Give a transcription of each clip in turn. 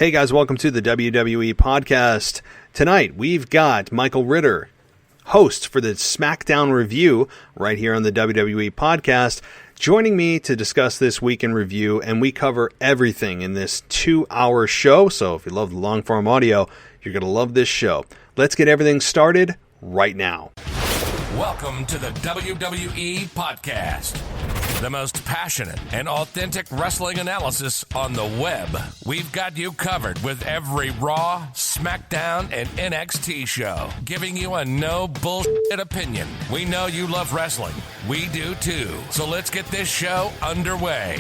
Hey guys, welcome to the WWE podcast. Tonight we've got Michael Ritter, host for the SmackDown review right here on the WWE podcast, joining me to discuss this week in review, and we cover everything in this 2-hour show. So if you love the long form audio, you're going to love this show. Let's get everything started right now. Welcome to the WWE podcast, the most passionate and authentic wrestling analysis on the web. We've got you covered with every Raw, SmackDown, and NXT show, giving you a no bullshit opinion. We know you love wrestling. We do too. So let's get this show underway.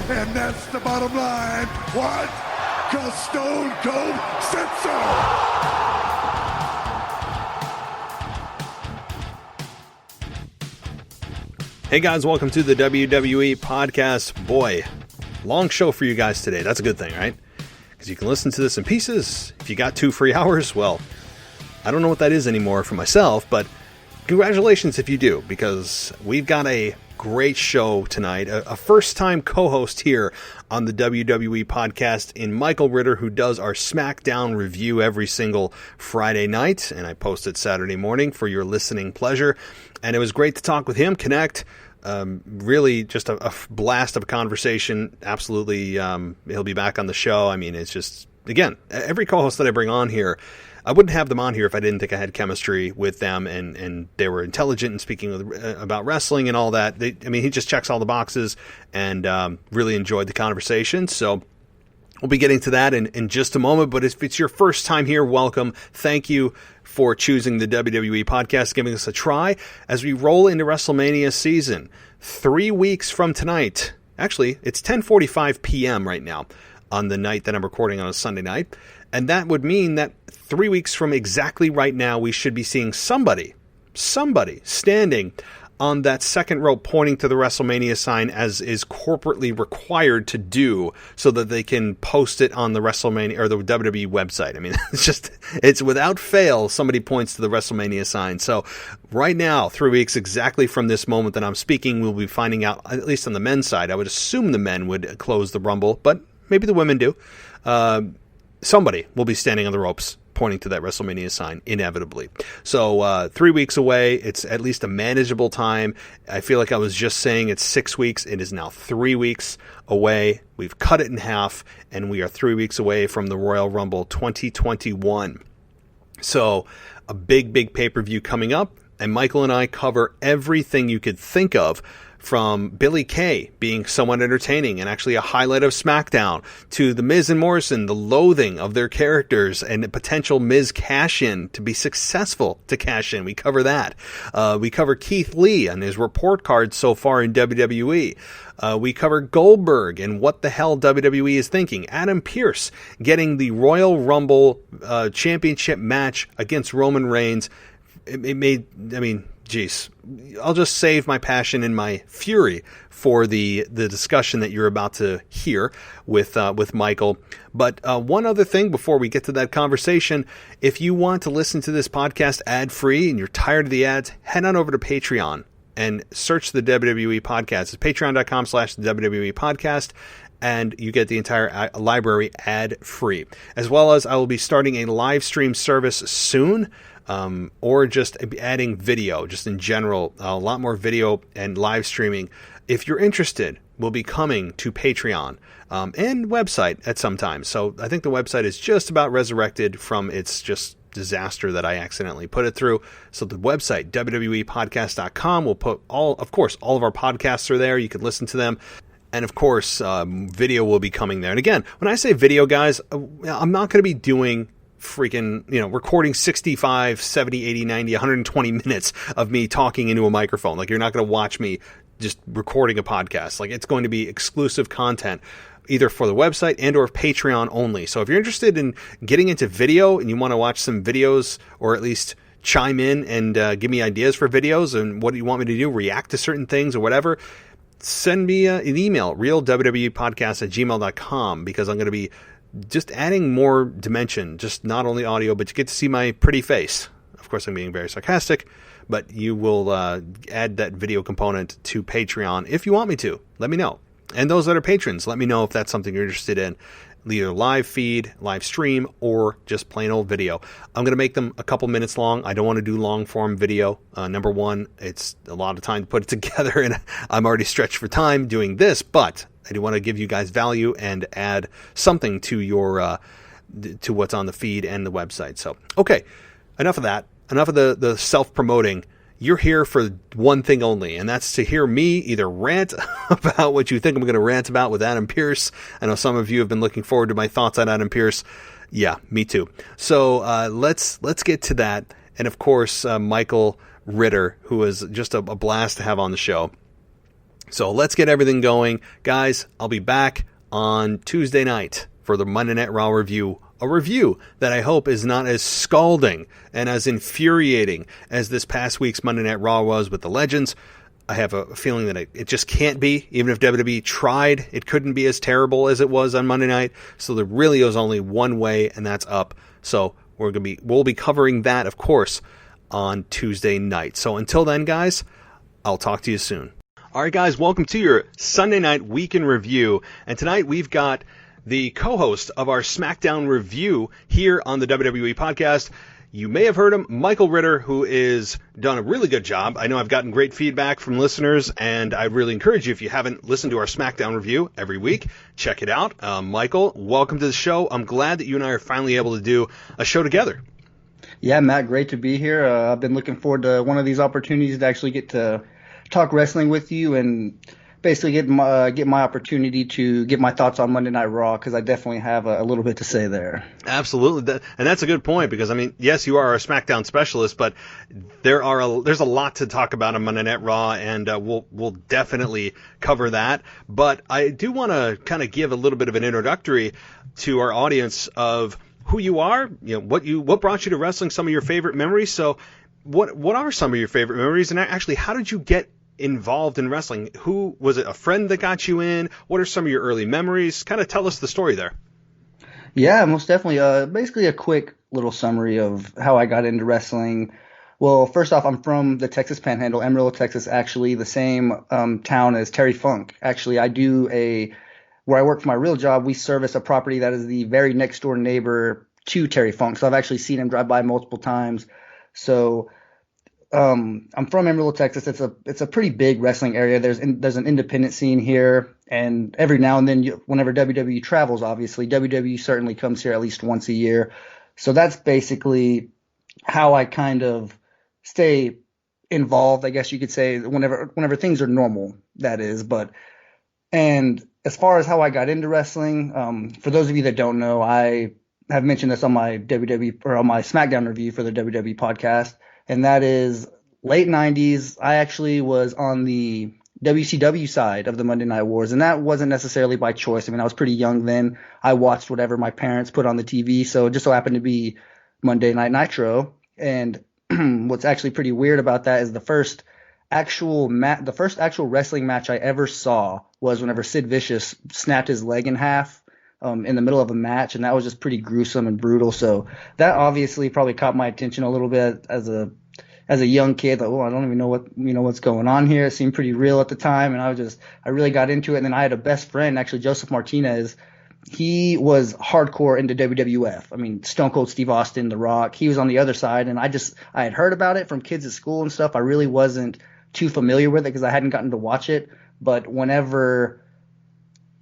And that's the bottom line. What? 'Cause Stone Cold said so. Hey guys, welcome to the WWE podcast. Boy, long show for you guys today. That's a good thing, right? Because you can listen to this in pieces. If you got 2 free hours, well, I don't know what that is anymore for myself, but congratulations if you do, because we've got a great show tonight. A first-time co-host here on the WWE podcast in Michael Ritter, who does our SmackDown review every single Friday night, and I post it Saturday morning for your listening pleasure. And it was great to talk with him, connect. Really just a blast of a conversation. Absolutely, he'll be back on the show. I mean, it's just, again, every co-host that I bring on here, I wouldn't have them on here if I didn't think I had chemistry with them and they were intelligent and speaking about wrestling and all that. He just checks all the boxes and really enjoyed the conversation. So we'll be getting to that in just a moment. But if it's your first time here, welcome. Thank you for choosing the WWE podcast, giving us a try as we roll into WrestleMania season. 3 weeks from tonight. Actually, it's 10:45 p.m. right now on the night that I'm recording on a Sunday night. And that would mean that 3 weeks from exactly right now, we should be seeing somebody standing on that second row pointing to the WrestleMania sign, as is corporately required to do, so that they can post it on the WrestleMania or the WWE website. I mean, it's without fail, somebody points to the WrestleMania sign. So right now, 3 weeks exactly from this moment that I'm speaking, we'll be finding out, at least on the men's side. I would assume the men would close the Rumble, but maybe the women do. Somebody will be standing on the ropes pointing to that WrestleMania sign, inevitably. So 3 weeks away, it's at least a manageable time. I feel like I was just saying it's 6 weeks. It is now 3 weeks away. We've cut it in half, and we are 3 weeks away from the Royal Rumble 2021. So a big pay-per-view coming up, and Michael and I cover everything you could think of, from Billy Kay being somewhat entertaining and actually a highlight of SmackDown, to The Miz and Morrison, the loathing of their characters and the potential Miz cash-in to be successful to cash in. We cover that. We cover Keith Lee and his report card so far in WWE. We cover Goldberg and what the hell WWE is thinking. Adam Pearce getting the Royal Rumble championship match against Roman Reigns. Geez, I'll just save my passion and my fury for the discussion that you're about to hear with Michael. But one other thing before we get to that conversation, if you want to listen to this podcast ad-free and you're tired of the ads, head on over to Patreon and search the WWE podcast. It's patreon.com/WWE podcast. And you get the entire library ad-free. As well as I will be starting a live stream service soon, or just adding video, just in general, a lot more video and live streaming. If you're interested, we'll be coming to Patreon and website at some time. So I think the website is just about resurrected from its just disaster that I accidentally put it through. So the website, www.podcast.com, will put all of our podcasts are there. You can listen to them. And of course, video will be coming there. And again, when I say video, guys, I'm not going to be doing freaking, recording 65, 70, 80, 90, 120 minutes of me talking into a microphone. Like, you're not going to watch me just recording a podcast. Like, it's going to be exclusive content, either for the website and or Patreon only. So if you're interested in getting into video and you want to watch some videos, or at least chime in and give me ideas for videos and what do you want me to do, react to certain things or whatever, send me an email, realwwepodcast@gmail.com, because I'm going to be just adding more dimension, just not only audio, but you get to see my pretty face. Of course, I'm being very sarcastic, but you will add that video component to Patreon if you want me to. Let me know. And those that are patrons, let me know if that's something you're interested in. either live feed, live stream, or just plain old video. I'm going to make them a couple minutes long. I don't want to do long form video. Number one, it's a lot of time to put it together, and I'm already stretched for time doing this, but I do want to give you guys value and add something to your to what's on the feed and the website. So, okay, enough of that. Enough of the self-promoting. You're here for one thing only, and that's to hear me either rant about what you think I'm going to rant about with Adam Pearce. I know some of you have been looking forward to my thoughts on Adam Pearce. Yeah, me too. So let's get to that. And of course, Michael Ritter, who was just a blast to have on the show. So let's get everything going. Guys, I'll be back on Tuesday night for the Monday Night Raw review. A review that I hope is not as scalding and as infuriating as this past week's Monday Night Raw was with the Legends. I have a feeling that it just can't be. Even if WWE tried, it couldn't be as terrible as it was on Monday night. So there really is only one way, and that's up. So we'll be covering that, of course, on Tuesday night. So until then, guys, I'll talk to you soon. All right, guys, welcome to your Sunday night week in review. And tonight we've got the co-host of our SmackDown review here on the WWE podcast. You may have heard him, Michael Ritter, who is done a really good job. I know I've gotten great feedback from listeners, and I really encourage you, if you haven't listened to our SmackDown review every week, check it out. Michael, welcome to the show. I'm glad that you and I are finally able to do a show together. Yeah, Matt, great to be here. I've been looking forward to one of these opportunities to actually get to talk wrestling with you and basically get my opportunity to get my thoughts on Monday Night Raw, because I definitely have a little bit to say there. Absolutely, and that's a good point, because I mean, yes, you are a SmackDown specialist, but there's a lot to talk about on Monday Night Raw, and we'll definitely cover that. But I do want to kind of give a little bit of an introductory to our audience of who you are, what brought you to wrestling, some of your favorite memories. So, what are some of your favorite memories, and actually, how did you get involved in wrestling? Who was it? A friend that got you in? What are some of your early memories? Kind of tell us the story there. Yeah, most definitely. Basically a quick little summary of how I got into wrestling. Well, first off, I'm from the Texas Panhandle, Amarillo, Texas, actually the same town as Terry Funk. Actually, where I work for my real job, we service a property that is the very next door neighbor to Terry Funk. So I've actually seen him drive by multiple times. So I'm from Amarillo, Texas. It's a pretty big wrestling area. There's an independent scene here, and every now and then, whenever WWE travels, obviously WWE certainly comes here at least once a year. So that's basically how I kind of stay involved, I guess you could say, whenever things are normal, that is. And as far as how I got into wrestling, for those of you that don't know, I have mentioned this on my WWE or on my SmackDown review for the WWE podcast. And that is late 90s. I actually was on the WCW side of the Monday Night Wars, and that wasn't necessarily by choice. I mean, I was pretty young then. I watched whatever my parents put on the TV, so it just so happened to be Monday Night Nitro. And what's actually pretty weird about that is the first actual wrestling match I ever saw was whenever Sid Vicious snapped his leg in half in the middle of a match, and that was just pretty gruesome and brutal. So that obviously probably caught my attention a little bit as a young kid. Like, I don't even know what's going on here. It seemed pretty real at the time, and I really got into it. And then I had a best friend, actually Joseph Martinez. He was hardcore into WWF. I mean, Stone Cold Steve Austin, The Rock. He was on the other side, and I had heard about it from kids at school and stuff. I really wasn't too familiar with it because I hadn't gotten to watch it. But whenever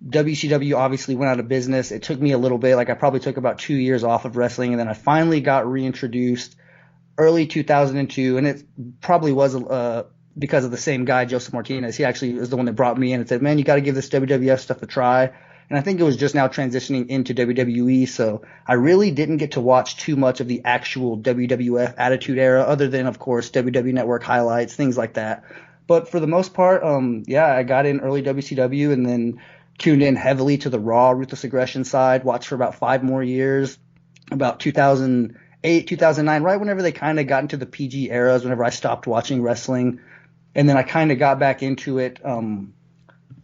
WCW obviously went out of business, it took me a little bit. Like, I probably took about 2 years off of wrestling, and then I finally got reintroduced early 2002, and it probably was because of the same guy, Joseph Martinez. He actually was the one that brought me in and said, man, you got to give this WWF stuff a try. And I think it was just now transitioning into WWE, so I really didn't get to watch too much of the actual WWF Attitude Era, other than, of course, WWE Network highlights, things like that. But for the most part, I got in early WCW and then tuned in heavily to the Raw Ruthless Aggression side, watched for about 5 more years, about 2008, 2009, right whenever they kind of got into the PG eras, whenever I stopped watching wrestling. And then I kind of got back into it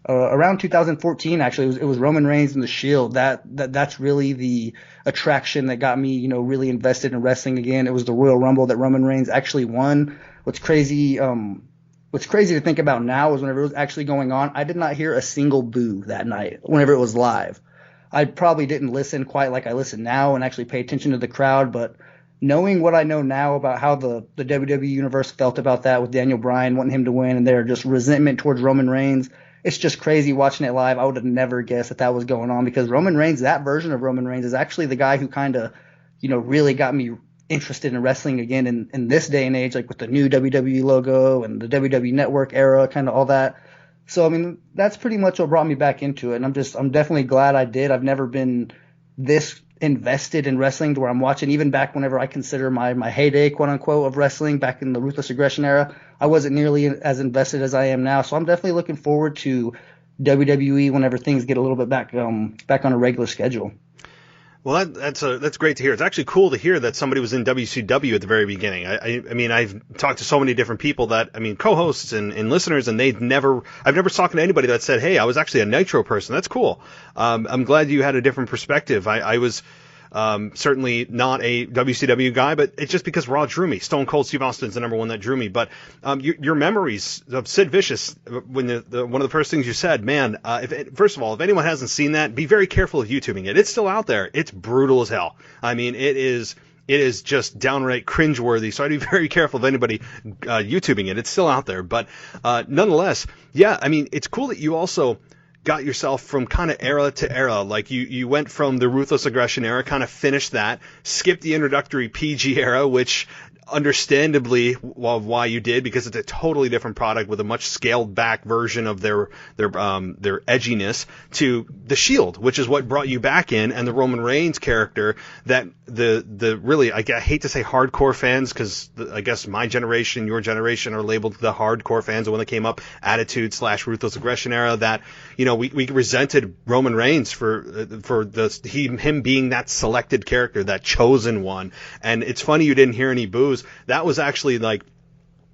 around 2014, actually. It was Roman Reigns and The Shield. That's really the attraction that got me, really invested in wrestling again. It was the Royal Rumble that Roman Reigns actually won. What's crazy to think about now is whenever it was actually going on, I did not hear a single boo that night whenever it was live. I probably didn't listen quite like I listen now and actually pay attention to the crowd, but knowing what I know now about how the WWE universe felt about that with Daniel Bryan wanting him to win and their just resentment towards Roman Reigns, it's just crazy watching it live. I would have never guessed that was going on, because Roman Reigns, that version of Roman Reigns, is actually the guy who kind of, really got me interested in wrestling again in this day and age, like with the new WWE logo and the WWE Network era, kind of all that. So, I mean, that's pretty much what brought me back into it. And I'm definitely glad I did. I've never been this invested in wrestling to where I'm watching, even back whenever I consider my heyday, quote unquote, of wrestling back in the Ruthless Aggression era. I wasn't nearly as invested as I am now. So I'm definitely looking forward to WWE whenever things get a little bit back on a regular schedule. Well, that's great to hear. It's actually cool to hear that somebody was in WCW at the very beginning. I mean, I've talked to so many different people co-hosts and listeners, and I've never talked to anybody that said, hey, I was actually a Nitro person. That's cool. I'm glad you had a different perspective. I was certainly not a WCW guy, but it's just because Raw drew me. Stone Cold Steve Austin's the number one that drew me. But your memories of Sid Vicious, when one of the first things you said, man, first of all, if anyone hasn't seen that, be very careful of YouTubing it. It's still out there. It's brutal as hell. I mean, it is just downright cringeworthy. So I'd be very careful of anybody YouTubing it. It's still out there. But nonetheless, yeah, I mean, it's cool that you also got yourself from kind of era to era. Like you went from the Ruthless Aggression era, kind of finished that, skipped the introductory PG era, which understandably why you did, because it's a totally different product with a much scaled back version of their edginess, to the Shield, which is what brought you back in, and the Roman Reigns character that the really, I hate to say hardcore fans, because I guess my generation, your generation are labeled the hardcore fans. And when they came up, Attitude / Ruthless Aggression era, that we resented Roman Reigns for him being that selected character, that chosen one. And it's funny you didn't hear any boos. That was actually like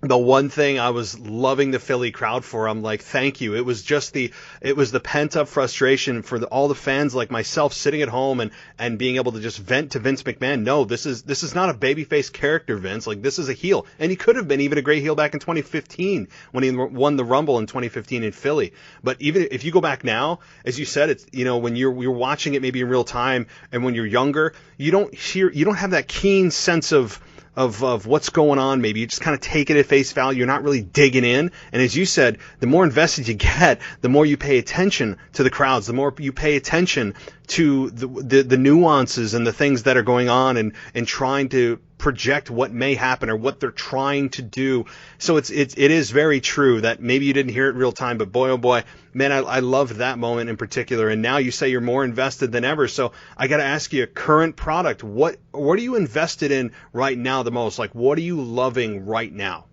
the one thing I was loving the Philly crowd for. I'm like, thank you. It was the pent up frustration for all the fans like myself sitting at home and being able to just vent to Vince McMahon. No, this is not a babyface character, Vince. Like, this is a heel. And he could have been even a great heel back in 2015 when he won the Rumble in 2015 in Philly. But even if you go back now, as you said, it's, when you're watching it maybe in real time, and when you're younger, you don't have that keen sense of what's going on. Maybe you just kind of take it at face value. You're not really digging in. And as you said, the more invested you get, the more you pay attention to the crowds, the more you pay attention to the nuances and the things that are going on, and trying to project what may happen or what they're trying to do. So it is very true that maybe you didn't hear it real time, but boy, oh boy, man, I loved that moment in particular. And now you say you're more invested than ever. So I got to ask you, current product, what are you invested in right now the most? Like, what are you loving right now?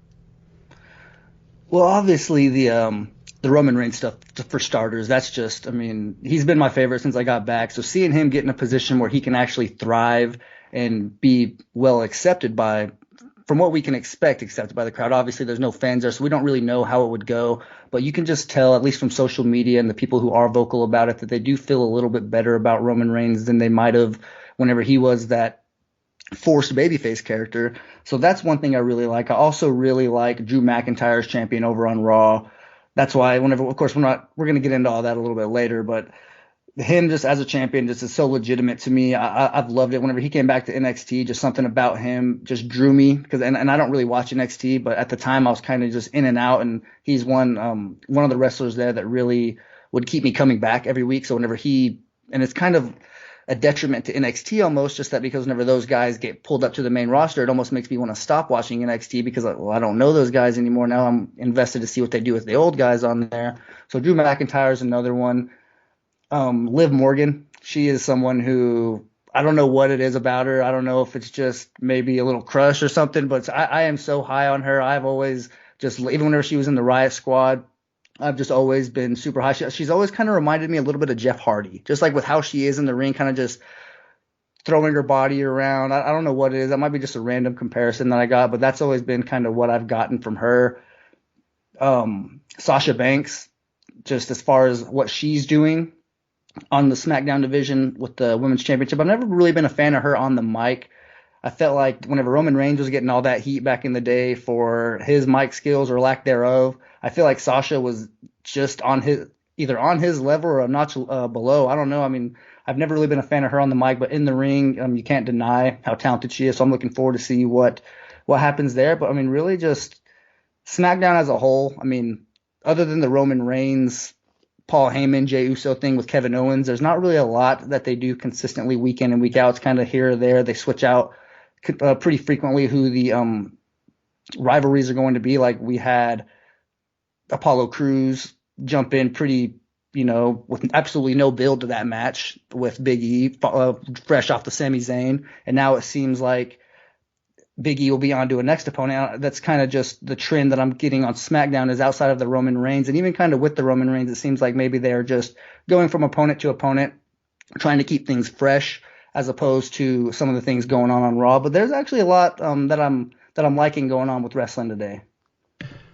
Well, obviously the Roman Reigns stuff, for starters, that's just, I mean, he's been my favorite since I got back. So seeing him get in a position where he can actually thrive and be well accepted from what we can expect, accepted by the crowd. Obviously, there's no fans there, so we don't really know how it would go. But you can just tell, at least from social media and the people who are vocal about it, that they do feel a little bit better about Roman Reigns than they might have whenever he was that forced babyface character. So that's one thing I really like. I also really like Drew McIntyre as champion over on Raw. That's why of course, we're going to get into all that a little bit later, but him just as a champion just is so legitimate to me. I've loved it. Whenever he came back to NXT, just something about him just drew me, because and I don't really watch NXT, but at the time I was kind of just in and out, and he's one of the wrestlers there that really would keep me coming back every week. So whenever and it's kind of a detriment to NXT almost, just that because whenever those guys get pulled up to the main roster, it almost makes me want to stop watching NXT, because I don't know those guys anymore. Now I'm invested to see what they do with the old guys on there. So Drew McIntyre is another one. Liv Morgan, she is someone who, I don't know what it is about her. I don't know if it's just maybe a little crush or something, but I am so high on her. I've always just, even whenever she was in the Riot Squad, I've just always been super high. She's always kind of reminded me a little bit of Jeff Hardy, just like with how she is in the ring, kind of just throwing her body around. I don't know what it is. That might be just a random comparison that I got, but that's always been kind of what I've gotten from her. Sasha Banks, just as far as what she's doing on the SmackDown division with the Women's Championship. I've never really been a fan of her on the mic. I felt like whenever Roman Reigns was getting all that heat back in the day for his mic skills or lack thereof, I feel like Sasha was just either on his level or a notch below. I don't know. I mean, I've never really been a fan of her on the mic, but in the ring, you can't deny how talented she is. So I'm looking forward to see what happens there. But I mean, really just SmackDown as a whole. I mean, other than the Roman Reigns, Paul Heyman, Jey Uso thing with Kevin Owens, there's not really a lot that they do consistently week in and week out. It's kind of here or there. They switch out pretty frequently who the rivalries are going to be. Like we had Apollo Crews jump in pretty, with absolutely no build to that match with Big E, fresh off the Sami Zayn. And now it seems like Big E will be on to a next opponent. That's kind of just the trend that I'm getting on SmackDown is outside of the Roman Reigns. And even kind of with the Roman Reigns, it seems like maybe they're just going from opponent to opponent, trying to keep things fresh as opposed to some of the things going on Raw. But there's actually a lot that I'm liking going on with wrestling today.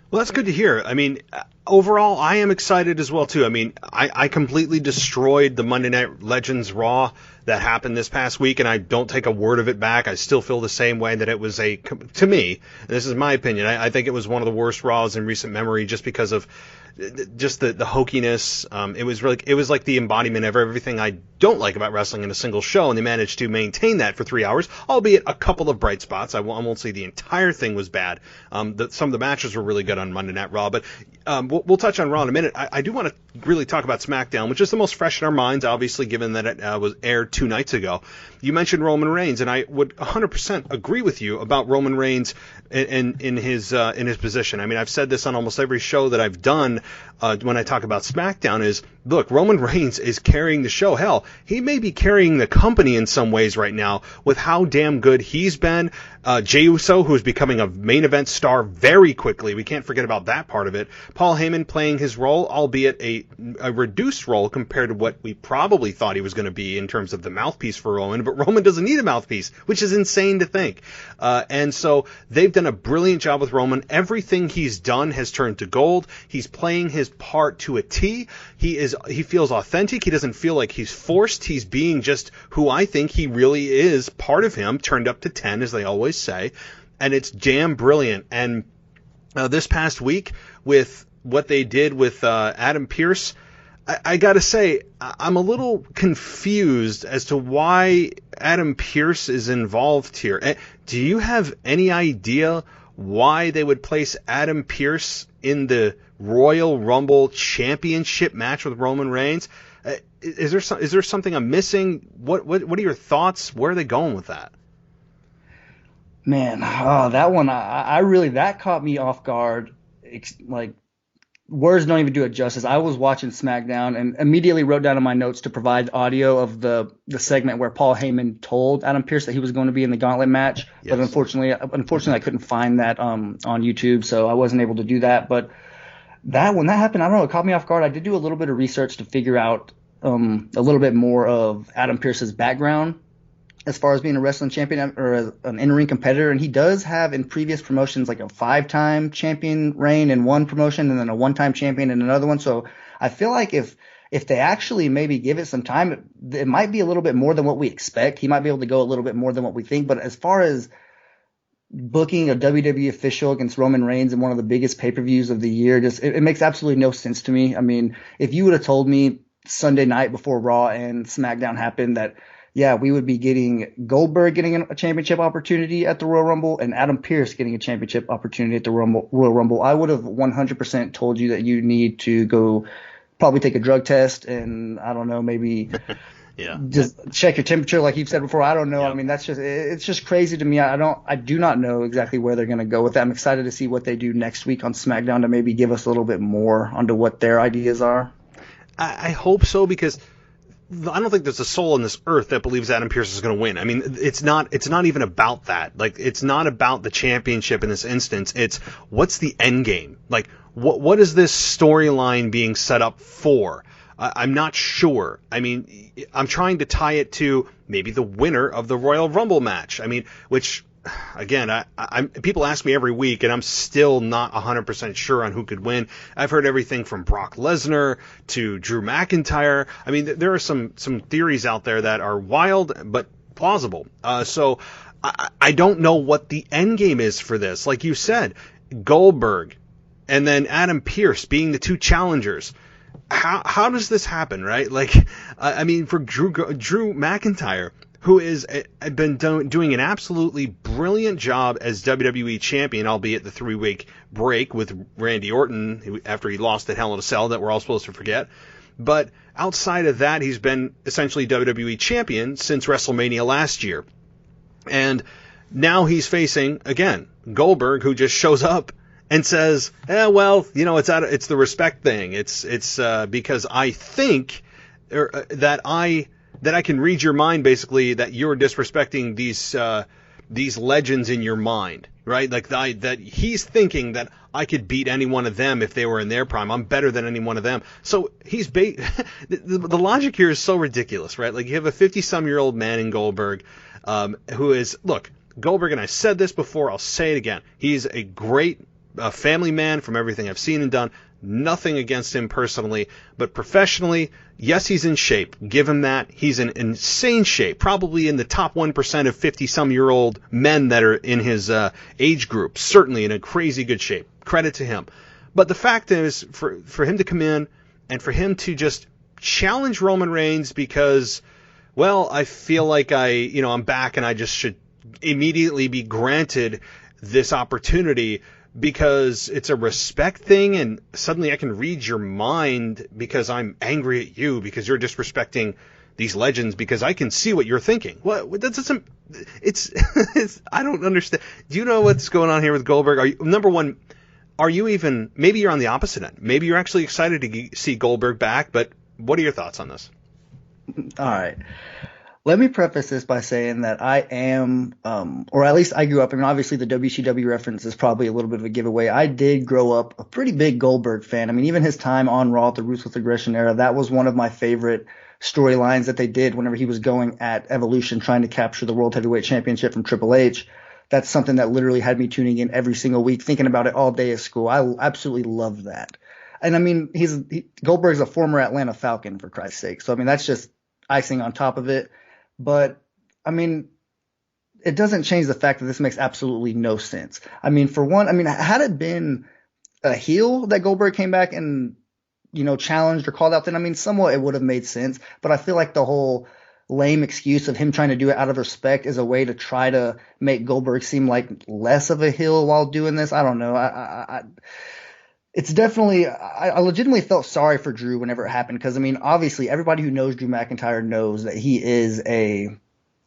Well, that's good to hear. I mean, overall, I am excited as well, too. I mean, I completely destroyed the Monday Night Legends Raw that happened this past week, and I don't take a word of it back. I still feel the same way that it was to me, this is my opinion, I think it was one of the worst Raws in recent memory just because of just the hokiness. It was like the embodiment of everything I don't like about wrestling in a single show, and they managed to maintain that for 3 hours, albeit a couple of bright spots. I won't say the entire thing was bad. Some of the matches were really good on Monday Night Raw, but we'll touch on Raw in a minute. I do want to really talk about SmackDown, which is the most fresh in our minds, obviously, given that it was aired 2 nights ago. You mentioned Roman Reigns, and I would 100% agree with you about Roman Reigns in his position. I mean, I've said this on almost every show that I've done when I talk about SmackDown is, look, Roman Reigns is carrying the show. Hell, he may be carrying the company in some ways right now with how damn good he's been. Jey Uso, who's becoming a main event star very quickly. We can't forget about that part of it. Paul Heyman playing his role, albeit a reduced role compared to what we probably thought he was going to be in terms of the mouthpiece for Roman. But Roman doesn't need a mouthpiece, which is insane to think. And so they've done a brilliant job with Roman. Everything he's done has turned to gold. He's playing his part to a T. He feels authentic. He doesn't feel like he's forced. He's being just who I think he really is, part of him, turned up to 10, as they always say. And it's damn brilliant. And this past week, with what they did with Adam Pearce, I got to say, I'm a little confused as to why Adam Pearce is involved here. Do you have any idea why they would place Adam Pearce in the Royal Rumble Championship match with Roman Reigns? Is there something I'm missing? What are your thoughts? Where are they going with that? Man, that one, I really, that caught me off guard. Like, words don't even do it justice. I was watching SmackDown and immediately wrote down in my notes to provide audio of the segment where Paul Heyman told Adam Pearce that he was going to be in the gauntlet match. Yes. But unfortunately, I couldn't find that on YouTube, so I wasn't able to do that. But when that happened, I don't know, it caught me off guard. I did do a little bit of research to figure out a little bit more of Adam Pearce's background as far as being a wrestling champion or an in-ring competitor. And he does have in previous promotions like a 5-time champion reign in one promotion and then a 1-time champion in another one. So I feel like if they actually maybe give it some time, it might be a little bit more than what we expect. He might be able to go a little bit more than what we think. But as far as booking a WWE official against Roman Reigns in one of the biggest pay-per-views of the year, it makes absolutely no sense to me. I mean, if you would have told me Sunday night before Raw and SmackDown happened that, yeah, we would be getting Goldberg getting a championship opportunity at the Royal Rumble and Adam Pearce getting a championship opportunity at the Royal Rumble, I would have 100% told you that you need to go probably take a drug test and, I don't know, maybe just check your temperature like you've said before. I don't know. Yep. I mean, it's just crazy to me. I do not know exactly where they're going to go with that. I'm excited to see what they do next week on SmackDown to maybe give us a little bit more onto what their ideas are. I hope so, because I don't think there's a soul on this earth that believes Adam Pearce is going to win. I mean, it's not even about that. Like, it's not about the championship in this instance. It's what's the end game? Like, what is this storyline being set up for? I'm not sure. I mean, I'm trying to tie it to maybe the winner of the Royal Rumble match. I mean, which, again, people ask me every week, and I'm still not 100% sure on who could win. I've heard everything from Brock Lesnar to Drew McIntyre. I mean, there are some theories out there that are wild but plausible. So I don't know what the end game is for this. Like you said, Goldberg and then Adam Pearce being the two challengers. how does this happen, right? Like, I mean, for Drew McIntyre, who has been doing an absolutely brilliant job as WWE champion, albeit the 3-week break with Randy Orton after he lost at Hell in a Cell that we're all supposed to forget. But outside of that, he's been essentially WWE champion since WrestleMania last year. And now he's facing, again, Goldberg, who just shows up and says, well, you know, it's the respect thing. It's because I think that I can read your mind, basically, that you're disrespecting these legends in your mind, right? Like that he's thinking that I could beat any one of them if they were in their prime. I'm better than any one of them. So he's the logic here is so ridiculous, right? Like, you have a 50-some-year-old man in Goldberg, who is, look, Goldberg, and I said this before, I'll say it again. He's a great family man from everything I've seen and done. Nothing against him personally, but professionally, yes, he's in shape. Give him that. He's in insane shape, probably in the top 1% of 50-some-year-old men that are in his age group. Certainly in a crazy good shape. Credit to him. But the fact is, for him to come in and for him to just challenge Roman Reigns because, well, I feel like I'm back and I just should immediately be granted this opportunity because it's a respect thing, and suddenly I can read your mind because I'm angry at you because you're disrespecting these legends because I can see what you're thinking. What? That doesn't. It's I don't understand. Do you know what's going on here with Goldberg? Number one, are you even? Maybe you're on the opposite end. Maybe you're actually excited to see Goldberg back. But what are your thoughts on this? All right. Let me preface this by saying that I am, or at least I grew up, I mean, obviously the WCW reference is probably a little bit of a giveaway. I did grow up a pretty big Goldberg fan. I mean, even his time on Raw at the Ruthless Aggression era, that was one of my favorite storylines that they did whenever he was going at Evolution trying to capture the World Heavyweight Championship from Triple H. That's something that literally had me tuning in every single week, thinking about it all day at school. I absolutely love that. And I mean, Goldberg's a former Atlanta Falcon, for Christ's sake. So, I mean, that's just icing on top of it. But, I mean, it doesn't change the fact that this makes absolutely no sense. I mean, for one, I mean, had it been a heel that Goldberg came back and, challenged or called out, then, I mean, somewhat it would have made sense. But I feel like the whole lame excuse of him trying to do it out of respect is a way to try to make Goldberg seem like less of a heel while doing this. I don't know. It's definitely, I legitimately felt sorry for Drew whenever it happened because, I mean, obviously everybody who knows Drew McIntyre knows that he is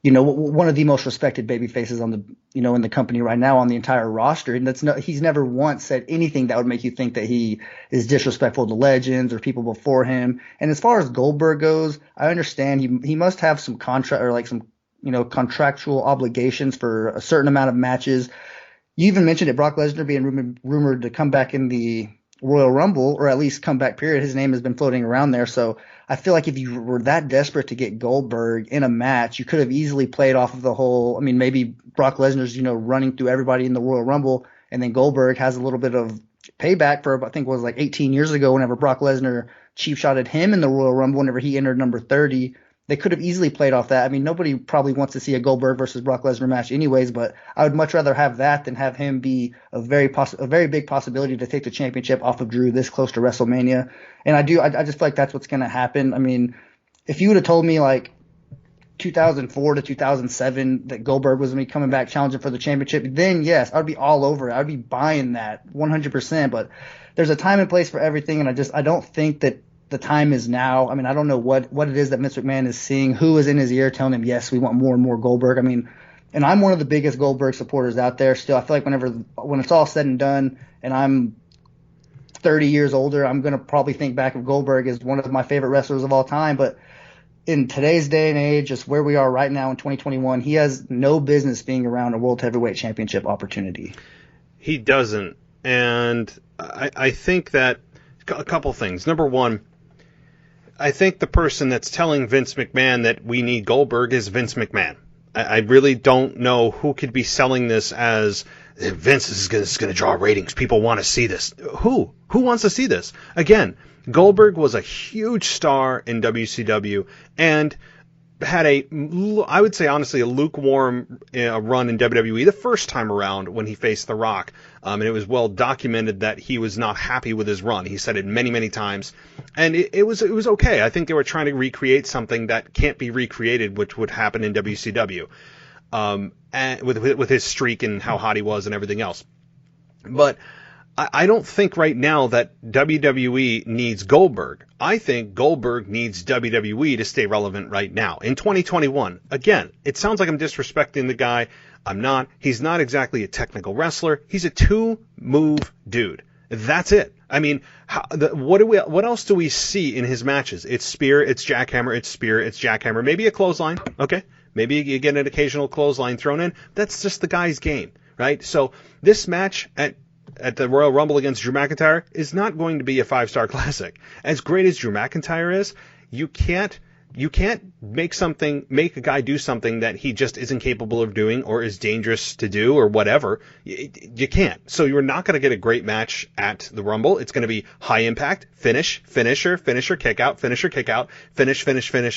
one of the most respected baby faces on the, in the company right now on the entire roster. And he's never once said anything that would make you think that he is disrespectful to legends or people before him. And as far as Goldberg goes, I understand he must have some contract or like some, contractual obligations for a certain amount of matches. You even mentioned it, Brock Lesnar being rumored to come back in the Royal Rumble, or at least comeback period. His name has been floating around there. So I feel like if you were that desperate to get Goldberg in a match, you could have easily played off of the whole, I mean, maybe Brock Lesnar's, running through everybody in the Royal Rumble, and then Goldberg has a little bit of payback for, I think it was like 18 years ago whenever Brock Lesnar cheap shotted him in the Royal Rumble whenever he entered number 30. They could have easily played off that. I mean, nobody probably wants to see a Goldberg versus Brock Lesnar match anyways, but I would much rather have that than have him be a very big possibility to take the championship off of Drew this close to WrestleMania. And I just feel like that's what's going to happen. I mean, if you would have told me like 2004 to 2007 that Goldberg was going to be coming back challenging for the championship, then yes, I'd be all over it. I'd be buying that 100%, but there's a time and place for everything. And I don't think that the time is now. I mean, I don't know what it is that Vince McMahon is seeing, who is in his ear telling him, yes, we want more and more Goldberg. I mean, and I'm one of the biggest Goldberg supporters out there still. I feel like when it's all said and done and I'm 30 years older, I'm going to probably think back of Goldberg as one of my favorite wrestlers of all time. But in today's day and age, just where we are right now in 2021, he has no business being around a World Heavyweight Championship opportunity. He doesn't. And I think that a couple things. Number one, I think the person that's telling Vince McMahon that we need Goldberg is Vince McMahon. I really don't know who could be selling this as Vince is going to draw ratings. People want to see this. Who wants to see this? Again, Goldberg was a huge star in WCW, and had I would say honestly, a lukewarm run in WWE the first time around when he faced The Rock. And it was well documented that he was not happy with his run. He said it many, many times. And it was okay. I think they were trying to recreate something that can't be recreated, which would happen in WCW. And with his streak and how hot he was and everything else. But I don't think right now that WWE needs Goldberg. I think Goldberg needs WWE to stay relevant right now. In 2021, again, it sounds like I'm disrespecting the guy. I'm not. He's not exactly a technical wrestler. He's a two-move dude. That's it. I mean, what else do we see in his matches? It's spear, it's jackhammer, it's spear, it's jackhammer. Maybe a clothesline, okay? Maybe you get an occasional clothesline thrown in. That's just the guy's game, right? So this match at the Royal Rumble against Drew McIntyre is not going to be a 5-star classic. As great as Drew McIntyre is, you can't make a guy do something that he just isn't capable of doing or is dangerous to do or whatever. You can't. So you're not going to get a great match at the Rumble. It's going to be high impact, finisher, kick out, finish,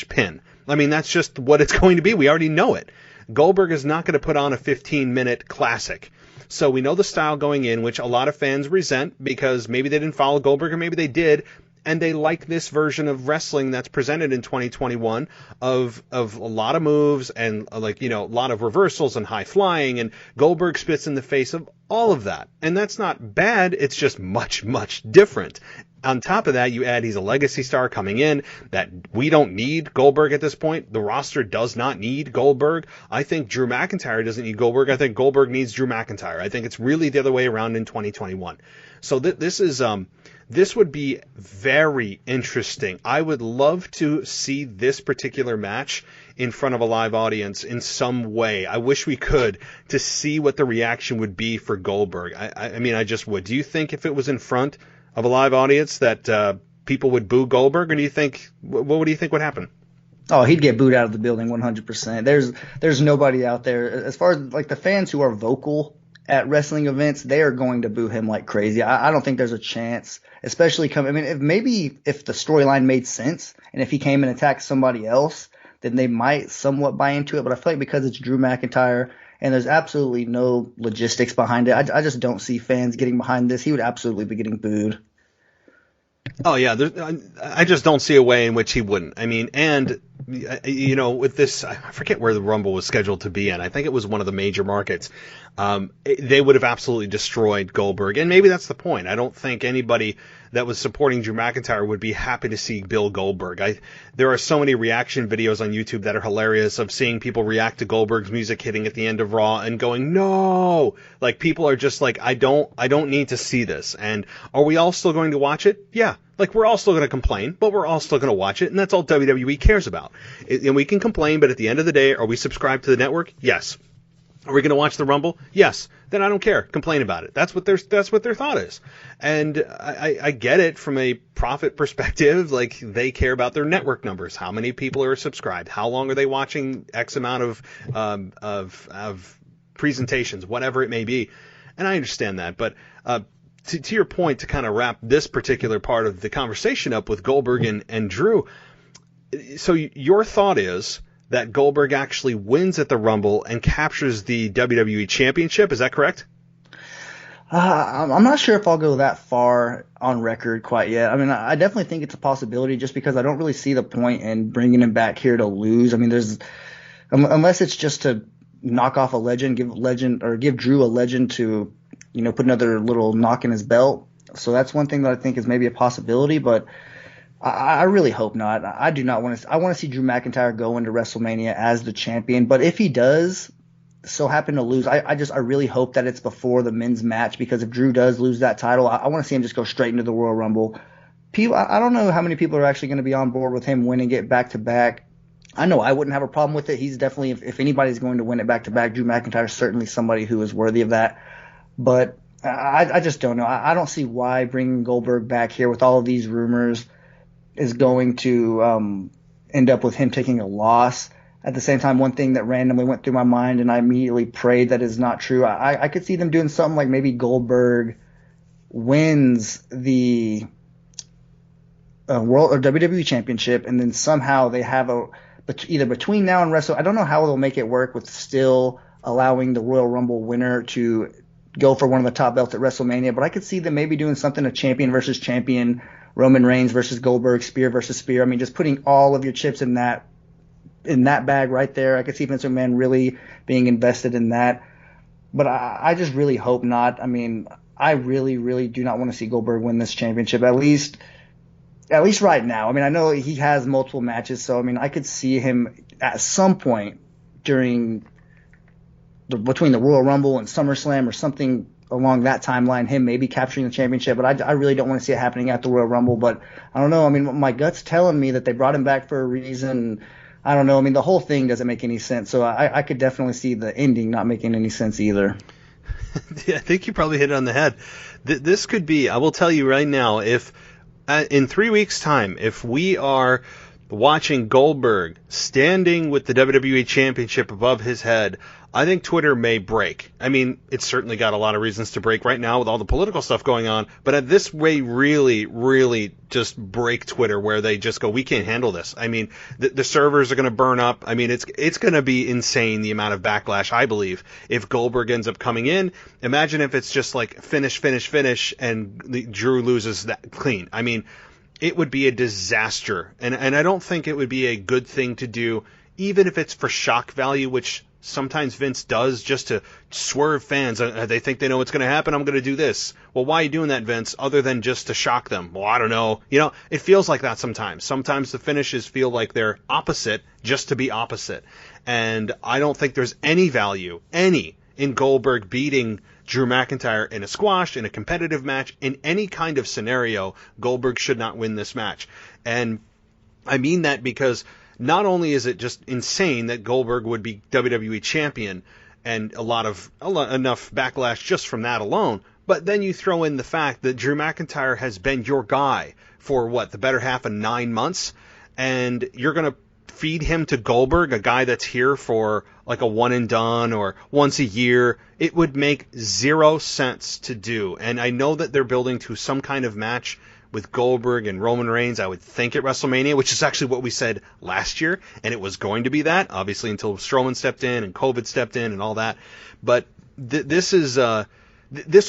pin. I mean, that's just what it's going to be. We already know it. Goldberg is not going to put on a 15-minute classic. So we know the style going in, which a lot of fans resent because maybe they didn't follow Goldberg or maybe they did, and they like this version of wrestling that's presented in 2021 of a lot of moves and a lot of reversals and high flying, and Goldberg spits in the face of all of that. And that's not bad, it's just much, much different. On top of that, you add he's a legacy star coming in, that we don't need Goldberg at this point. The roster does not need Goldberg. I think Drew McIntyre doesn't need Goldberg. I think Goldberg needs Drew McIntyre. I think it's really the other way around in 2021. So this would be very interesting. I would love to see this particular match in front of a live audience in some way. I wish we could, to see what the reaction would be for Goldberg. I mean, I just would. Do you think if it was in front of a live audience that people would boo Goldberg, or do you think what do you think would happen? Oh, he'd get booed out of the building 100%. There's nobody out there, as far as like the fans who are vocal at wrestling events, they are going to boo him like crazy. I don't think there's a chance, especially if the storyline made sense and if he came and attacked somebody else, then they might somewhat buy into it. But I feel like because it's Drew McIntyre and there's absolutely no logistics behind it, I just don't see fans getting behind this. He would absolutely be getting booed. Oh, yeah. I just don't see a way in which he wouldn't. I mean, and, with this, I forget where the Rumble was scheduled to be in. I think it was one of the major markets. They would have absolutely destroyed Goldberg. And maybe that's the point. I don't think anybody that was supporting Drew McIntyre would be happy to see Bill Goldberg. There are so many reaction videos on YouTube that are hilarious of seeing people react to Goldberg's music hitting at the end of Raw and going, no! Like, people are just like, I don't need to see this. And are we all still going to watch it? Yeah. Like, we're all still going to complain, but we're all still going to watch it, and that's all WWE cares about. And we can complain, but at the end of the day, are we subscribed to the network? Yes. Are we going to watch the Rumble? Yes. Then I don't care. Complain about it. That's what their thought is. And I get it from a profit perspective. Like, they care about their network numbers. How many people are subscribed? How long are they watching X amount of presentations, whatever it may be. And I understand that. But to your point, to kind of wrap this particular part of the conversation up with Goldberg and Drew, so your thought is that Goldberg actually wins at the Rumble and captures the WWE Championship. Is that correct? I'm not sure if I'll go that far on record quite yet. I mean, I definitely think it's a possibility just because I don't really see the point in bringing him back here to lose. I mean, unless it's just to knock off a legend, give Drew a legend to, put another little knock in his belt. So that's one thing that I think is maybe a possibility, but I really hope not. I do not want to. I want to see Drew McIntyre go into WrestleMania as the champion. But if he does so happen to lose, I really hope that it's before the men's match, because if Drew does lose that title, I want to see him just go straight into the Royal Rumble. I don't know how many people are actually going to be on board with him winning it back to back. I know I wouldn't have a problem with it. He's definitely, if anybody's going to win it back to back, Drew McIntyre is certainly somebody who is worthy of that. But I just don't know. I don't see why bringing Goldberg back here with all of these rumors is going to end up with him taking a loss. At the same time, one thing that randomly went through my mind, and I immediately prayed that is not true, I could see them doing something like maybe Goldberg wins the World or WWE Championship, and then somehow they have either between now and Wrestle. I don't know how they'll make it work with still allowing the Royal Rumble winner to go for one of the top belts at WrestleMania, but I could see them maybe doing something, a champion versus champion, Roman Reigns versus Goldberg, Spear versus Spear. I mean, just putting all of your chips in that bag right there. I could see Vince McMahon really being invested in that, but I just really hope not. I mean, I really, really do not want to see Goldberg win this championship, at least right now. I mean, I know he has multiple matches, so I mean, I could see him at some point between the Royal Rumble and SummerSlam or something along that timeline, him maybe capturing the championship. But I really don't want to see it happening at the Royal Rumble. But I don't know. I mean, my gut's telling me that they brought him back for a reason. I don't know. I mean, the whole thing doesn't make any sense. So I could definitely see the ending not making any sense either. Yeah, I think you probably hit it on the head. This could be, I will tell you right now, if in 3 weeks' time, if we are watching Goldberg standing with the WWE Championship above his head, I think Twitter may break. I mean, it's certainly got a lot of reasons to break right now with all the political stuff going on, but this way really, really just break Twitter, where they just go, we can't handle this. I mean, the servers are going to burn up. I mean, it's going to be insane, the amount of backlash, I believe, if Goldberg ends up coming in. Imagine if it's just like finish, and Drew loses that clean. I mean, it would be a disaster, and I don't think it would be a good thing to do, even if it's for shock value, which sometimes Vince does just to swerve fans. They think they know what's going to happen. I'm going to do this. Well, why are you doing that, Vince, other than just to shock them? Well, I don't know. You know, it feels like that sometimes. Sometimes the finishes feel like they're opposite just to be opposite. And I don't think there's any value, in Goldberg beating Drew McIntyre in a squash, in a competitive match, in any kind of scenario. Goldberg should not win this match. And I mean that because not only is it just insane that Goldberg would be WWE champion, and enough backlash just from that alone, but then you throw in the fact that Drew McIntyre has been your guy for the better half of 9 months, and you're going to feed him to Goldberg, a guy that's here for like a one and done or once a year. It would make zero sense to do. And I know that they're building to some kind of match with Goldberg and Roman Reigns, I would think, at WrestleMania, which is actually what we said last year, and it was going to be that, obviously, until Strowman stepped in and COVID stepped in and all that. But this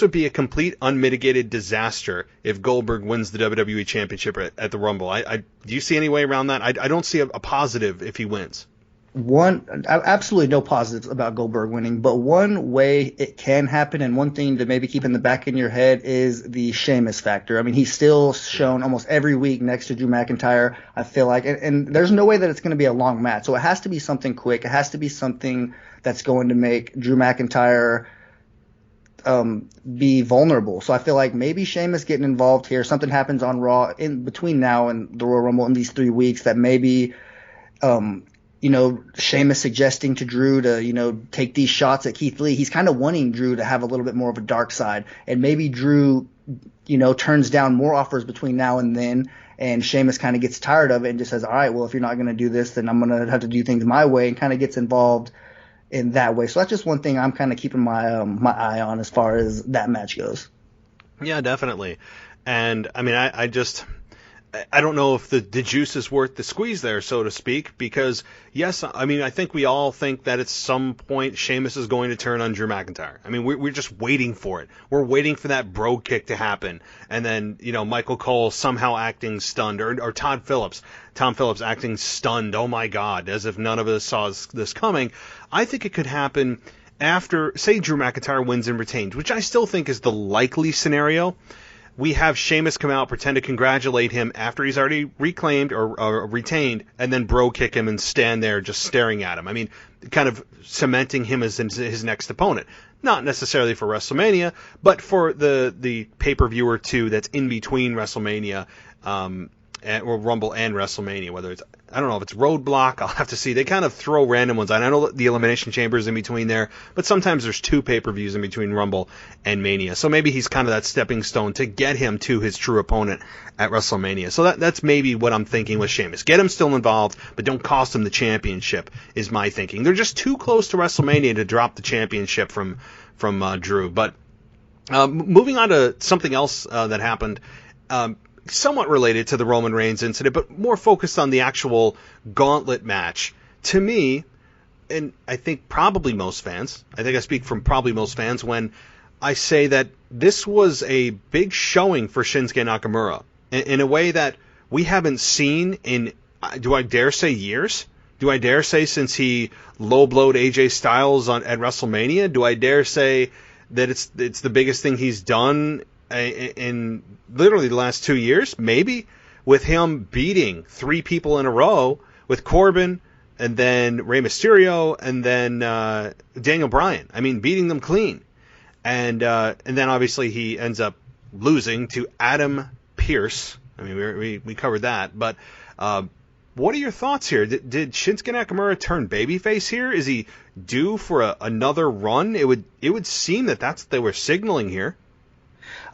would be a complete unmitigated disaster if Goldberg wins the WWE Championship at the Rumble. Do you see any way around that? I don't see a positive if he wins. Absolutely no positives about Goldberg winning, but one way it can happen, and one thing to maybe keep in the back of your head, is the Sheamus factor. I mean, he's still shown almost every week next to Drew McIntyre, I feel like, and there's no way that it's going to be a long match. So it has to be something quick. It has to be something that's going to make Drew McIntyre be vulnerable. So I feel like maybe Sheamus getting involved here, something happens on Raw in between now and the Royal Rumble in these 3 weeks that maybe Sheamus suggesting to Drew to, take these shots at Keith Lee. He's kind of wanting Drew to have a little bit more of a dark side. And maybe Drew, turns down more offers between now and then. And Sheamus kind of gets tired of it and just says, all right, well, if you're not going to do this, then I'm going to have to do things my way, and kind of gets involved in that way. So that's just one thing I'm kind of keeping my my eye on as far as that match goes. Yeah, definitely. And, I mean, I don't know if the juice is worth the squeeze there, so to speak, because, yes, I mean, I think we all think that at some point Sheamus is going to turn on Drew McIntyre. I mean, we're just waiting for it. We're waiting for that bro kick to happen. And then, Michael Cole somehow acting stunned, or Tom Phillips acting stunned, oh my God, as if none of us saw this coming. I think it could happen after, say, Drew McIntyre wins and retains, which I still think is the likely scenario. We have Sheamus come out, pretend to congratulate him after he's already reclaimed or retained, and then bro kick him and stand there just staring at him. I mean, kind of cementing him as his next opponent. Not necessarily for WrestleMania, but for the pay-per-view or two that's in between WrestleMania or Rumble and WrestleMania, whether it's, I don't know if it's Roadblock, I'll have to see. They kind of throw random ones on. I know the Elimination Chamber is in between there, but sometimes there's 2 pay-per-views in between Rumble and Mania. So maybe he's kind of that stepping stone to get him to his true opponent at WrestleMania. So that's maybe what I'm thinking with Sheamus. Get him still involved, but don't cost him the championship, is my thinking. They're just too close to WrestleMania to drop the championship from Drew. But moving on to something else that happened, somewhat related to the Roman Reigns incident, but more focused on the actual gauntlet match. To me, and I think probably most fans, I think I speak from probably most fans when I say that this was a big showing for Shinsuke Nakamura in a way that we haven't seen in, do I dare say, years? Do I dare say since he low-blowed AJ Styles at WrestleMania? Do I dare say that it's the biggest thing he's done in literally the last 2 years? Maybe, with him beating 3 people in a row, with Corbin and then Rey Mysterio and then Daniel Bryan. I mean, beating them clean. And then obviously he ends up losing to Adam Pearce. I mean, we covered that. But what are your thoughts here? Did Shinsuke Nakamura turn babyface here? Is he due for another run? It would seem that's what they were signaling here.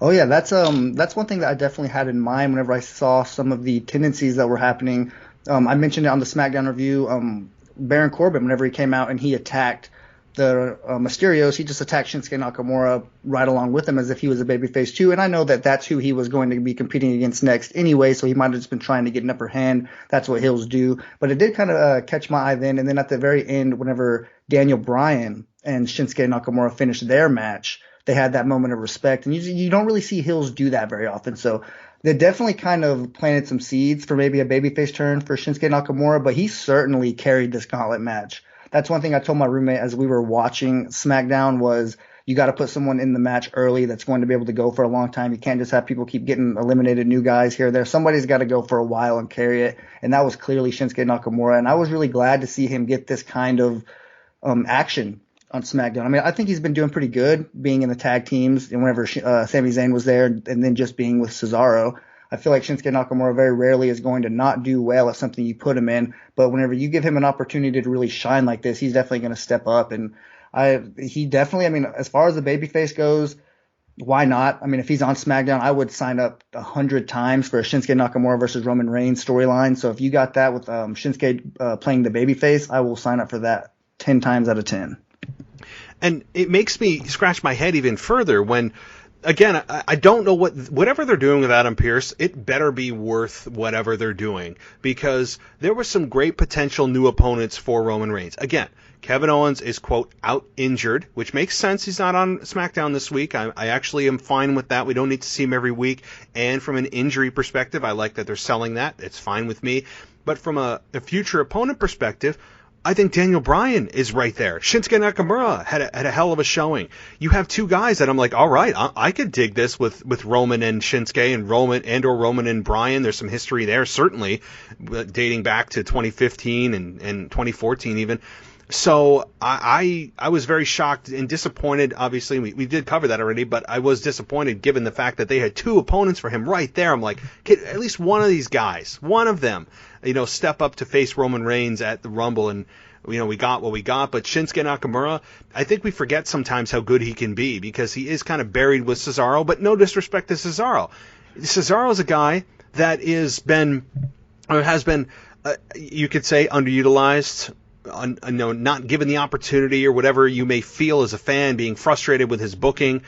Oh yeah, that's one thing that I definitely had in mind whenever I saw some of the tendencies that were happening. I mentioned it on the SmackDown review. Baron Corbin, whenever he came out and he attacked the Mysterios, he just attacked Shinsuke Nakamura right along with him as if he was a babyface too. And I know that that's who he was going to be competing against next anyway, so he might have just been trying to get an upper hand. That's what heels do. But it did kind of catch my eye then. And then at the very end, whenever Daniel Bryan and Shinsuke Nakamura finished their match, they had that moment of respect. And you don't really see heels do that very often. So they definitely kind of planted some seeds for maybe a babyface turn for Shinsuke Nakamura, but he certainly carried this gauntlet match. That's one thing I told my roommate as we were watching SmackDown was you got to put someone in the match early that's going to be able to go for a long time. You can't just have people keep getting eliminated, new guys here or there. Somebody's got to go for a while and carry it, and that was clearly Shinsuke Nakamura, and I was really glad to see him get this kind of action on SmackDown. I mean, I think he's been doing pretty good being in the tag teams and whenever Sami Zayn was there and then just being with Cesaro. I feel like Shinsuke Nakamura very rarely is going to not do well at something you put him in, but whenever you give him an opportunity to really shine like this, he's definitely going to step up. And he definitely, I mean, as far as the babyface goes, why not? I mean, if he's on SmackDown, I would sign up 100 times for a Shinsuke Nakamura versus Roman Reigns storyline. So if you got that with Shinsuke playing the babyface, I will sign up for that 10 times out of 10. And it makes me scratch my head even further when, again, I don't know whatever they're doing with Adam Pearce, it better be worth whatever they're doing, because there were some great potential new opponents for Roman Reigns. Again, Kevin Owens is, quote, out injured, which makes sense. He's not on SmackDown this week. I actually am fine with that. We don't need to see him every week. And from an injury perspective, I like that they're selling that. It's fine with me. But from a future opponent perspective, I think Daniel Bryan is right there. Shinsuke Nakamura had a hell of a showing. You have 2 guys that I'm like, all right, I could dig this with Roman and Shinsuke and Roman and Bryan. There's some history there, certainly, dating back to 2015 and 2014 even. So I was very shocked and disappointed. Obviously, we did cover that already, but I was disappointed given the fact that they had 2 opponents for him right there. I'm like, at least one of these guys, one of them, step up to face Roman Reigns at the Rumble, and we got what we got. But Shinsuke Nakamura, I think we forget sometimes how good he can be because he is kind of buried with Cesaro. But no disrespect to Cesaro. Cesaro is a guy that has been, you could say, underutilized. Not given the opportunity or whatever you may feel as a fan, being frustrated with his booking.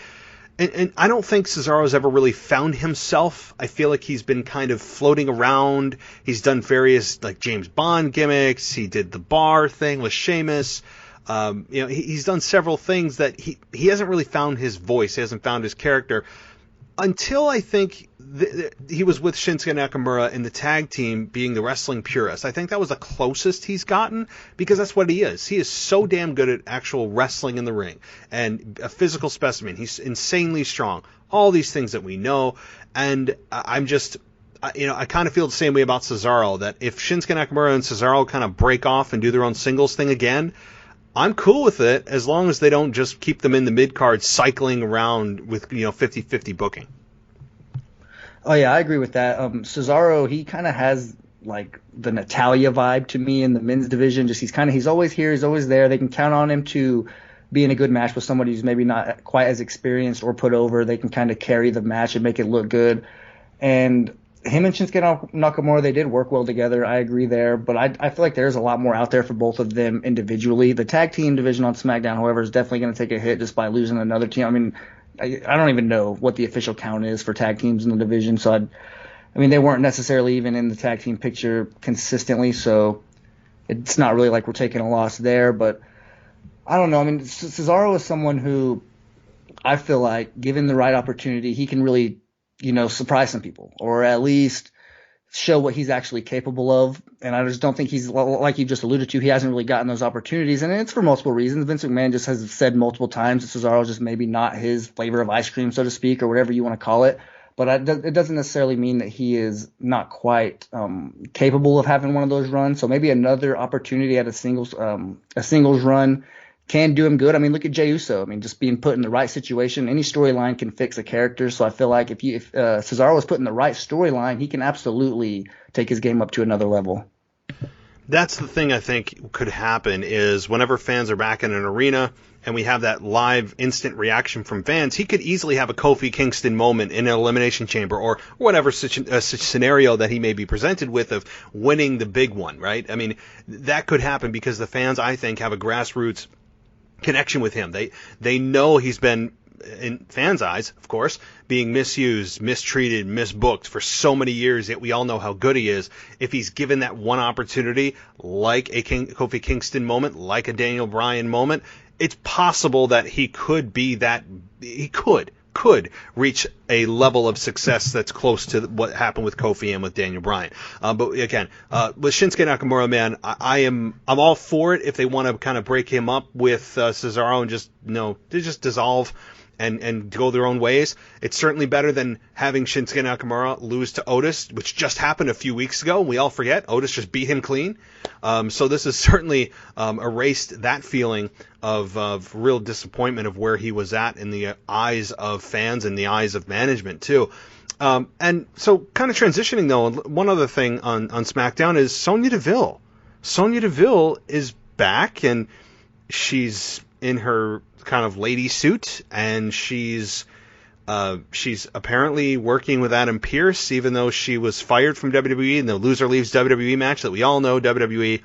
And I don't think Cesaro's ever really found himself. I feel like he's been kind of floating around. He's done various like James Bond gimmicks. He did the bar thing with Sheamus. He's done several things that he hasn't really found his voice. He hasn't found his character until I think he was with Shinsuke Nakamura in the tag team being the wrestling purist. I think that was the closest he's gotten because that's what he is. He is so damn good at actual wrestling in the ring and a physical specimen. He's insanely strong. All these things that we know. And I'm just, I kind of feel the same way about Cesaro, that if Shinsuke Nakamura and Cesaro kind of break off and do their own singles thing again, I'm cool with it as long as they don't just keep them in the mid-card cycling around with, 50-50 booking. Oh, yeah, I agree with that. Cesaro, he kind of has, like, the Natalia vibe to me in the men's division. Just he's always here, he's always there. They can count on him to be in a good match with somebody who's maybe not quite as experienced or put over. They can kind of carry the match and make it look good. And him and Shinsuke Nakamura, they did work well together. I agree there. But I feel like there's a lot more out there for both of them individually. The tag team division on SmackDown, however, is definitely going to take a hit just by losing another team. I mean, I don't even know what the official count is for tag teams in the division. So I mean, they weren't necessarily even in the tag team picture consistently, so it's not really like we're taking a loss there. But I don't know. I mean, Cesaro is someone who I feel like, given the right opportunity, he can really, surprise some people, or at least show what he's actually capable of. And I just don't think he's, like you just alluded to, he hasn't really gotten those opportunities. And it's for multiple reasons. Vince McMahon just has said multiple times that Cesaro is just maybe not his flavor of ice cream, so to speak, or whatever you want to call it. But it doesn't necessarily mean that he is not quite capable of having one of those runs. So maybe another opportunity at a singles run can do him good. I mean, look at Jey Uso. I mean, just being put in the right situation, any storyline can fix a character. So I feel like if Cesaro was put in the right storyline, he can absolutely take his game up to another level. That's the thing I think could happen is whenever fans are back in an arena and we have that live instant reaction from fans, he could easily have a Kofi Kingston moment in an Elimination Chamber or whatever scenario that he may be presented with of winning the big one, right? I mean, that could happen because the fans, I think, have a grassroots connection with him. They know he's been, in fans' eyes, of course, being misused, mistreated, misbooked for so many years, yet we all know how good he is. If he's given that one opportunity, like a Kofi Kingston moment, like a Daniel Bryan moment, it's possible that he could be that, he could reach a level of success that's close to what happened with Kofi and with Daniel Bryan. But again, with Shinsuke Nakamura, man, I'm all for it if they want to kind of break him up with Cesaro and just dissolve and go their own ways. It's certainly better than having Shinsuke Nakamura lose to Otis, which just happened a few weeks ago. We all forget. Otis just beat him clean. So this has certainly erased that feeling of real disappointment of where he was at in the eyes of fans and the eyes of management, too. And so kind of transitioning, though, one other thing on SmackDown is Sonya Deville. Sonya Deville is back, and she's in her kind of lady suit, and she's apparently working with Adam Pearce, even though she was fired from WWE in the loser leaves WWE match that we all know WWE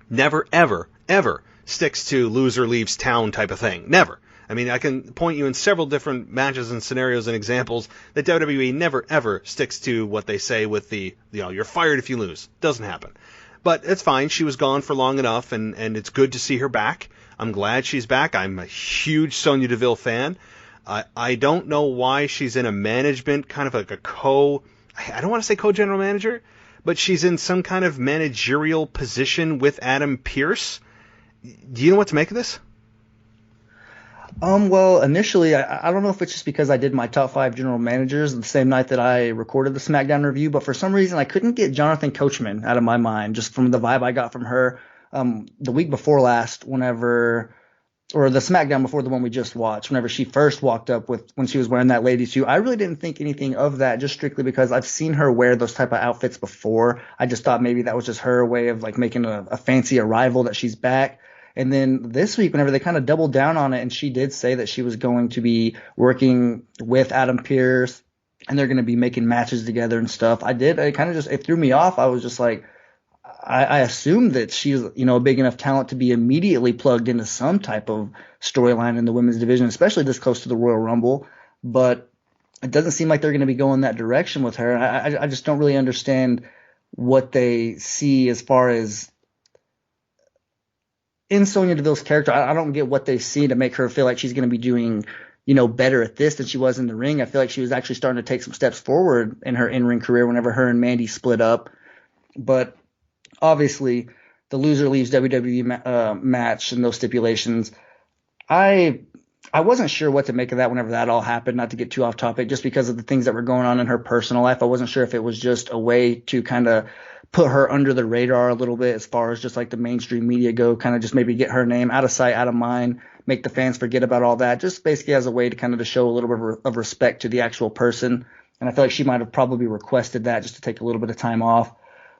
never, ever, ever sticks to loser leaves town type of thing. Never. I mean, I can point you in several different matches and scenarios and examples that WWE never, ever sticks to what they say with the, you're fired if you lose. Doesn't happen. But it's fine. She was gone for long enough, and it's good to see her back. I'm glad she's back. I'm a huge Sonya Deville fan. I don't know why she's in a management, kind of like a I don't want to say co-general manager, but she's in some kind of managerial position with Adam Pearce. Do you know what to make of this? Well, initially, I don't know if it's just because I did my top 5 general managers the same night that I recorded the SmackDown review, but for some reason I couldn't get Jonathan Coachman out of my mind, just from the vibe I got from her the week before last, or the SmackDown before the one we just watched, whenever she first walked up when she was wearing that lady suit. I really didn't think anything of that, just strictly because I've seen her wear those type of outfits before. I just thought maybe that was just her way of like making a fancy arrival that she's back. And then this week, whenever they kind of doubled down on it, and she did say that she was going to be working with Adam Pearce and they're going to be making matches together and stuff. It threw me off. I was just like, I assumed that she's, a big enough talent to be immediately plugged into some type of storyline in the women's division, especially this close to the Royal Rumble. But it doesn't seem like they're going to be going that direction with her. I just don't really understand what they see as far as in Sonya Deville's character. I don't get what they see to make her feel like she's going to be doing, better at this than she was in the ring. I feel like she was actually starting to take some steps forward in her in-ring career whenever her and Mandy split up. But obviously, the loser leaves WWE match and those stipulations, I wasn't sure what to make of that whenever that all happened, not to get too off topic, just because of the things that were going on in her personal life. I wasn't sure if it was just a way to kind of put her under the radar a little bit as far as just like the mainstream media go, kind of just maybe get her name out of sight, out of mind, make the fans forget about all that, just basically as a way to kind of to show a little bit of respect to the actual person. And I feel like she might have probably requested that just to take a little bit of time off.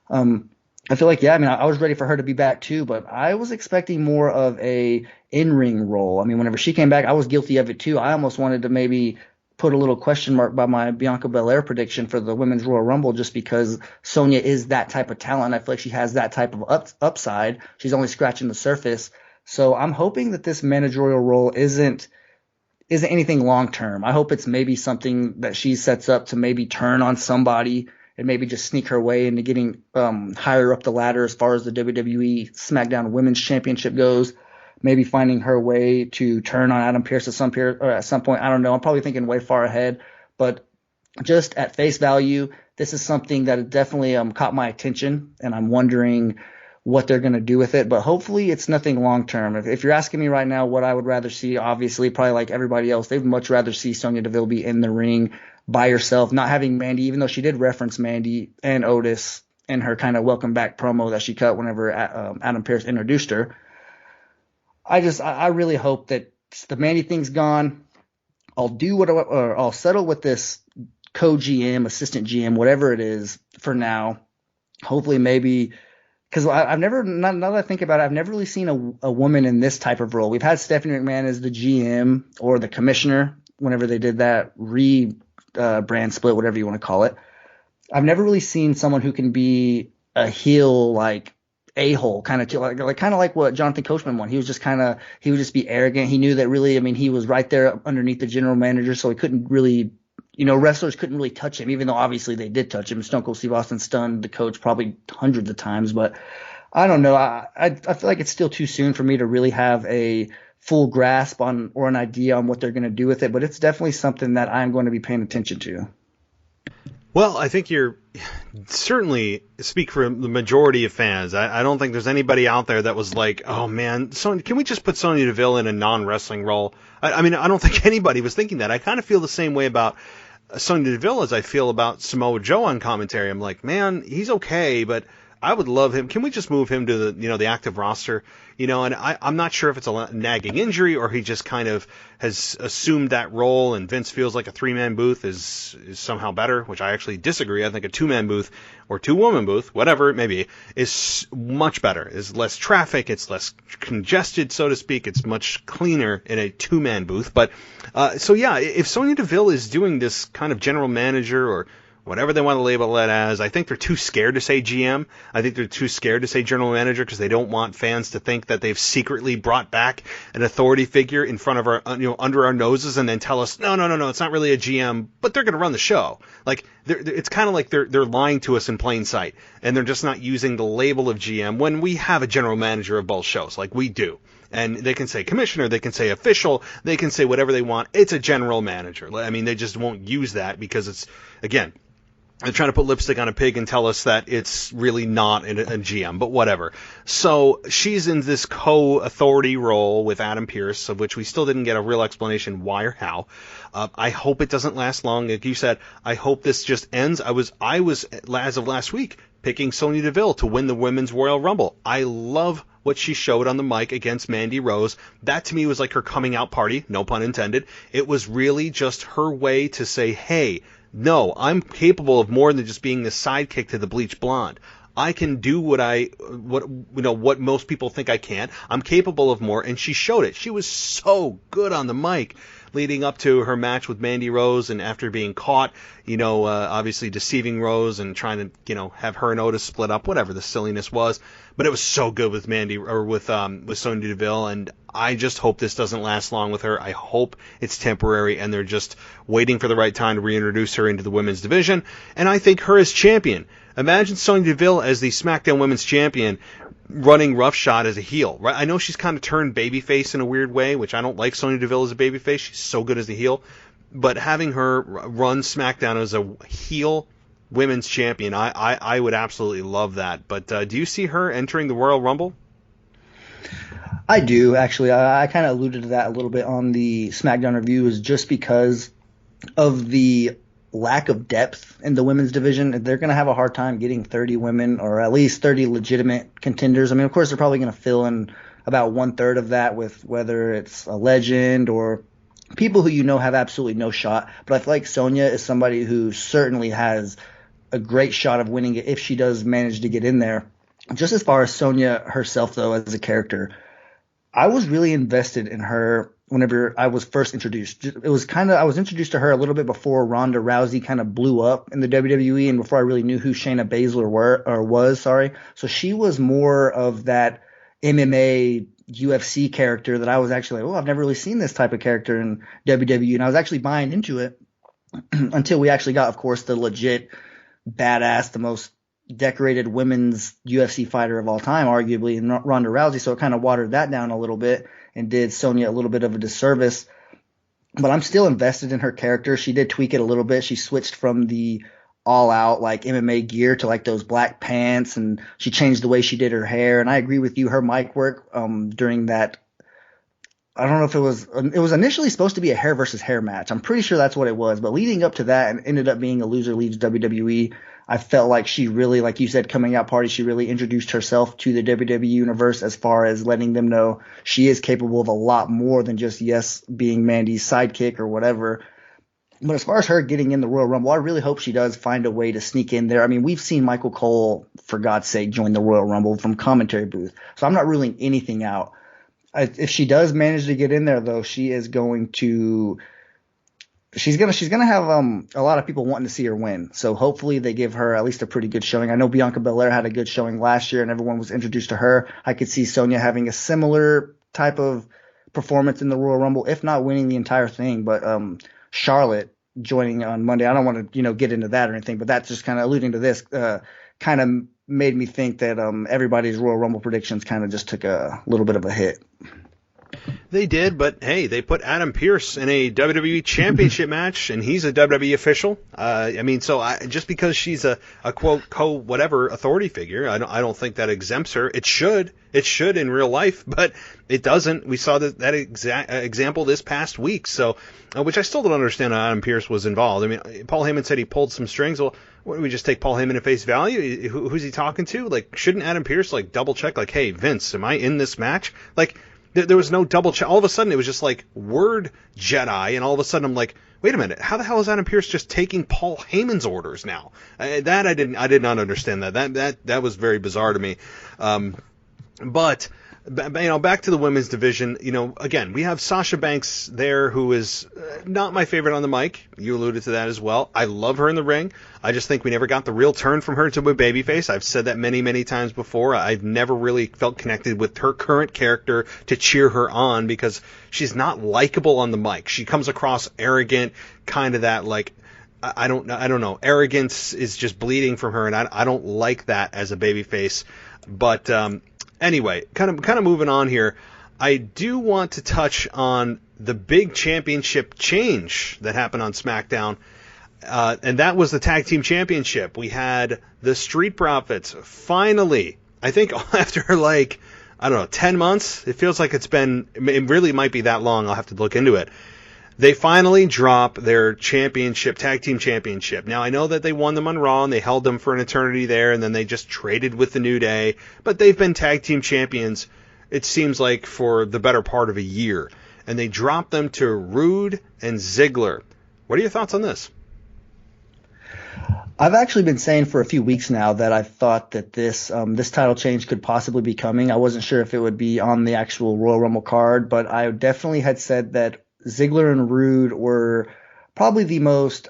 I feel like, I was ready for her to be back too, but I was expecting more of a in-ring role. I mean, whenever she came back, I was guilty of it too. I almost wanted to maybe put a little question mark by my Bianca Belair prediction for the Women's Royal Rumble, just because Sonya is that type of talent. I feel like she has that type of upside. She's only scratching the surface. So I'm hoping that this managerial role isn't anything long-term. I hope it's maybe something that she sets up to maybe turn on somebody and maybe just sneak her way into getting higher up the ladder as far as the WWE SmackDown Women's Championship goes. Maybe finding her way to turn on Adam Pearce at some point. I don't know. I'm probably thinking way far ahead, but just at face value, this is something that definitely caught my attention, and I'm wondering what they're going to do with it. But hopefully it's nothing long term. If you're asking me right now what I would rather see, obviously probably like everybody else, they'd much rather see Sonya Deville be in the ring by herself, not having Mandy, even though she did reference Mandy and Otis in her kind of welcome back promo that she cut whenever Adam Pearce introduced her. I really hope that the Mandy thing's gone. I'll settle with this co-GM, assistant GM, whatever it is for now. Hopefully maybe, because I've never, now that I think about it, I've never really seen a woman in this type of role. We've had Stephanie McMahon as the GM or the commissioner whenever they did that brand split, whatever you want to call it. I've never really seen someone who can be a heel, like a-hole kind of like what Jonathan Coachman won. He would just be arrogant. He knew that really, I mean, he was right there underneath the general manager, so he couldn't really, wrestlers couldn't really touch him, even though obviously they did touch him. Stone Cold Steve Austin stunned the coach probably hundreds of times, but I don't know. I feel like it's still too soon for me to really have a full grasp on or an idea on what they're going to do with it, but it's definitely something that I'm going to be paying attention to. Well, I think you're certainly speak for the majority of fans. I don't think there's anybody out there that was like, oh man, can we just put Sonya Deville in a non-wrestling role? I mean, I don't think anybody was thinking that. I kind of feel the same way about Sonya Deville as I feel about Samoa Joe on commentary. I'm like, man, he's okay, but I would love him. Can we just move him to the active roster? And I'm not sure if it's a nagging injury or he just kind of has assumed that role and Vince feels like a 3-man booth is somehow better, which I actually disagree. I think a 2-man booth or 2-woman booth, whatever it may be, is much better. Is less traffic. It's less congested, so to speak. It's much cleaner in a 2-man booth. But so yeah, if Sonya Deville is doing this kind of general manager or whatever they want to label it as, I think they're too scared to say GM. I think they're too scared to say general manager because they don't want fans to think that they've secretly brought back an authority figure in front of our, under our noses and then tell us, no, it's not really a GM, but they're going to run the show. Like, it's kind of like they're lying to us in plain sight, and they're just not using the label of GM when we have a general manager of both shows, like we do. And they can say commissioner, they can say official, they can say whatever they want. It's a general manager. I mean, they just won't use that because it's, again, they're trying to put lipstick on a pig and tell us that it's really not a GM, but whatever. So she's in this co-authority role with Adam Pearce, of which we still didn't get a real explanation why or how. I hope it doesn't last long. Like you said, I hope this just ends. I was, as of last week, picking Sonya Deville to win the Women's Royal Rumble. I love what she showed on the mic against Mandy Rose. That to me was like her coming out party, no pun intended. It was really just her way to say, hey, no, I'm capable of more than just being the sidekick to the bleach blonde. I can do what most people think I can't. I'm capable of more, and she showed it. She was so good on the mic leading up to her match with Mandy Rose, and after being caught, obviously deceiving Rose and trying to, have her and Otis split up, whatever the silliness was. But it was so good with with Sonya Deville, and I just hope this doesn't last long with her. I hope it's temporary, and they're just waiting for the right time to reintroduce her into the women's division. And I think her as champion. Imagine Sonya Deville as the SmackDown Women's Champion running roughshod as a heel, right? I know she's kind of turned babyface in a weird way, which I don't like Sonya Deville as a babyface. She's so good as a heel. But having her run SmackDown as a heel women's champion, I would absolutely love that. But do you see her entering the Royal Rumble? I do, actually. I kind of alluded to that a little bit on the SmackDown review, is just because of the lack of depth in the women's division. They're going to have a hard time getting 30 women, or at least 30 legitimate contenders. I mean, of course, they're probably going to fill in about 1/3 of that with whether it's a legend or people who have absolutely no shot. But I feel like Sonya is somebody who certainly has a great shot of winning it if she does manage to get in there. Just as far as Sonya herself, though, as a character, I was really invested in her whenever I was first introduced. I was introduced to her a little bit before Ronda Rousey kind of blew up in the WWE and before I really knew who Shayna Baszler was. So she was more of that MMA UFC character that I was actually like, I've never really seen this type of character in WWE. And I was actually buying into it until we actually got, of course, the legit badass, the most decorated women's UFC fighter of all time, arguably, in Ronda Rousey. So it kind of watered that down a little bit and did Sonya a little bit of a disservice. But I'm still invested in her character. She did tweak it a little bit. She switched from the all out like MMA gear to like those black pants, and she changed the way she did her hair. And I agree with you. Her mic work during that, I don't know if it was initially supposed to be a hair versus hair match. I'm pretty sure that's what it was. But leading up to that and ended up being a loser leaves WWE. I felt like she really, like you said, coming out party, she really introduced herself to the WWE universe as far as letting them know she is capable of a lot more than just, yes, being Mandy's sidekick or whatever. But as far as her getting in the Royal Rumble, I really hope she does find a way to sneak in there. I mean, we've seen Michael Cole, for God's sake, join the Royal Rumble from commentary booth. So I'm not ruling anything out. If she does manage to get in there, though, she is going to she's gonna have a lot of people wanting to see her win. So hopefully they give her at least a pretty good showing. I know Bianca Belair had a good showing last year, and everyone was introduced to her. I could see Sonya having a similar type of performance in the Royal Rumble, if not winning the entire thing. But Charlotte joining on Monday, I don't want to get into that or anything, but that's just kind of alluding to this. Kind of made me think that everybody's Royal Rumble predictions kind of just took a little bit of a hit. They did, but hey, they put Adam Pearce in a WWE Championship match, and he's a WWE official. Just because she's a quote whatever authority figure, I don't think that exempts her. It should in real life, but it doesn't. We saw that example this past week. So, which I still don't understand how Adam Pearce was involved. I mean, Paul Heyman said he pulled some strings. Well, what, do we just take Paul Heyman at face value? Who's he talking to? Like, shouldn't Adam Pearce double check? Like, hey, Vince, am I in this match? Like. There was no double check. All of a sudden, it was just like word Jedi, and all of a sudden, I'm like, wait a minute, how the hell is Adam Pearce just taking Paul Heyman's orders now? I did not understand that. That was very bizarre to me. But back to the women's division. Again, we have Sasha Banks there, who is not my favorite on the mic. You alluded to that as well. I love her in the ring. I just think we never got the real turn from her to a babyface. I've said that many, many times before. I've never really felt connected with her current character to cheer her on because she's not likable on the mic. She comes across arrogant, kind of that I don't know. Arrogance is just bleeding from her, and I don't like that as a babyface. But anyway, kind of moving on here. I do want to touch on the big championship change that happened on SmackDown. And that was the Tag Team Championship. We had the Street Profits finally, I think after 10 months, it feels like it really might be that long. I'll have to look into it. They finally drop their championship, Tag Team Championship. Now, I know that they won them on Raw, and they held them for an eternity there, and then they just traded with the New Day. But they've been Tag Team Champions, it seems like, for the better part of a year. And they dropped them to Roode and Ziggler. What are your thoughts on this? I've actually been saying for a few weeks now that I thought that this title change could possibly be coming. I wasn't sure if it would be on the actual Royal Rumble card, but I definitely had said that Ziggler and Roode were probably the most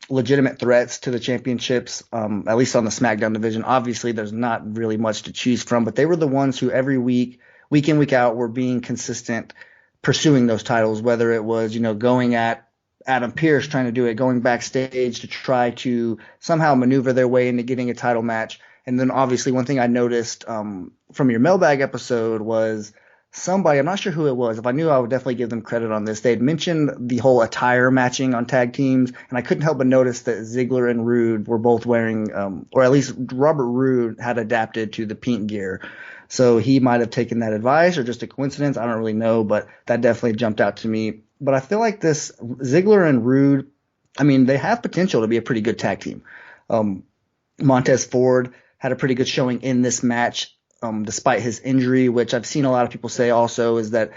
legitimate threats to the championships, at least on the SmackDown division. Obviously, there's not really much to choose from, but they were the ones who every week in, week out, were being consistent pursuing those titles, whether it was, going at Adam Pearce trying to do it, going backstage to try to somehow maneuver their way into getting a title match. And then obviously one thing I noticed from your mailbag episode was somebody, I'm not sure who it was. If I knew, I would definitely give them credit on this. They had mentioned the whole attire matching on tag teams, and I couldn't help but notice that Ziggler and Roode were both wearing, or at least Robert Roode had adapted to the pink gear. So he might have taken that advice or just a coincidence. I don't really know, but that definitely jumped out to me. But I feel like this Ziggler and Roode, I mean, they have potential to be a pretty good tag team. Montez Ford had a pretty good showing in this match, despite his injury, which I've seen a lot of people say also is that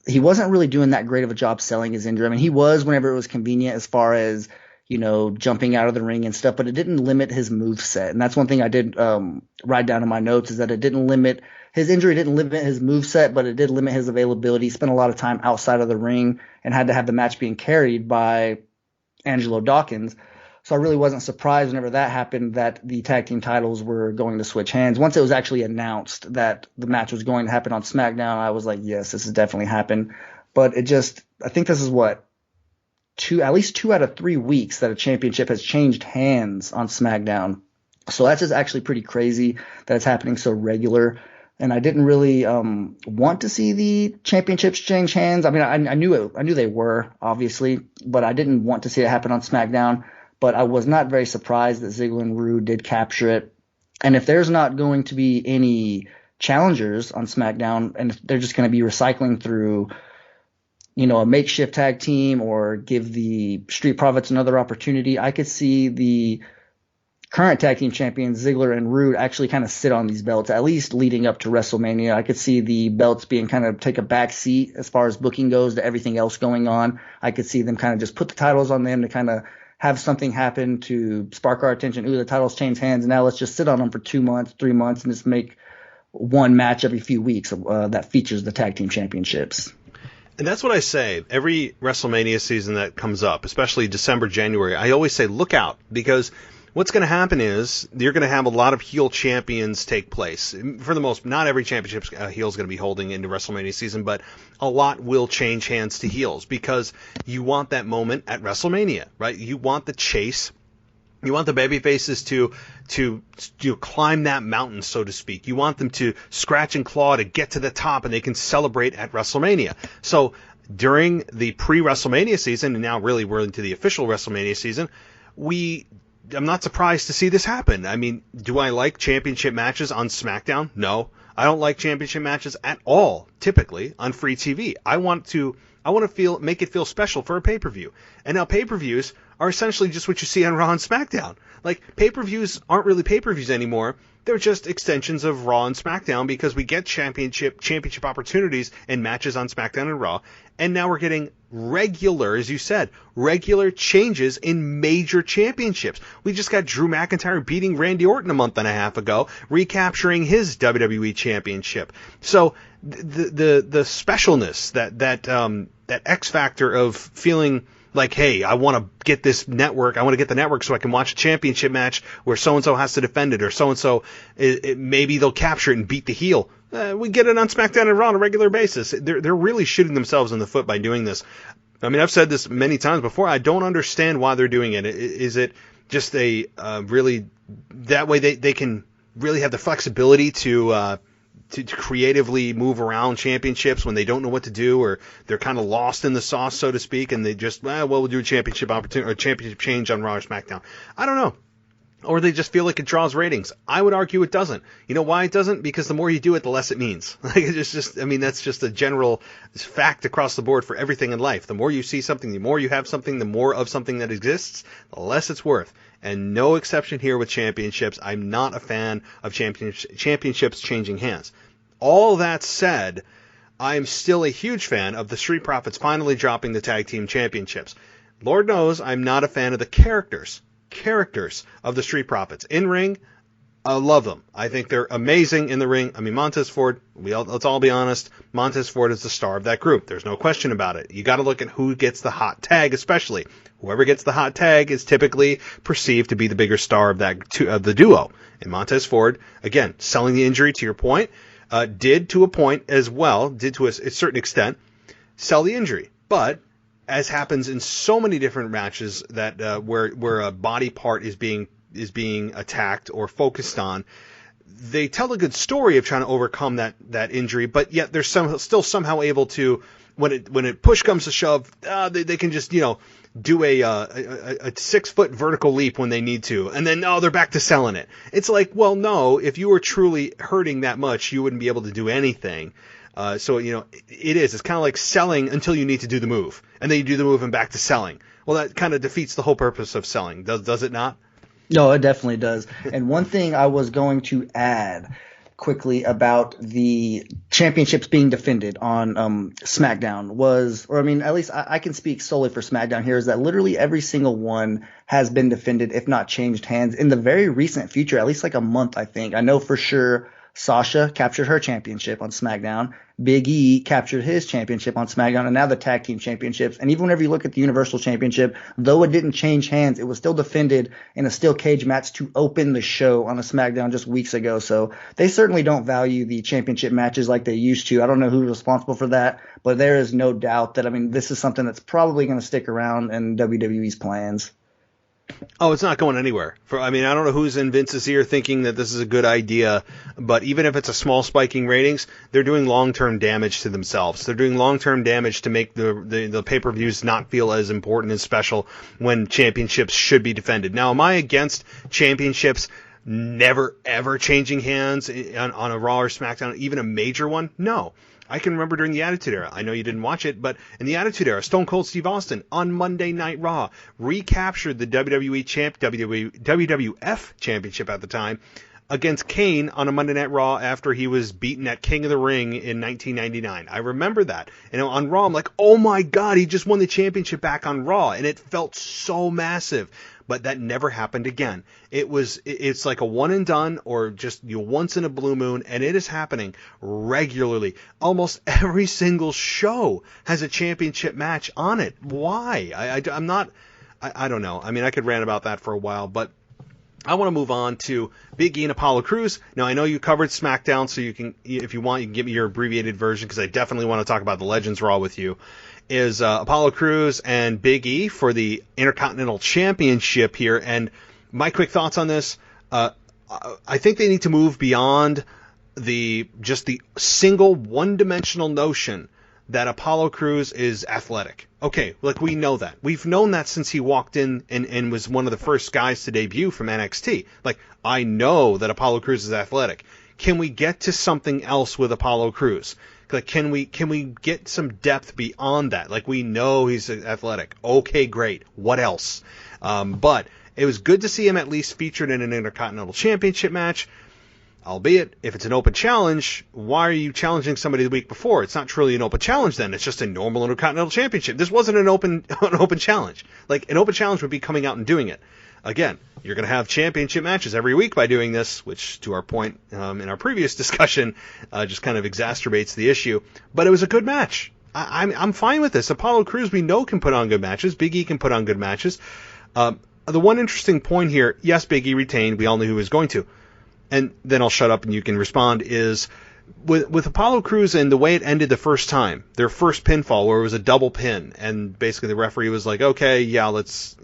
he wasn't really doing that great of a job selling his injury. I mean, he was whenever it was convenient as far as, jumping out of the ring and stuff, but it didn't limit his moveset. And that's one thing I did write down in my notes is that his injury didn't limit his moveset, but it did limit his availability. He spent a lot of time outside of the ring and had to have the match being carried by Angelo Dawkins. So I really wasn't surprised whenever that happened that the tag team titles were going to switch hands. Once it was actually announced that the match was going to happen on SmackDown, I was like, yes, this has definitely happened. But I think this is at least 2 out of 3 weeks that a championship has changed hands on SmackDown. So that's just actually pretty crazy that it's happening so regular. And I didn't really want to see the championships change hands. I mean, I knew they were, obviously, but I didn't want to see it happen on SmackDown. But I was not very surprised that Ziggler and Roode did capture it. And if there's not going to be any challengers on SmackDown, and if they're just going to be recycling through, a makeshift tag team or give the Street Profits another opportunity, I could see the current tag team champions, Ziggler and Roode, actually kind of sit on these belts, at least leading up to WrestleMania. I could see the belts being kind of take a back seat as far as booking goes to everything else going on. I could see them kind of just put the titles on them to kind of have something happen to spark our attention. Ooh, the titles change hands. Now let's just sit on them for 2 months, 3 months, and just make one match every few weeks that features the tag team championships. And that's what I say. Every WrestleMania season that comes up, especially December, January, I always say, look out, because what's going to happen is you're going to have a lot of heel champions take place. For the most, not every championship heel is going to be holding into WrestleMania season, but a lot will change hands to heels because you want that moment at WrestleMania, right? You want the chase. You want the baby faces to climb that mountain, so to speak. You want them to scratch and claw to get to the top, and they can celebrate at WrestleMania. So during the pre-WrestleMania season, and now really we're into the official WrestleMania season, I'm not surprised to see this happen. I mean, do I like championship matches on SmackDown? No. I don't like championship matches at all, typically, on free TV. I want to make it feel special for a pay-per-view. And now pay-per-views are essentially just what you see on Raw and SmackDown. Like, pay-per-views aren't really pay-per-views anymore. They're just extensions of Raw and SmackDown because we get championship opportunities and matches on SmackDown and Raw. And now we're getting regular, as you said, regular changes in major championships. We just got Drew McIntyre beating Randy Orton a month and a half ago, recapturing his WWE championship. So the specialness, that X factor of feeling like, hey, I want to get this network. I want to get the network so I can watch a championship match where so-and-so has to defend it, or so-and-so, maybe they'll capture it and beat the heel. We get it on SmackDown and Raw on a regular basis. They're really shooting themselves in the foot by doing this. I mean, I've said this many times before. I don't understand why they're doing it. Is it just really that way they can really have the flexibility to creatively move around championships when they don't know what to do, or they're kind of lost in the sauce, so to speak, and they just, we'll do a championship opportunity or championship change on Raw or SmackDown. I don't know. Or they just feel like it draws ratings. I would argue it doesn't. You know why it doesn't? Because the more you do it, the less it means. That's just a general fact across the board for everything in life. The more you see something, the more you have something, the more of something that exists, the less it's worth. And no exception here with championships. I'm not a fan of championships changing hands. All that said, I'm still a huge fan of the Street Profits finally dropping the tag team championships. Lord knows I'm not a fan of the characters of the Street Profits. In ring, I love them. I think they're amazing in the ring. I mean, Montez Ford, let's all be honest, Montez Ford is the star of that group. There's no question about it. You got to look at who gets the hot tag, especially. Whoever gets the hot tag is typically perceived to be the bigger star of the duo. And Montez Ford, again, selling the injury to your point, did to a certain extent, sell the injury. But as happens in so many different matches that where a body part is being attacked or focused on, they tell a good story of trying to overcome that injury, but yet they're still somehow able to, when it push comes to shove, they can just do a 6-foot vertical leap when they need to, and then they're back to selling it. It's like, well, no, if you were truly hurting that much, you wouldn't be able to do anything. So it's kind of like selling until you need to do the move, and then you do the move and back to selling. Well, that kind of defeats the whole purpose of selling, does it not? No, it definitely does. And one thing I was going to add quickly about the championships being defended on SmackDown at least I can speak solely for SmackDown here, is that literally every single one has been defended, if not changed hands, in the very recent future, at least like a month, I think. I know for sure Sasha captured her championship on SmackDown. Big E captured his championship on SmackDown, and now the tag team championships. And even whenever you look at the Universal Championship, though it didn't change hands, it was still defended in a steel cage match to open the show on a SmackDown just weeks ago. So they certainly don't value the championship matches like they used to. I don't know who's responsible for that, but there is no doubt that, this is something that's probably going to stick around in WWE's plans. Oh, it's not going anywhere. I don't know who's in Vince's ear thinking that this is a good idea, but even if it's a small spiking ratings, they're doing long-term damage to themselves. They're doing long-term damage to make the pay-per-views not feel as important and special when championships should be defended. Now, am I against championships never, ever changing hands on a Raw or SmackDown, even a major one? No. I can remember during the Attitude Era. I know you didn't watch it, but in the Attitude Era, Stone Cold Steve Austin on Monday Night Raw recaptured the WWF Championship at the time against Kane on a Monday Night Raw after he was beaten at King of the Ring in 1999. I remember that. And on Raw, I'm like, oh my God, he just won the championship back on Raw. And it felt so massive. But that never happened again. It's like a one and done, or just once in a blue moon, and it is happening regularly. Almost every single show has a championship match on it. Why? I don't know. I could rant about that for a while, but I want to move on to Big E and Apollo Crews. Now, I know you covered SmackDown, so you can, if you want, you can give me your abbreviated version, because I definitely want to talk about the Legends Raw with you. Is Apollo Crews and Big E for the Intercontinental Championship here. And my quick thoughts on this, I think they need to move beyond the single one-dimensional notion that Apollo Crews is athletic. Okay, we know that. We've known that since he walked in and was one of the first guys to debut from NXT. I know that Apollo Crews is athletic. Can we get to something else with Apollo Crews? Can we get some depth beyond that? We know he's athletic. Okay, great. What else? But it was good to see him at least featured in an Intercontinental Championship match. Albeit, if it's an open challenge, why are you challenging somebody the week before? It's not truly an open challenge then. It's just a normal Intercontinental Championship. This wasn't an open challenge. An open challenge would be coming out and doing it. Again, you're going to have championship matches every week by doing this, which, to our point in our previous discussion, just kind of exacerbates the issue. But it was a good match. I'm fine with this. Apollo Crews, we know, can put on good matches. Big E can put on good matches. The one interesting point here, yes, Big E retained. We all knew who he was going to. And then I'll shut up and you can respond, is with Apollo Crews and the way it ended the first time, their first pinfall where it was a double pin, and basically the referee was like, okay, yeah, let's,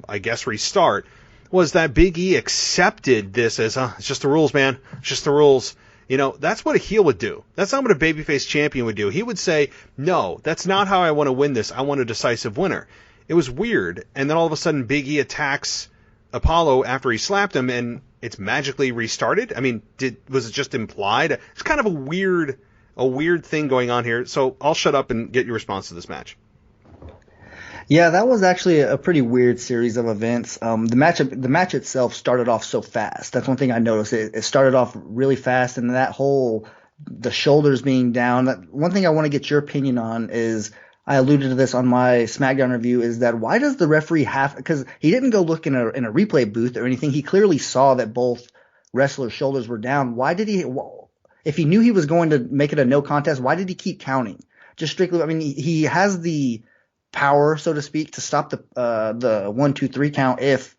I guess restart, was that Big E accepted this as, it's just the rules, man. It's just the rules. That's what a heel would do. That's not what a babyface champion would do. He would say, no, that's not how I want to win this. I want a decisive winner. It was weird. And then all of a sudden Big E attacks Apollo after he slapped him, and it's magically restarted. Was it just implied? It's kind of a weird thing going on here. So I'll shut up and get your response to this match. Yeah, that was actually a pretty weird series of events. The match itself started off so fast. That's one thing I noticed. It started off really fast, and the shoulders being down. One thing I want to get your opinion on is, I alluded to this on my SmackDown review, is that why does the referee because he didn't go look in a replay booth or anything. He clearly saw that both wrestlers' shoulders were down. Why did he, if he knew he was going to make it a no contest, why did he keep counting? Just strictly, he has the power, so to speak, to stop the 1, 2, 3 count if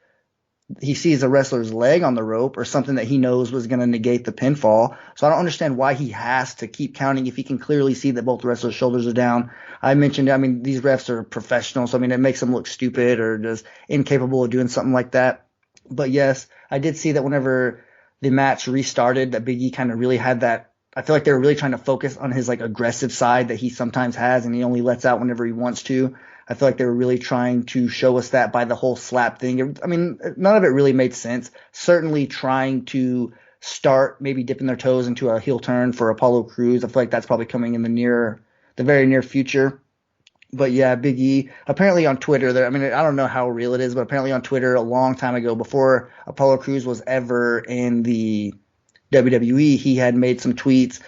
he sees a wrestler's leg on the rope or something that he knows was going to negate the pinfall. So I don't understand why he has to keep counting if he can clearly see that both wrestlers' shoulders are down. I mentioned, these refs are professionals, so it makes them look stupid or just incapable of doing something like that. But yes, I did see that whenever the match restarted, that Big E kind of really had that. I feel like they were really trying to focus on his aggressive side that he sometimes has, and he only lets out whenever he wants to. I feel like they were really trying to show us that by the whole slap thing. None of it really made sense. Certainly trying to start maybe dipping their toes into a heel turn for Apollo Crews. I feel like that's probably coming in the very near future. But yeah, Big E, apparently on Twitter, I don't know how real it is, but apparently on Twitter a long time ago, before Apollo Crews was ever in the WWE, he had made some tweets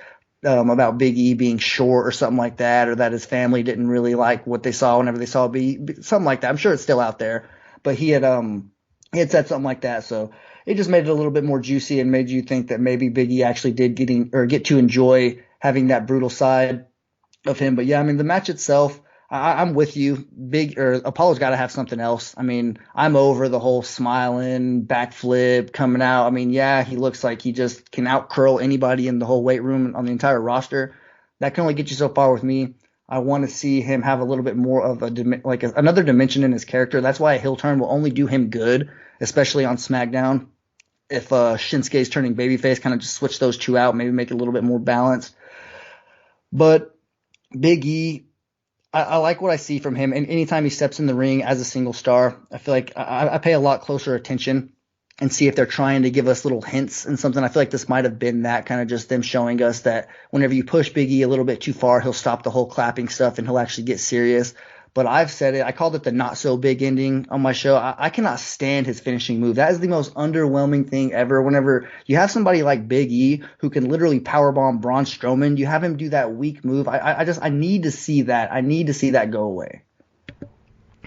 about Big E being short or something like that, or that his family didn't really like what they saw whenever they saw Big E, something like that. I'm sure it's still out there, but he had said something like that. So it just made it a little bit more juicy and made you think that maybe Big E actually did get to enjoy having that brutal side of him. But yeah, I mean, the match itself, I'm with you. Apollo's got to have something else. I mean, I'm over the whole smiling, backflip, coming out. I mean, yeah, he looks like he just can out curl anybody in the whole weight room on the entire roster. That can only get you so far with me. I want to see him have a little bit more of another dimension in his character. That's why a heel turn will only do him good, especially on SmackDown. If Shinsuke's turning babyface, kind of just switch those two out, maybe make it a little bit more balanced. But Big E, I like what I see from him. And anytime he steps in the ring as a single star, I feel like I pay a lot closer attention and see if they're trying to give us little hints and something. I feel like this might have been that, kind of just them showing us that whenever you push Big E a little bit too far, he'll stop the whole clapping stuff and he'll actually get serious. But I've said it. I called it the not so big ending on my show. I cannot stand his finishing move. That is the most underwhelming thing ever. Whenever you have somebody like Big E who can literally powerbomb Braun Strowman, you have him do that weak move. I need to see that. I need to see that go away.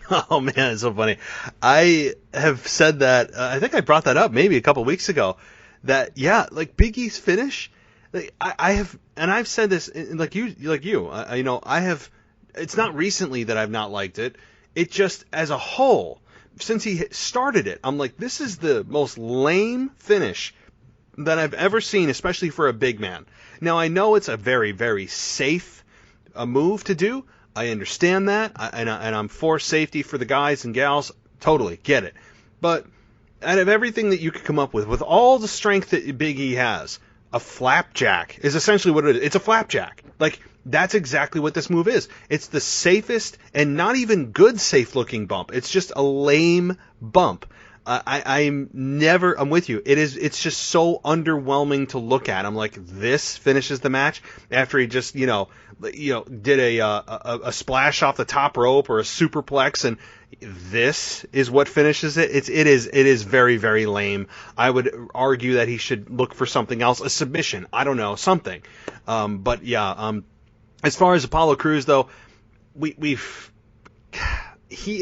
Oh man, it's so funny. I have said that. I think I brought that up maybe a couple weeks ago. That like Big E's finish. Like, I've said this like you. I have. It's not recently that I've not liked it. It just, as a whole, since he started it, I'm like, this is the most lame finish that I've ever seen, especially for a big man. Now, I know it's a very, very safe move to do. I understand that, and I'm for safety for the guys and gals. Totally get it. But out of everything that you could come up with all the strength that Big E has, a flapjack is essentially what it is. It's a flapjack. Like, that's exactly what this move is. It's the safest and not even good safe-looking bump. It's just a lame bump. I'm with you. It's just so underwhelming to look at. I'm like, this finishes the match after he just, did a splash off the top rope or a superplex, and this is what finishes it. It is very, very lame. I would argue that he should look for something else, a submission. I don't know, something. As far as Apollo Crews though, he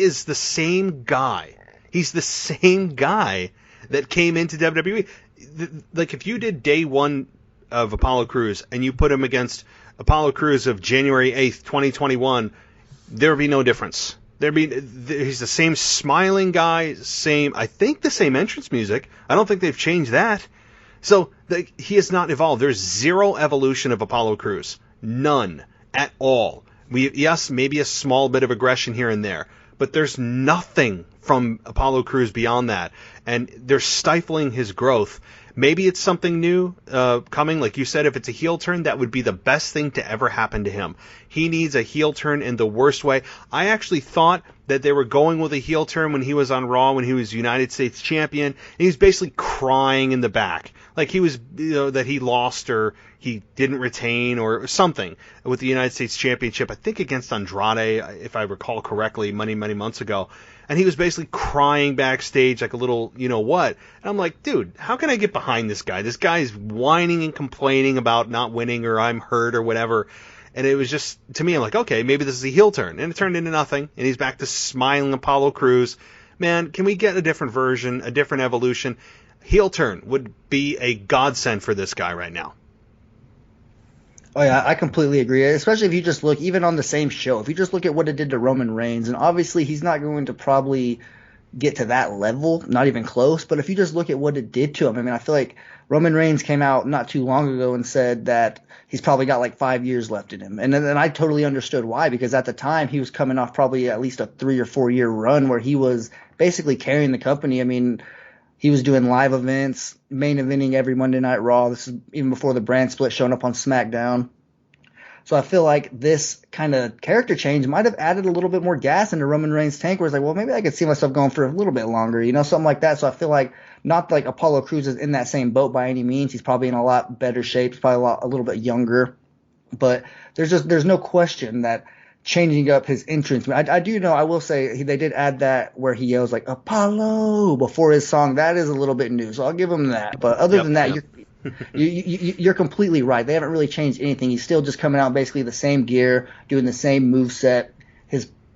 is the same guy. He's the same guy that came into WWE. Like, if you did day one of Apollo Crews and you put him against Apollo Crews of January 8th, 2021, there would be no difference. He's the same smiling guy, I think the same entrance music. I don't think they've changed that. So he has not evolved. There's zero evolution of Apollo Crews. None at all. Yes, maybe a small bit of aggression here and there, but there's nothing from Apollo Crews beyond that, and they're stifling his growth. Maybe it's something new coming. Like you said, if it's a heel turn, that would be the best thing to ever happen to him. He needs a heel turn in the worst way. I actually thought that they were going with a heel turn when he was on Raw, when he was United States champion, and he was basically crying in the back. Like he was, that he lost or he didn't retain or something with the United States Championship, I think against Andrade, if I recall correctly, many, many months ago. And he was basically crying backstage like a little, what. And I'm like, dude, how can I get behind this guy? This guy's whining and complaining about not winning or I'm hurt or whatever. And it was just, to me, I'm like, okay, maybe this is a heel turn. And it turned into nothing. And he's back to smiling Apollo Crews. Man, can we get a different version, a different evolution? Heel turn would be a godsend for this guy right now. Oh, yeah, I completely agree, especially if you just look, even on the same show, if you just look at what it did to Roman Reigns, and obviously he's not going to probably get to that level, not even close, but if you just look at what it did to him, I mean, I feel like Roman Reigns came out not too long ago and said that he's probably got like 5 years left in him. And then I totally understood why, because at the time he was coming off probably at least a 3 or 4 year run where he was basically carrying the company. I mean, he was doing live events, main eventing every Monday Night Raw. This is even before the brand split, showing up on SmackDown. So I feel like this kind of character change might have added a little bit more gas into Roman Reigns' tank, where it's like, well, maybe I could see myself going for a little bit longer, something like that. So I feel like not like Apollo Crews is in that same boat by any means. He's probably in a lot better shape. He's probably a little bit younger. But there's no question that changing up his entrance. I do know, I will say, they did add that where he yells like Apollo before his song. That is a little bit new, so I'll give him that. But other than that, you're completely right. They haven't really changed anything. He's still just coming out basically the same gear, doing the same moveset.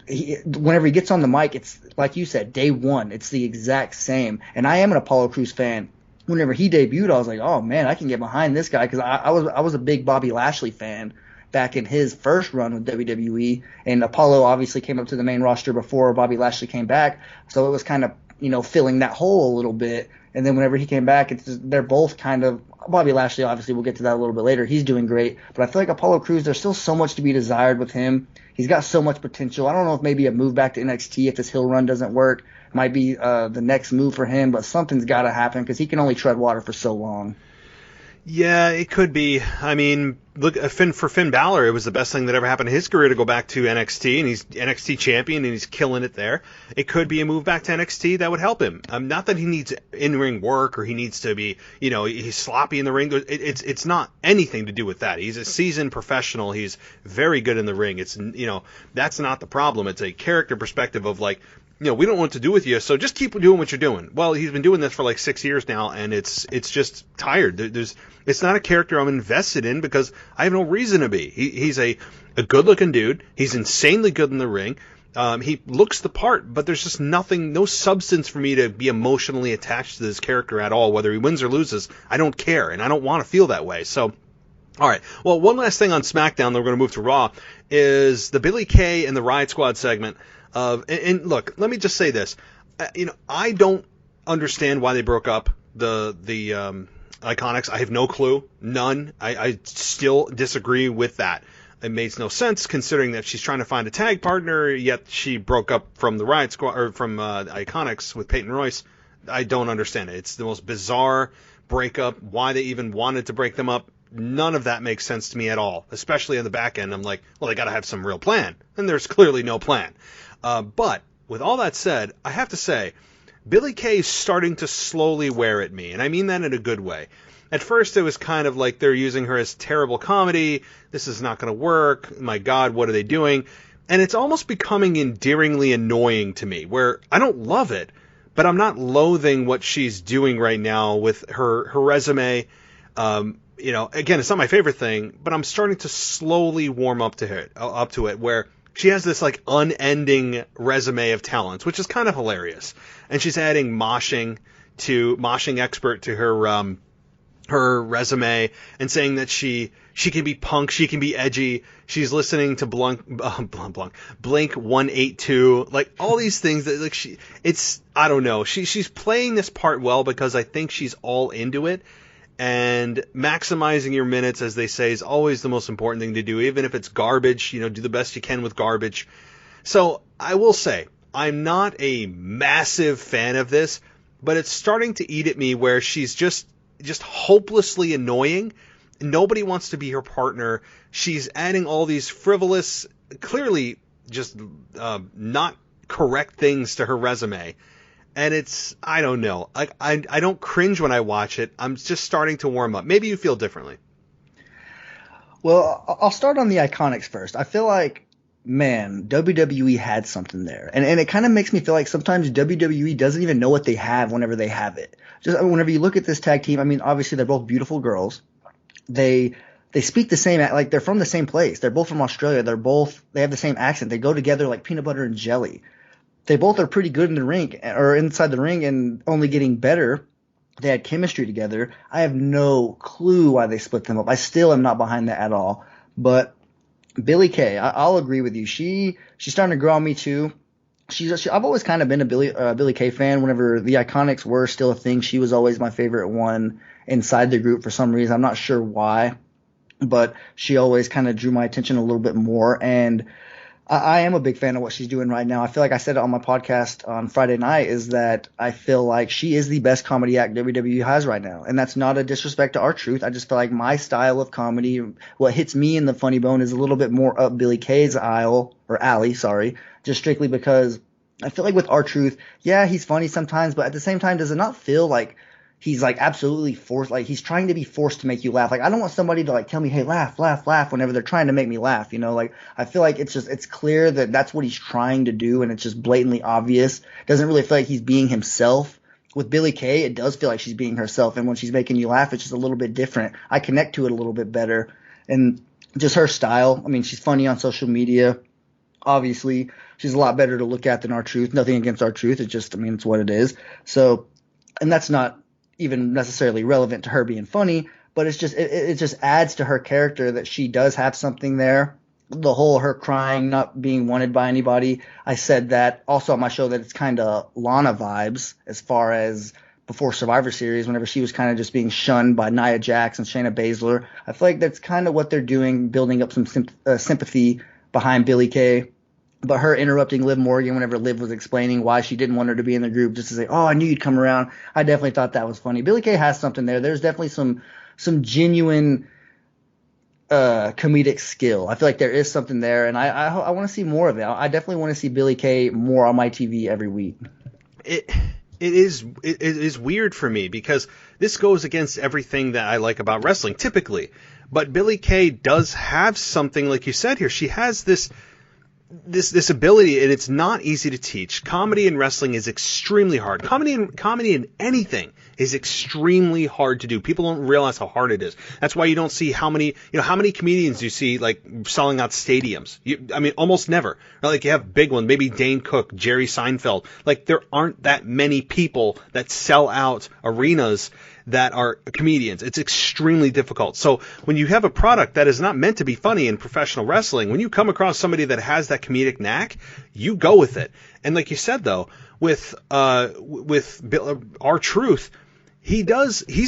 whenever he gets on the mic, it's like you said, day one, it's the exact same. And I am an Apollo Crews fan. Whenever he debuted, I was like, oh man, I can get behind this guy, because I was a big Bobby Lashley fan back in his first run with WWE, and Apollo obviously came up to the main roster before Bobby Lashley came back, so it was kind of, filling that hole a little bit. And then whenever he came back, they're both kind of, Bobby Lashley, obviously we'll get to that a little bit later, he's doing great, but I feel like Apollo Crews, there's still so much to be desired with him. He's got so much potential. I don't know if maybe a move back to NXT, if this heel run doesn't work, might be the next move for him, but something's got to happen because he can only tread water for so long. Yeah, it could be. I mean, look, for Finn Balor, it was the best thing that ever happened to his career to go back to NXT, and he's NXT champion, and he's killing it there. It could be a move back to NXT that would help him. Not that he needs in-ring work or he needs to be, he's sloppy in the ring. It's not anything to do with that. He's a seasoned professional. He's very good in the ring. It's, that's not the problem. It's a character perspective of like, we don't know what to do with you, so just keep doing what you're doing. Well, he's been doing this for like 6 years now, and it's just tired. It's not a character I'm invested in because I have no reason to be. He's a good-looking dude. He's insanely good in the ring. He looks the part, but there's just no substance for me to be emotionally attached to this character at all. Whether he wins or loses, I don't care, and I don't want to feel that way. So, all right. Well, one last thing on SmackDown, then we're going to move to Raw, is the Billie Kay and the Riot Squad segment. And look, let me just say this. I don't understand why they broke up the Iconics. I have no clue. None. I still disagree with that. It makes no sense considering that she's trying to find a tag partner, yet she broke up from the Riot Squad, or from Iconics with Peyton Royce. I don't understand it. It's the most bizarre breakup. Why they even wanted to break them up, none of that makes sense to me at all, especially on the back end. I'm like, well, they got to have some real plan, and there's clearly no plan. But with all that said, I have to say, Billie Kay is starting to slowly wear at me, and I mean that in a good way. At first, it was kind of like they're using her as terrible comedy. This is not going to work. My God, what are they doing? And it's almost becoming endearingly annoying to me, where I don't love it, but I'm not loathing what she's doing right now with her resume. Again, it's not my favorite thing, but I'm starting to slowly warm up to it, where she has this like unending resume of talents, which is kind of hilarious. And she's adding moshing expert to her resume, and saying that she can be punk, she can be edgy. She's listening to Blink 182, like all these things that like I don't know. She's playing this part well because I think she's all into it. And maximizing your minutes, as they say, is always the most important thing to do, even if it's garbage. Do the best you can with garbage. So I will say, I'm not a massive fan of this, but it's starting to eat at me where she's just hopelessly annoying. Nobody wants to be her partner. She's adding all these frivolous, clearly just not correct things to her resume. And I don't know. I don't cringe when I watch it. I'm just starting to warm up. Maybe you feel differently. Well, I'll start on the Iconics first. I feel like, man, WWE had something there. And it kind of makes me feel like sometimes WWE doesn't even know what they have whenever they have it. Just whenever you look at this tag team, I mean, obviously they're both beautiful girls. They speak the same, like they're from the same place. They're both from Australia. They have the same accent. They go together like peanut butter and jelly. They both are pretty good in the ring, or inside the ring, and only getting better. They had chemistry together. I have no clue why they split them up. I still am not behind that at all. But Billie Kay, I'll agree with you. She's starting to grow on me too. I've always kind of been a Billie Kay fan. Whenever the Iconics were still a thing, she was always my favorite one inside the group for some reason. I'm not sure why, but she always kind of drew my attention a little bit more. And I am a big fan of what she's doing right now. I feel like I said it on my podcast on Friday night, is that I feel like she is the best comedy act WWE has right now. And that's not a disrespect to R-Truth. I just feel like my style of comedy, what hits me in the funny bone, is a little bit more up Billie Kay's alley, just strictly because I feel like with R-Truth, yeah, he's funny sometimes, but at the same time, does it not feel like he's like absolutely forced, like he's trying to be forced to make you laugh? Like, I don't want somebody to like tell me, hey, laugh whenever they're trying to make me laugh, like I feel like it's clear that that's what he's trying to do, and it's just blatantly obvious. Doesn't really feel like he's being himself. With Billie Kay, it does feel like she's being herself, and when she's making you laugh, it's just a little bit different. I connect to it a little bit better, and just her style. I mean, she's funny on social media. Obviously, she's a lot better to look at than R-Truth. Nothing against R-Truth. It's just, I mean, it's what it is. So, and that's not even necessarily relevant to her being funny, but it's just, it just adds to her character that she does have something there. The whole her crying, not being wanted by anybody. I said that also on my show that it's kind of Lana vibes as far as before Survivor Series, whenever she was kind of just being shunned by Nia Jax and Shayna Baszler. I feel like that's kind of what they're doing, building up some sympathy behind Billie Kay. But her interrupting Liv Morgan whenever Liv was explaining why she didn't want her to be in the group, just to say, "Oh, I knew you'd come around." I definitely thought that was funny. Billie Kay has something there. There's definitely some genuine comedic skill. I feel like there is something there, and I want to see more of it. I definitely want to see Billie Kay more on my TV every week. It is weird for me because this goes against everything that I like about wrestling typically. But Billie Kay does have something, like you said here. She has this ability, and it's not easy to teach. Comedy in wrestling is extremely hard. Comedy in anything is extremely hard to do. People don't realize how hard it is. That's why you don't see how many comedians you see like selling out stadiums. I mean, almost never. Like you have big ones, maybe Dane Cook, Jerry Seinfeld. Like there aren't that many people that sell out arenas that are comedians. It's extremely difficult. So when you have a product that is not meant to be funny in professional wrestling, when you come across somebody that has that comedic knack, you go with it. And like you said though, with R-Truth, he's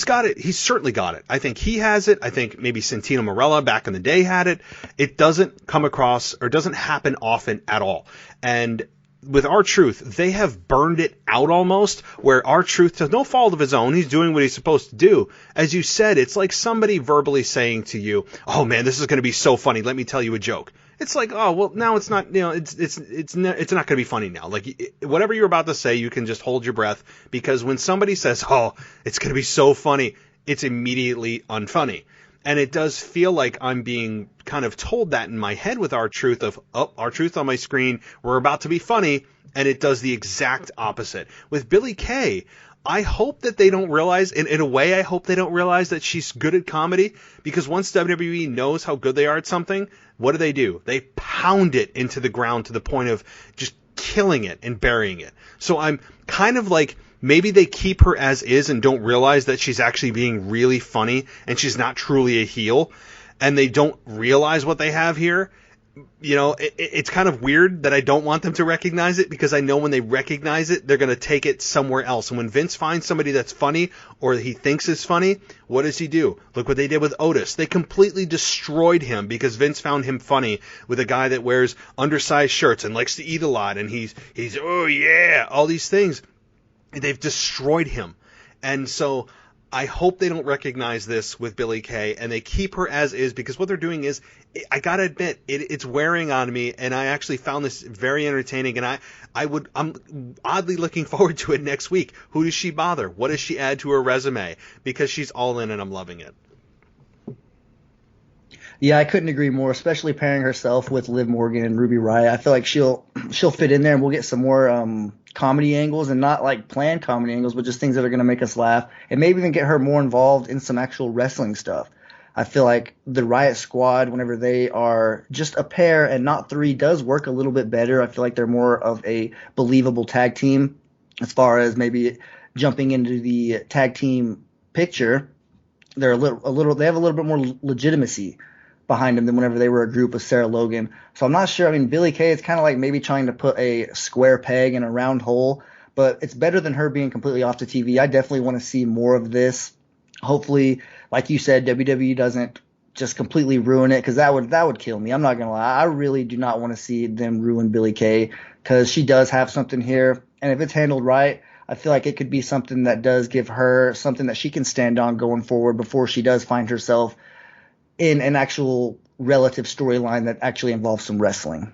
got it. He's certainly got it. I think he has it. I think maybe Santino Marella back in the day had it. It doesn't come across or doesn't happen often at all. And with R-Truth, they have burned it out almost, where R-Truth, to no fault of his own, he's doing what he's supposed to do. As you said, it's like somebody verbally saying to you, "Oh man, this is going to be so funny. Let me tell you a joke." It's like, oh, well, now it's not, it's not going to be funny now. Like whatever you're about to say, you can just hold your breath, because when somebody says, "Oh, it's going to be so funny," it's immediately unfunny. And it does feel like I'm being kind of told that in my head with R-Truth of, "Oh, R-Truth on my screen, we're about to be funny," and it does the exact opposite. With Billie Kay, I hope that they don't realize, in a way I hope they don't realize that she's good at comedy, because once WWE knows how good they are at something, what do? They pound it into the ground to the point of just killing it and burying it. So I'm kind of like, maybe they keep her as is and don't realize that she's actually being really funny and she's not truly a heel, and they don't realize what they have here. You know, it's kind of weird that I don't want them to recognize it, because I know when they recognize it, they're going to take it somewhere else. And when Vince finds somebody that's funny or he thinks is funny, what does he do? Look what they did with Otis. They completely destroyed him because Vince found him funny, with a guy that wears undersized shirts and likes to eat a lot, and he's oh yeah, all these things. They've destroyed him. And so I hope they don't recognize this with Billie Kay and they keep her as is, because what they're doing is, I gotta admit, it's wearing on me, and I actually found this very entertaining, and I'm oddly looking forward to it next week. Who does she bother? What does she add to her resume? Because she's all in, and I'm loving it. Yeah, I couldn't agree more, especially pairing herself with Liv Morgan and Ruby Riott. I feel like she'll fit in there, and we'll get some more comedy angles, and not like planned comedy angles, but just things that are going to make us laugh, and maybe even get her more involved in some actual wrestling stuff. I feel like the Riott Squad, whenever they are just a pair and not three, does work a little bit better. I feel like they're more of a believable tag team as far as maybe jumping into the tag team picture. They're they have a little bit more legitimacy behind them than whenever they were a group of Sarah Logan. So I'm not sure. I mean, Billie Kay is kind of like maybe trying to put a square peg in a round hole, but it's better than her being completely off the TV. I definitely want to see more of this. Hopefully, like you said, WWE doesn't just completely ruin it, because that would kill me. I'm not going to lie. I really do not want to see them ruin Billie Kay, because she does have something here. And if it's handled right, I feel like it could be something that does give her something that she can stand on going forward before she does find herself in an actual relative storyline that actually involves some wrestling.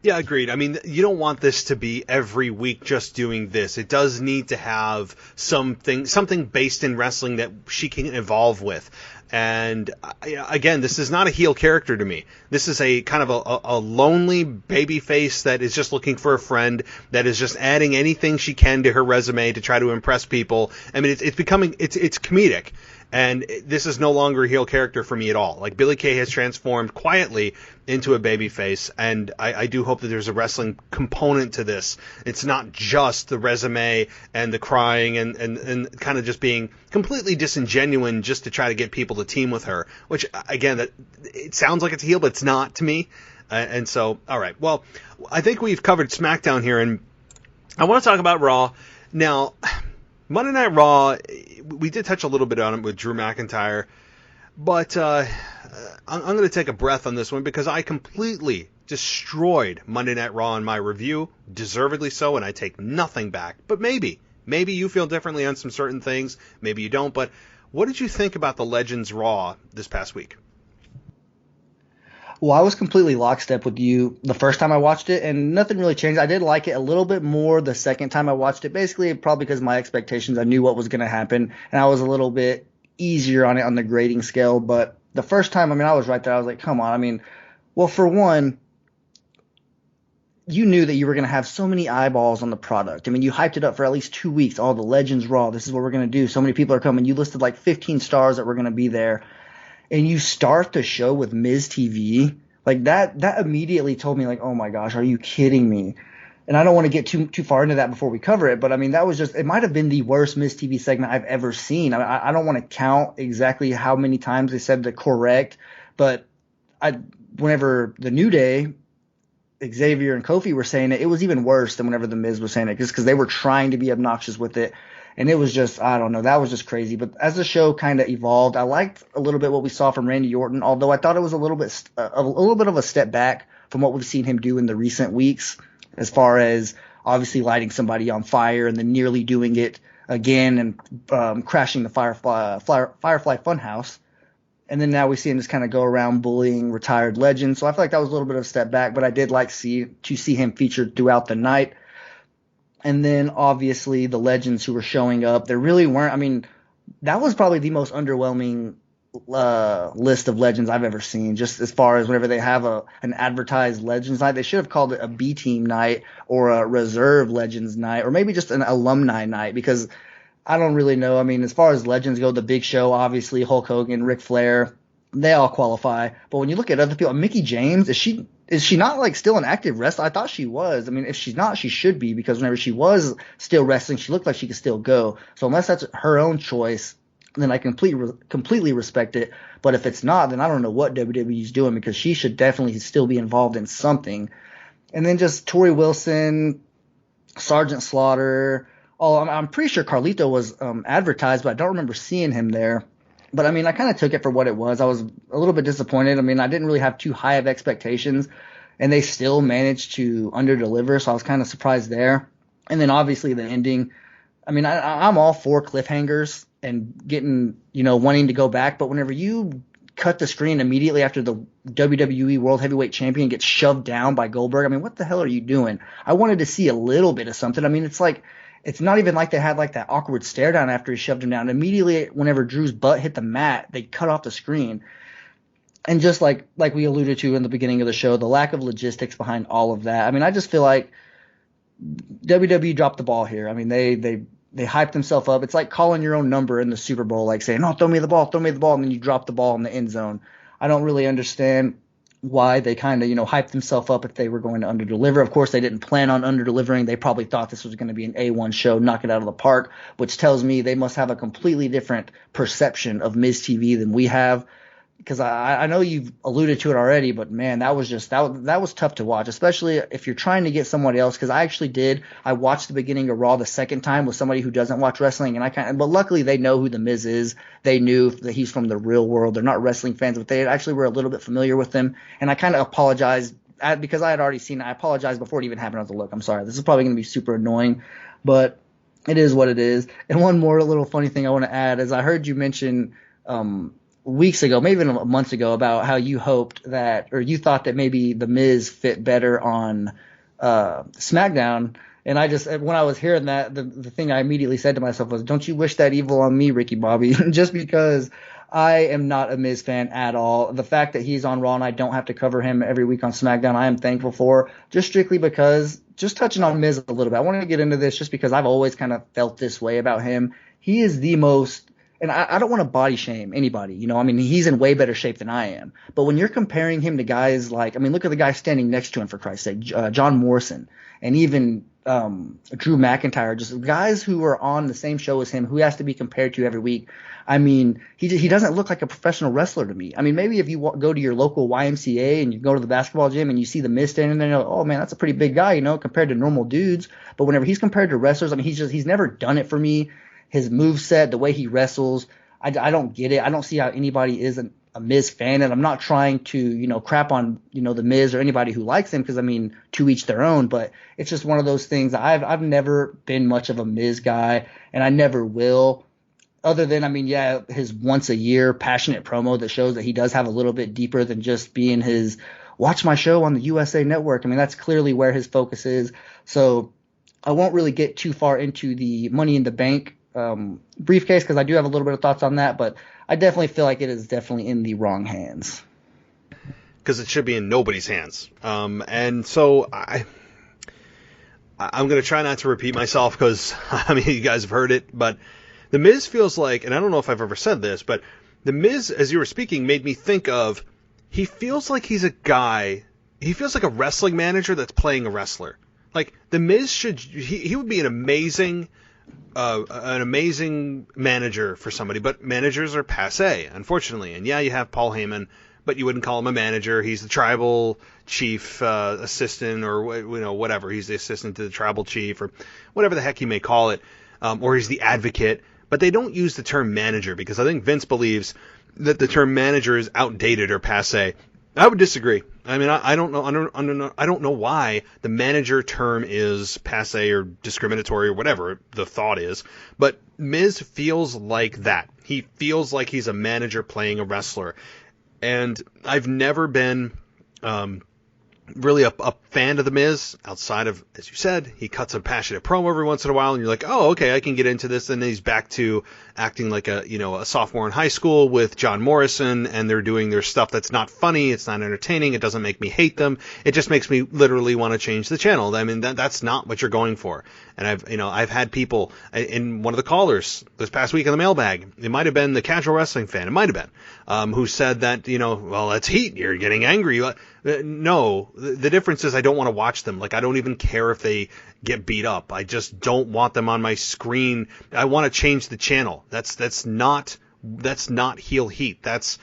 Yeah, agreed. I mean, you don't want this to be every week just doing this. It does need to have something based in wrestling that she can evolve with. And again, this is not a heel character to me. This is a kind of a lonely baby face that is just looking for a friend, that is just adding anything she can to her resume to try to impress people. I mean, it's comedic. And this is no longer a heel character for me at all. Like, Billy Kay has transformed quietly into a babyface, and I do hope that there's a wrestling component to this. It's not just the resume and the crying and kind of just being completely disingenuine just to try to get people to team with her, which, again, it sounds like it's a heel, but it's not to me. And so, all right. Well, I think we've covered SmackDown here, and I want to talk about Raw. Now, Monday Night Raw, we did touch a little bit on it with Drew McIntyre, but I'm going to take a breath on this one because I completely destroyed Monday Night Raw in my review, deservedly so, and I take nothing back. But maybe you feel differently on some certain things, maybe you don't, but what did you think about the Legends Raw this past week? Well, I was completely lockstep with you the first time I watched it, and nothing really changed. I did like it a little bit more the second time I watched it, basically probably because of my expectations. I knew what was going to happen, and I was a little bit easier on it on the grading scale. But the first time, I was right there. I was like, come on. Well, for one, you knew that you were going to have so many eyeballs on the product. You hyped it up for at least 2 weeks. All the Legends Raw, this is what we're going to do. So many people are coming. You listed like 15 stars that were going to be there. And you start the show with Miz TV, like that immediately told me, like, oh my gosh, are you kidding me? And I don't want to get too far into that before we cover it, but that was it might have been the worst Miz TV segment I've ever seen. I don't want to count exactly how many times they said the correct, but whenever the New Day, Xavier and Kofi were saying it, it was even worse than whenever the Miz was saying it, just because they were trying to be obnoxious with it. And it was just, I don't know, that was just crazy. But as the show kind of evolved, I liked a little bit what we saw from Randy Orton, although I thought it was a little bit of a step back from what we've seen him do in the recent weeks, as far as obviously lighting somebody on fire and then nearly doing it again and crashing the Firefly Funhouse. And then now we see him just kind of go around bullying retired legends. So I feel like that was a little bit of a step back, but I did like to see him featured throughout the night. And then, obviously, the legends who were showing up, there really weren't. That was probably the most underwhelming list of legends I've ever seen, just as far as whenever they have an advertised Legends night. They should have called it a B-Team night or a Reserve Legends night or maybe just an Alumni night, because I don't really know. As far as legends go, the Big Show, obviously, Hulk Hogan, Ric Flair, they all qualify. But when you look at other people, Mickie James, is she not like still an active wrestler? I thought she was. If she's not, she should be, because whenever she was still wrestling, she looked like she could still go. So unless that's her own choice, then I completely respect it. But if it's not, then I don't know what WWE's doing, because she should definitely still be involved in something. And then just Tori Wilson, Sergeant Slaughter. Oh, I'm pretty sure Carlito was advertised, but I don't remember seeing him there. But, I kind of took it for what it was. I was a little bit disappointed. I didn't really have too high of expectations, and they still managed to underdeliver, so I was kind of surprised there. And then, obviously, the ending. I'm all for cliffhangers and getting, wanting to go back. But whenever you cut the screen immediately after the WWE World Heavyweight Champion gets shoved down by Goldberg, what the hell are you doing? I wanted to see a little bit of something. it's like, it's not even like they had like that awkward stare down after he shoved him down. Immediately, whenever Drew's butt hit the mat, they cut off the screen. And just like we alluded to in the beginning of the show, the lack of logistics behind all of that. I just feel like WWE dropped the ball here. They hyped themselves up. It's like calling your own number in the Super Bowl, like saying, "No, throw me the ball," and then you drop the ball in the end zone. I don't really understand why they kind of, hyped themselves up if they were going to underdeliver. Of course, they didn't plan on underdelivering. They probably thought this was going to be an A1 show, knock it out of the park, which tells me they must have a completely different perception of Miz TV than we have. Because I know you've alluded to it already, but man, that was tough to watch, especially if you're trying to get someone else. Because I watched the beginning of Raw the second time with somebody who doesn't watch wrestling, but luckily they know who the Miz is. They knew that he's from the real world. They're not wrestling fans, but they actually were a little bit familiar with him. And I kind of apologized because I had already seen it. I apologized before it even happened. I was like, look, I'm sorry. This is probably going to be super annoying, but it is what it is. And one more little funny thing I want to add is I heard you mention weeks ago, maybe even months ago, about how you hoped that, or you thought that maybe the Miz fit better on SmackDown. And when I was hearing that, the thing I immediately said to myself was, don't you wish that evil on me, Ricky Bobby? Just because I am not a Miz fan at all. The fact that he's on Raw and I don't have to cover him every week on SmackDown, I am thankful for, just strictly because, just touching on Miz a little bit, I wanted to get into this just because I've always kind of felt this way about him. He is the most and I don't want to body shame anybody, you know, I mean, he's in way better shape than I am. But when you're comparing him to guys like, I mean, look at the guy standing next to him, for Christ's sake, John Morrison, and even Drew McIntyre, just guys who are on the same show as him, who has to be compared to every week. I mean, he doesn't look like a professional wrestler to me. I mean, maybe if you go to your local YMCA and you go to the basketball gym and you see the Miz standing there, you're like, oh man, that's a pretty big guy, you know, compared to normal dudes. But whenever he's compared to wrestlers, I mean, he's never done it for me. His moveset, the way he wrestles, I don't get it. I don't see how anybody is a Miz fan, and I'm not trying to, you know, crap on, you know, the Miz or anybody who likes him, because I mean, to each their own. But it's just one of those things. I've never been much of a Miz guy, and I never will. Other than, I mean, yeah, his once a year passionate promo that shows that he does have a little bit deeper than just being his watch my show on the USA Network. I mean, that's clearly where his focus is. So I won't really get too far into the Money in the Bank briefcase, because I do have a little bit of thoughts on that, but I definitely feel like it is definitely in the wrong hands. Because it should be in nobody's hands. And so I'm going to try not to repeat myself, because, I mean, you guys have heard it, but The Miz feels like, and I don't know if I've ever said this, but The Miz, as you were speaking, made me think of, he feels like he's a guy, he feels like a wrestling manager that's playing a wrestler. Like, The Miz he would be an amazing manager for somebody, but managers are passé, unfortunately. And yeah, you have Paul Heyman, but you wouldn't call him a manager. He's the tribal chief assistant, or, you know, whatever. He's the assistant to the tribal chief, or whatever the heck you may call it, or he's the advocate. But they don't use the term manager, because I think Vince believes that the term manager is outdated or passé. I would disagree. I mean, I don't know why the manager term is passé or discriminatory or whatever the thought is, but Miz feels like that. He feels like he's a manager playing a wrestler, and I've never been really a fan of The Miz, outside of, as you said, he cuts a passionate promo every once in a while, and you're like, oh, okay, I can get into this. And then he's back to acting like a sophomore in high school with John Morrison, and they're doing their stuff that's not funny, it's not entertaining, it doesn't make me hate them, it just makes me literally want to change the channel. I mean, that's not what you're going for. And I've had people, in one of the callers this past week in the mailbag, it might have been the casual wrestling fan, it might have been, who said that, well, that's heat, you're getting angry. No, the difference is I don't want to watch them. Like, I don't even care if they get beat up. I just don't want them on my screen. I want to change the channel. That's not heel heat. That's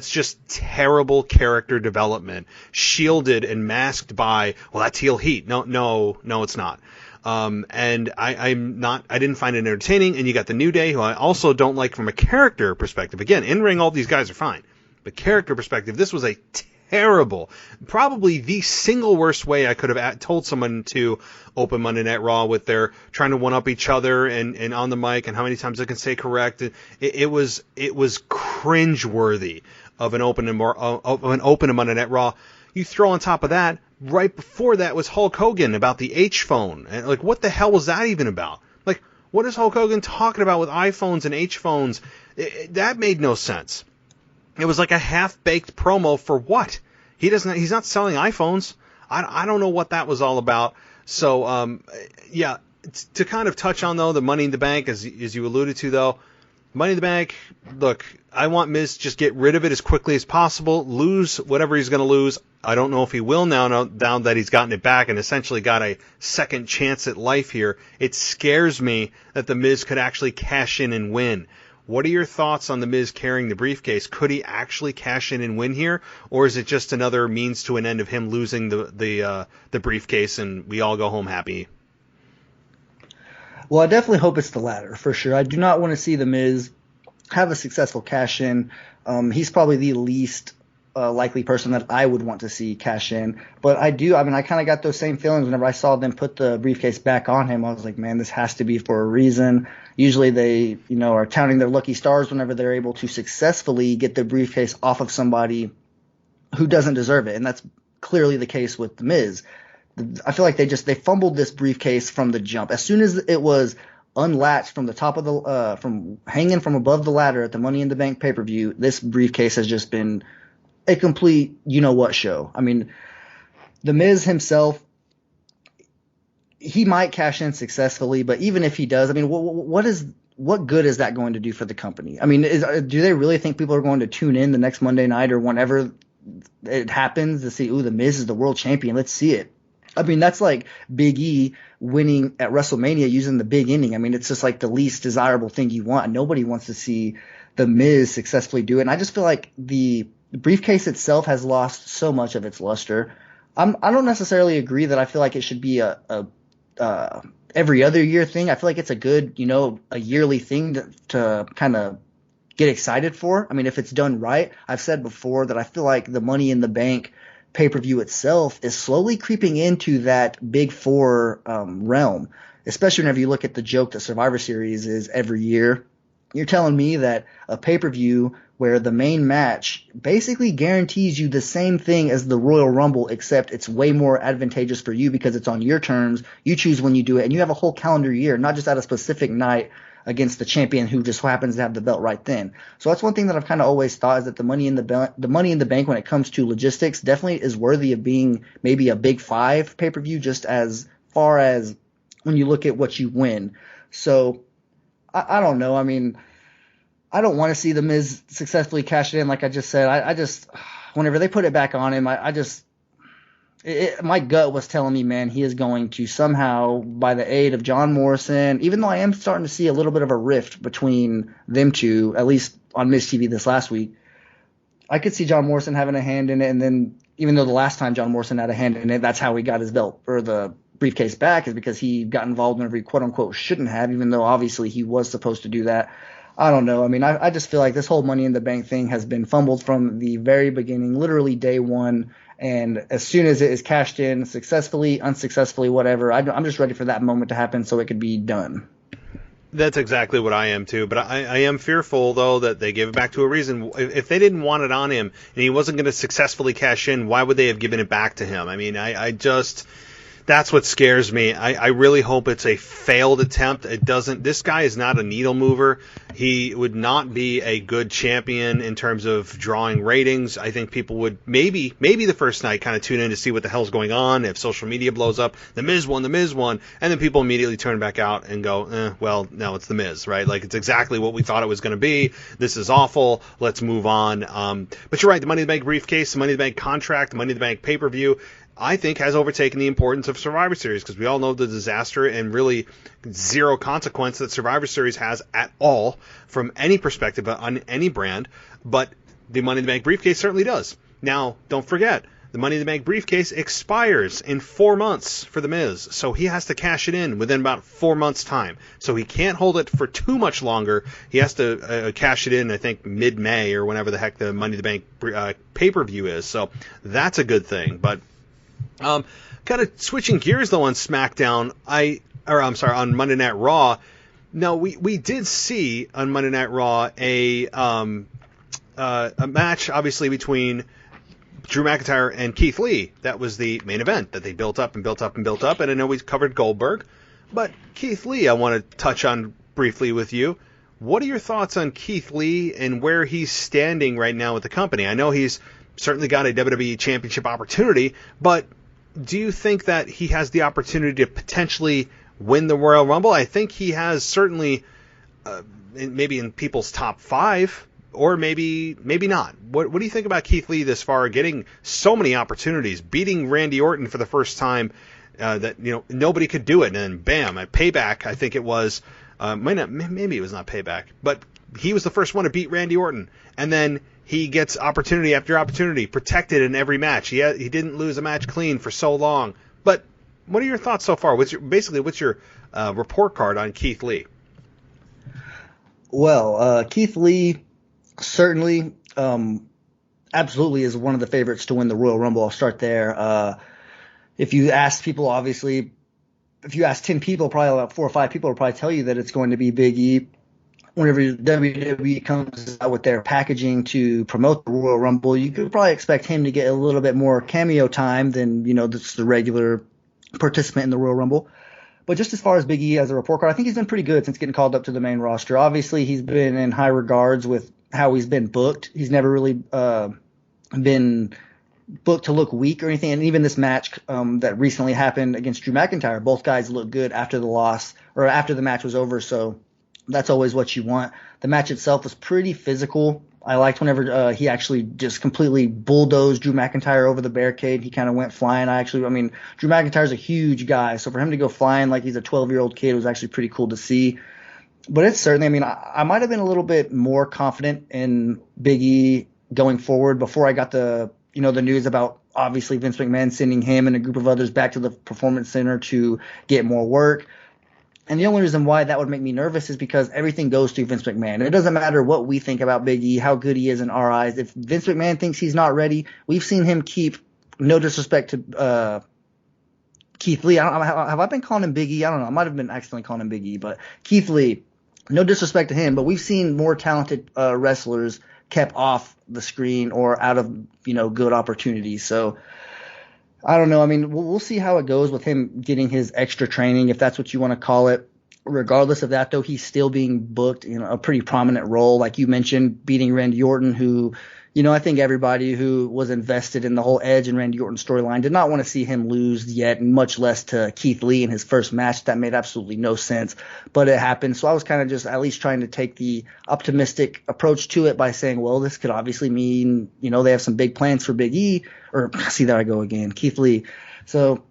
just terrible character development, shielded and masked by, well, that's heel heat. No, it's not. And I didn't find it entertaining. And you got the New Day, who I also don't like from a character perspective. Again, in ring, all these guys are fine, but character perspective, this was a terrible, probably the single worst way I could have told someone to open Monday Night Raw, with their trying to one-up each other and on the mic, and how many times they can say correct. It was cringeworthy of an open to Monday Night Raw. You throw on top of that, right before that was Hulk Hogan about the H phone, and like, what the hell was that even about? Like, what is Hulk Hogan talking about with iPhones and H phones? That made no sense. It was like a half-baked promo for what? He's not selling iPhones. I don't know what that was all about. So, yeah, to kind of touch on, though, the Money in the Bank, as you alluded to, though, Money in the Bank, look, I want Miz to just get rid of it as quickly as possible, lose whatever he's going to lose. I don't know if he will now that he's gotten it back and essentially got a second chance at life here. It scares me that the Miz could actually cash in and win. What are your thoughts on the Miz carrying the briefcase? Could he actually cash in and win here, or is it just another means to an end of him losing the briefcase and we all go home happy? Well, I definitely hope it's the latter, for sure. I do not want to see the Miz have a successful cash in. He's probably the least likely person that I would want to see cash in. But I kind of got those same feelings whenever I saw them put the briefcase back on him. I was like, man, this has to be for a reason. Usually they, are counting their lucky stars whenever they're able to successfully get the briefcase off of somebody who doesn't deserve it. And that's clearly the case with The Miz. I feel like they fumbled this briefcase from the jump. As soon as it was unlatched from the top of from hanging from above the ladder at the Money in the Bank pay-per-view, this briefcase has just been a complete you-know-what show. I mean, The Miz himself, he might cash in successfully, but even if he does, I mean, what is what good is that going to do for the company? I mean, do they really think people are going to tune in the next Monday night or whenever it happens to see, ooh, the Miz is the world champion, let's see it? I mean, that's like Big E winning at WrestleMania using the big ending. I mean, it's just like the least desirable thing you want. Nobody wants to see the Miz successfully do it. And I just feel like the briefcase itself has lost so much of its luster. I don't necessarily agree that I feel like it should be a every other year thing. I feel like it's a good, a yearly thing to kind of get excited for. I mean, if it's done right, I've said before that I feel like the Money in the Bank pay-per-view itself is slowly creeping into that Big Four realm, especially whenever you look at the joke that Survivor Series is every year. You're telling me that a pay-per-view where the main match basically guarantees you the same thing as the Royal Rumble, except it's way more advantageous for you because it's on your terms. You choose when you do it, and you have a whole calendar year, not just at a specific night against the champion who just happens to have the belt right then. So that's one thing that I've kind of always thought, is that the Money in the Bank when it comes to logistics definitely is worthy of being maybe a Big Five pay-per-view, just as far as when you look at what you win. So I don't know. I mean, I don't want to see the Miz successfully cash it in, like I just said. I just whenever they put it back on him, my gut was telling me, man, he is going to somehow, by the aid of John Morrison, even though I am starting to see a little bit of a rift between them two, at least on Miz TV this last week, I could see John Morrison having a hand in it. And then even though the last time John Morrison had a hand in it, that's how he got his belt or the briefcase back, is because he got involved whenever he quote-unquote shouldn't have, even though obviously he was supposed to do that. I don't know. I mean, I just feel like this whole Money in the Bank thing has been fumbled from the very beginning, literally day one. And as soon as it is cashed in, successfully, unsuccessfully, whatever, I'm just ready for that moment to happen so it could be done. That's exactly what I am too. But I am fearful, though, that they gave it back to a reason. If they didn't want it on him and he wasn't going to successfully cash in, why would they have given it back to him? I mean, that's what scares me. I really hope it's a failed attempt. This guy is not a needle mover. He would not be a good champion in terms of drawing ratings. I think people would maybe the first night kind of tune in to see what the hell's going on. If social media blows up, the Miz won, and then people immediately turn back out and go, well, no, it's the Miz, right? Like, it's exactly what we thought it was going to be. This is awful. Let's move on. But you're right. The Money in the Bank briefcase, the Money in the Bank contract, the Money in the Bank pay-per-view, I think has overtaken the importance of Survivor Series, because we all know the disaster and really zero consequence that Survivor Series has at all from any perspective on any brand, but the Money in the Bank briefcase certainly does. Now, don't forget, the Money in the Bank briefcase expires in 4 months for The Miz, so he has to cash it in within about 4 months' time. So he can't hold it for too much longer. He has to cash it in, I think, mid-May or whenever the heck the Money in the Bank pay-per-view is. So that's a good thing, but kind of switching gears though on SmackDown, on Monday Night Raw. Now we did see on Monday Night Raw a match, obviously, between Drew McIntyre and Keith Lee. That was the main event that they built up. And I know we covered Goldberg, but Keith Lee I want to touch on briefly with you. What are your thoughts on Keith Lee and where he's standing right now with the company? I know he's certainly got a WWE Championship opportunity, but do you think that he has the opportunity to potentially win the Royal Rumble? I think he has, certainly, maybe in people's top 5, or maybe not. What do you think about Keith Lee this far, getting so many opportunities, beating Randy Orton for the first time, that nobody could do it, and then bam, at Payback, I think it was, maybe it was not Payback, but he was the first one to beat Randy Orton, and then he gets opportunity after opportunity, protected in every match. He didn't lose a match clean for so long. But what are your thoughts so far? What's your report card on Keith Lee? Well, Keith Lee certainly, absolutely is one of the favorites to win the Royal Rumble. I'll start there. If you ask people, obviously, if you ask 10 people, probably about 4 or 5 people will probably tell you that it's going to be Big E. Whenever WWE comes out with their packaging to promote the Royal Rumble, you could probably expect him to get a little bit more cameo time than, just the regular participant in the Royal Rumble. But just as far as Big E as a report card, I think he's been pretty good since getting called up to the main roster. Obviously, he's been in high regards with how he's been booked. He's never really been booked to look weak or anything. And even this match that recently happened against Drew McIntyre, both guys looked good after the loss or after the match was over. So That's always what you want. The match itself was pretty physical. I liked whenever he actually just completely bulldozed Drew McIntyre over the barricade. He kind of went flying. Drew McIntyre's a huge guy, so for him to go flying like he's a 12-year-old kid was actually pretty cool to see. But it's certainly, I might have been a little bit more confident in Big E going forward before I got the news about obviously Vince McMahon sending him and a group of others back to the Performance Center to get more work. And the only reason why that would make me nervous is because everything goes through Vince McMahon. It doesn't matter what we think about Big E, how good he is in our eyes. If Vince McMahon thinks he's not ready, we've seen him keep, no disrespect to Keith Lee. Have I been calling him Big E? I don't know. I might have been accidentally calling him Big E, but Keith Lee, no disrespect to him, but we've seen more talented wrestlers kept off the screen or out of, good opportunities. So I don't know. We'll see how it goes with him getting his extra training, if that's what you want to call it. Regardless of that, though, he's still being booked in a pretty prominent role. Like you mentioned, beating Randy Orton, who, I think everybody who was invested in the whole Edge and Randy Orton storyline did not want to see him lose yet, much less to Keith Lee in his first match. That made absolutely no sense, but it happened. So I was kind of just at least trying to take the optimistic approach to it by saying, well, this could obviously mean, they have some big plans for Big E, or see, there I go again, Keith Lee. So,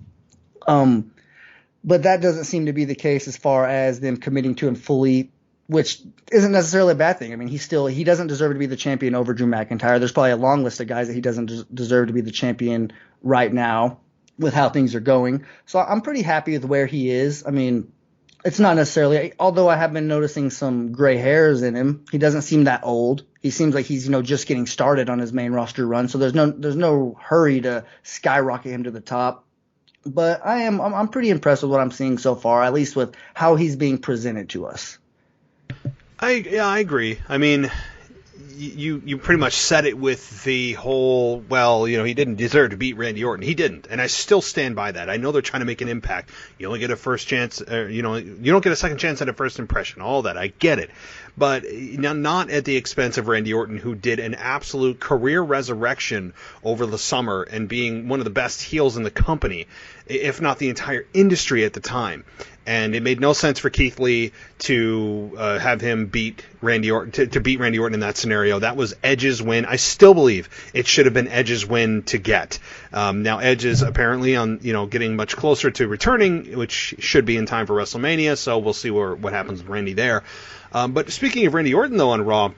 but that doesn't seem to be the case as far as them committing to him fully, which isn't necessarily a bad thing. He doesn't deserve to be the champion over Drew McIntyre. There's probably a long list of guys that he doesn't deserve to be the champion right now with how things are going. So I'm pretty happy with where he is. It's not necessarily, although I have been noticing some gray hairs in him, he doesn't seem that old. He seems like he's, just getting started on his main roster run. So there's no hurry to skyrocket him to the top. But I'm pretty impressed with what I'm seeing so far, at least with how he's being presented to us. I agree. You pretty much said it with the whole, he didn't deserve to beat Randy Orton. He didn't, and I still stand by that. I know they're trying to make an impact. You only get a first chance, you don't get a second chance at a first impression. All that, I get it. But not at the expense of Randy Orton, who did an absolute career resurrection over the summer and being one of the best heels in the company, if not the entire industry at the time. And it made no sense for Keith Lee to have him beat Randy Orton, to beat Randy Orton in that scenario. That was Edge's win. I still believe it should have been Edge's win to get. Now Edge is apparently on, getting much closer to returning, which should be in time for WrestleMania. So we'll see what happens with Randy there. But speaking of Randy Orton, though, on Raw,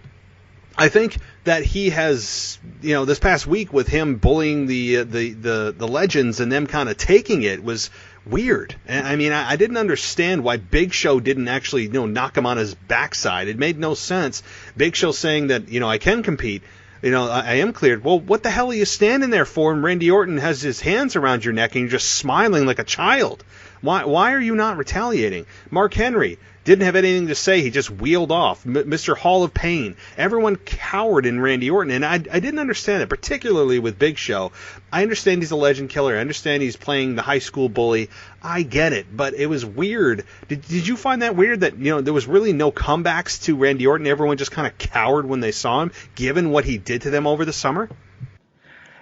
I think that he has, this past week with him bullying the legends and them kind of taking it was weird. I didn't understand why Big Show didn't actually, knock him on his backside. It made no sense. Big Show saying that, I can compete. I am cleared. Well, what the hell are you standing there for? And Randy Orton has his hands around your neck and you're just smiling like a child. Why are you not retaliating? Mark Henry didn't have anything to say. He just wheeled off. Mr. Hall of Pain. Everyone cowered in Randy Orton, and I didn't understand it, particularly with Big Show. I understand he's a legend killer. I understand he's playing the high school bully. I get it, but it was weird. Did you find that weird that, there was really no comebacks to Randy Orton? Everyone just kind of cowered when they saw him, given what he did to them over the summer?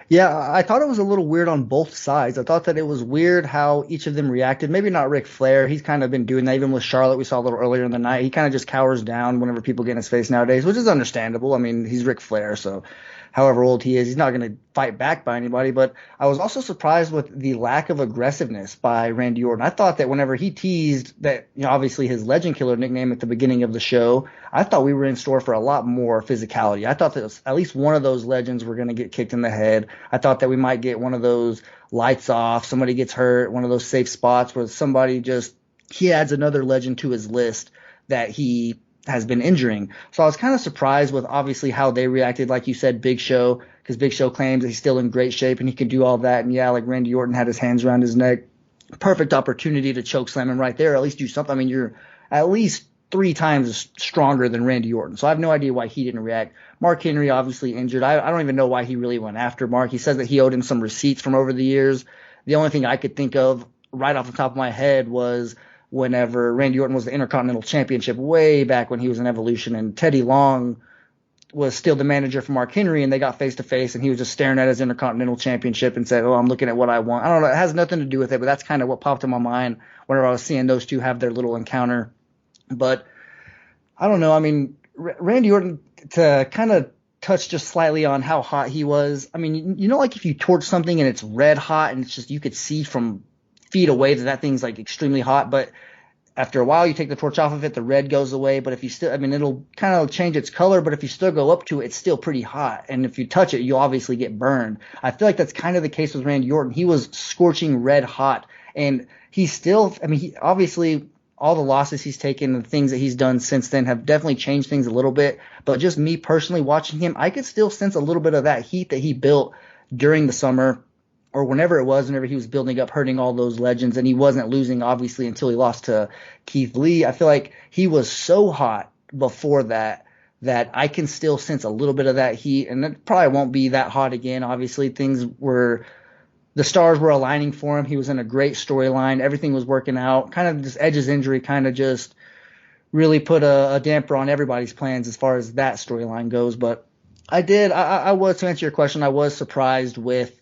Yeah, I thought it was a little weird on both sides. I thought that it was weird how each of them reacted. Maybe not Ric Flair. He's kind of been doing that. Even with Charlotte, we saw a little earlier in the night. He kind of just cowers down whenever people get in his face nowadays, which is understandable. He's Ric Flair, so however old he is, he's not going to fight back by anybody. But I was also surprised with the lack of aggressiveness by Randy Orton. I thought that whenever he teased that, obviously his Legend Killer nickname at the beginning of the show, I thought we were in store for a lot more physicality. I thought that at least one of those legends were going to get kicked in the head. I thought that we might get one of those lights off, somebody gets hurt, one of those safe spots where he adds another legend to his list that he has been injuring. So I was kind of surprised with obviously how they reacted. Like you said, Big Show, because Big Show claims that he's still in great shape and he can do all that. And yeah, like Randy Orton had his hands around his neck. Perfect opportunity to choke slam him right there. At least do something. You're at least 3 times stronger than Randy Orton. So I have no idea why he didn't react. Mark Henry obviously injured. I don't even know why he really went after Mark. He says that he owed him some receipts from over the years. The only thing I could think of right off the top of my head was whenever Randy Orton was the Intercontinental Championship way back when he was in Evolution, and Teddy Long was still the manager for Mark Henry, and they got face-to-face, and he was just staring at his Intercontinental Championship and said, I'm looking at what I want. I don't know. It has nothing to do with it, but that's kind of what popped in my mind whenever I was seeing those two have their little encounter. But I don't know. I mean, Randy Orton, to kind of touch just slightly on how hot he was. I mean, like if you torch something and it's red hot and it's just, you could see from feet away that thing's like extremely hot, but after a while you take the torch off of it, the red goes away. But if you still, I mean, it'll kind of change its color, but if you still go up to it, it's still pretty hot. And if you touch it, you'll obviously get burned. I feel like that's kind of the case with Randy Orton. He was scorching red hot, and he's still, I mean, he obviously, all the losses he's taken and the things that he's done since then have definitely changed things a little bit. But just me personally watching him, I could still sense a little bit of that heat that he built during the summer, or whenever it was, whenever he was building up, hurting all those legends. And he wasn't losing, obviously, until he lost to Keith Lee. I feel like he was so hot before that I can still sense a little bit of that heat. And it probably won't be that hot again. Obviously, the stars were aligning for him. He was in a great storyline. Everything was working out. Kind of just Edge's injury kind of just really put a damper on everybody's plans as far as that storyline goes. But I was, to answer your question, I was surprised with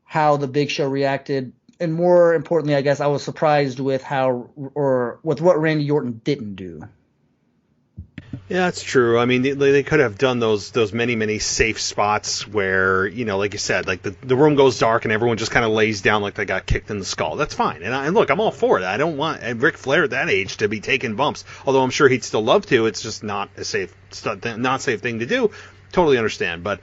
how the Big Show reacted. And more importantly, I guess I was surprised with with what Randy Orton didn't do. Yeah, that's true. I mean, they could have done those many safe spots where, like you said, like the room goes dark and everyone just kind of lays down like they got kicked in the skull. That's fine. And look, I'm all for it. I don't want Ric Flair at that age to be taking bumps, although I'm sure he'd still love to. It's just not a safe thing to do. Totally understand. But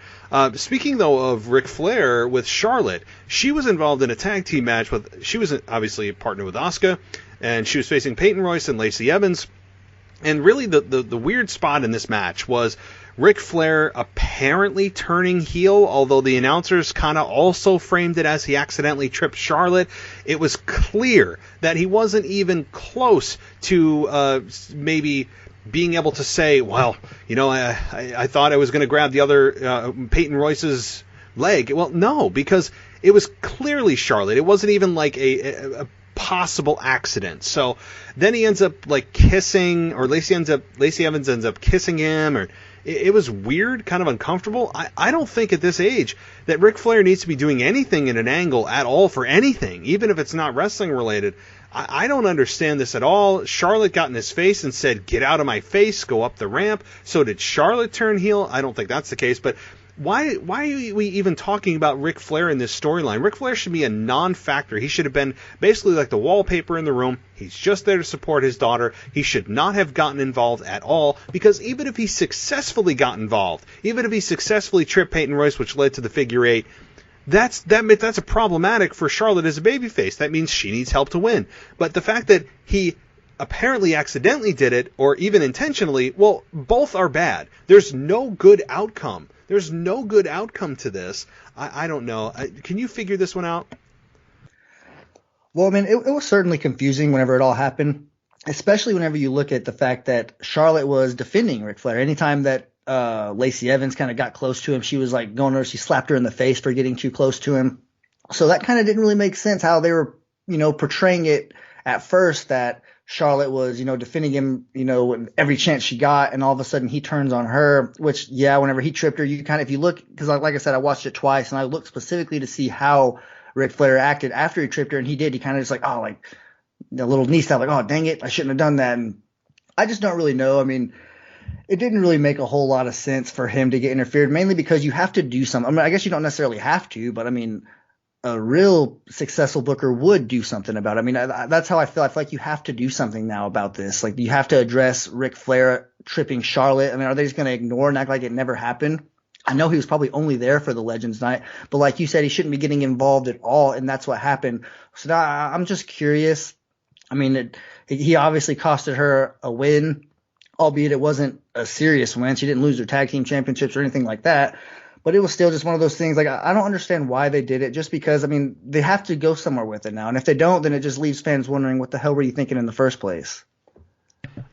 speaking, though, of Ric Flair with Charlotte, she was involved in a tag team match she was obviously a partner with Asuka, and she was facing Peyton Royce and Lacey Evans. And really the weird spot in this match was Ric Flair apparently turning heel, although the announcers kind of also framed it as he accidentally tripped Charlotte. It was clear that he wasn't even close to maybe being able to say, well, I thought I was going to grab the other Peyton Royce's leg. Well, no, because it was clearly Charlotte. It wasn't even like a possible accident. So then he ends up like kissing, or Lacey Evans ends up kissing him, or it was weird, kind of uncomfortable. I don't think at this age that Ric Flair needs to be doing anything in an angle at all for anything, even if it's not wrestling related. I don't understand this at all. Charlotte got in his face and said, "Get out of my face, go up the ramp." So did Charlotte turn heel? I don't think that's the case, but why are we even talking about Ric Flair in this storyline? Ric Flair should be a non-factor. He should have been basically like the wallpaper in the room. He's just there to support his daughter. He should not have gotten involved at all, because even if he successfully got involved, even if he successfully tripped Peyton Royce, which led to the figure eight, that's a problematic for Charlotte as a babyface. That means she needs help to win. But the fact that he apparently accidentally did it, or even intentionally, well, both are bad. There's no good outcome. There's no good outcome to this. I don't know. Can you figure this one out? Well, I mean, it was certainly confusing whenever it all happened, especially whenever you look at the fact that Charlotte was defending Ric Flair. Anytime that Lacey Evans kind of got close to him, she was like going over, she slapped her in the face for getting too close to him. So that kind of didn't really make sense how they were, portraying it at first, that Charlotte was, defending him, every chance she got, and all of a sudden he turns on her, which, yeah, whenever he tripped her, if you look, because like I said, I watched it twice, and I looked specifically to see how Ric Flair acted after he tripped her, and he kind of just like, oh, like, the little knee style, like, oh, dang it, I shouldn't have done that. And I just don't really know. I mean, it didn't really make a whole lot of sense for him to get interfered, mainly because you have to do something. I mean, I guess you don't necessarily have to, but I mean, a real successful booker would do something about it. I mean, that's how I feel. I feel like you have to do something now about this. Like, you have to address Ric Flair tripping Charlotte. I mean, are they just going to ignore and act like it never happened? I know he was probably only there for the Legends Night, but like you said, he shouldn't be getting involved at all, and that's what happened. So now I'm just curious. I mean, he obviously costed her a win, albeit it wasn't a serious win. She didn't lose her tag team championships or anything like that. But it was still just one of those things. Like, I don't understand why they did it, just because, I mean, they have to go somewhere with it now. And if they don't, then it just leaves fans wondering, what the hell were you thinking in the first place?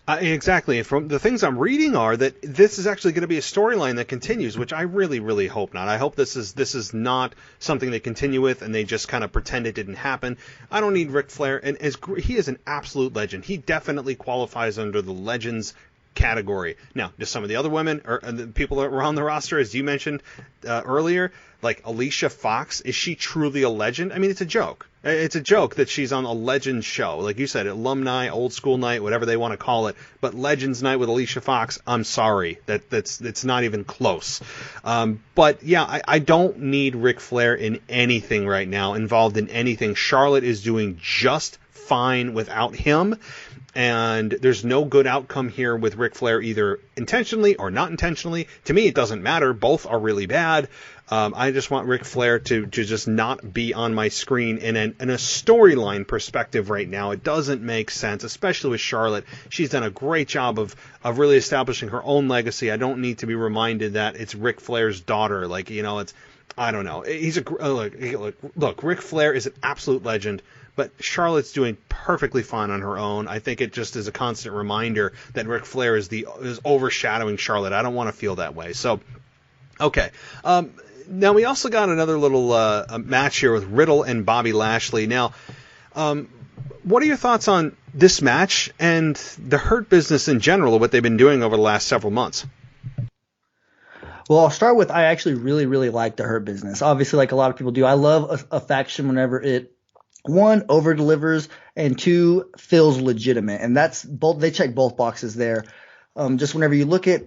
Exactly. And from the things I'm reading are that this is actually going to be a storyline that continues, which I really, really hope not. I hope this is not something they continue with and they just kind of pretend it didn't happen. I don't need Ric Flair. And he is an absolute legend. He definitely qualifies under the Legends category. Now, just some of the other women or the people that were on the roster, as you mentioned earlier, like Alicia Fox, is she truly a legend? I mean, it's a joke. It's a joke that she's on a Legends show. Like you said, alumni, old school night, whatever they want to call it. But Legends night with Alicia Fox, I'm sorry. That's not even close. But yeah, I don't need Ric Flair in anything right now, involved in anything. Charlotte is doing just fine without him. And there's no good outcome here with Ric Flair, either intentionally or not intentionally. To me, it doesn't matter. Both are really bad. I just want Ric Flair to just not be on my screen in a storyline perspective right now. It doesn't make sense, especially with Charlotte. She's done a great job of really establishing her own legacy. I don't need to be reminded that it's Ric Flair's daughter. Like, you know, I don't know. Look, Ric Flair is an absolute legend. But Charlotte's doing perfectly fine on her own. I think it just is a constant reminder that Ric Flair is overshadowing Charlotte. I don't want to feel that way. So, okay. Now we also got another little match here with Riddle and Bobby Lashley. Now, what are your thoughts on this match and the Hurt Business in general, what they've been doing over the last several months? Well, I'll start with I actually really, really like the Hurt Business. Obviously, like a lot of people do, I love a faction whenever it, one, over delivers, and two, feels legitimate. And that's both, they check both boxes there. Just whenever you look at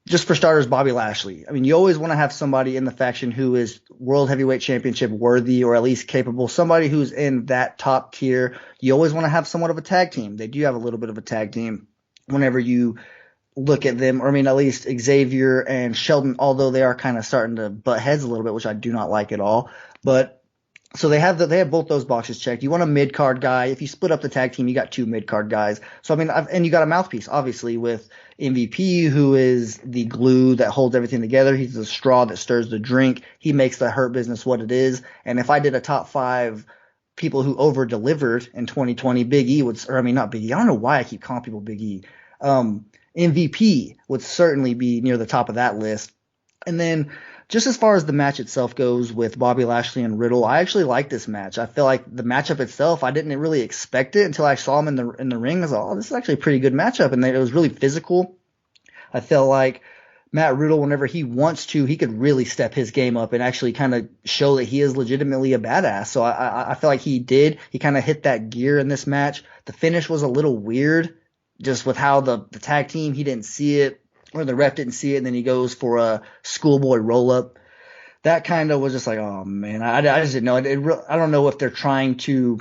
just for starters, Bobby Lashley. I mean, you always want to have somebody in the faction who is World Heavyweight Championship worthy or at least capable, somebody who's in that top tier. You always want to have somewhat of a tag team. They do have a little bit of a tag team whenever you look at them, or I mean, at least Xavier and Sheldon, although they are kind of starting to butt heads a little bit, which I do not like at all. But so they have both those boxes checked. You want a mid-card guy. If you split up the tag team, you got two mid-card guys. So, I mean, and you got a mouthpiece, obviously, with MVP, who is the glue that holds everything together. He's the straw that stirs the drink. He makes the Hurt Business what it is. And if I did a top 5 people who over-delivered in 2020, Big E would – or I mean, not Big E. I don't know why I keep calling people Big E. MVP would certainly be near the top of that list. And then – just as far as the match itself goes with Bobby Lashley and Riddle, I actually like this match. I feel like the matchup itself, I didn't really expect it until I saw him in the ring. I was like, oh, this is actually a pretty good matchup, and it was really physical. I felt like Matt Riddle, whenever he wants to, he could really step his game up and actually kind of show that he is legitimately a badass. So I feel like he did. He kind of hit that gear in this match. The finish was a little weird, just with how the tag team, he didn't see it. Or the ref didn't see it, and then he goes for a schoolboy roll-up. That kind of was just like, oh, man. I just didn't know. I don't know if they're trying to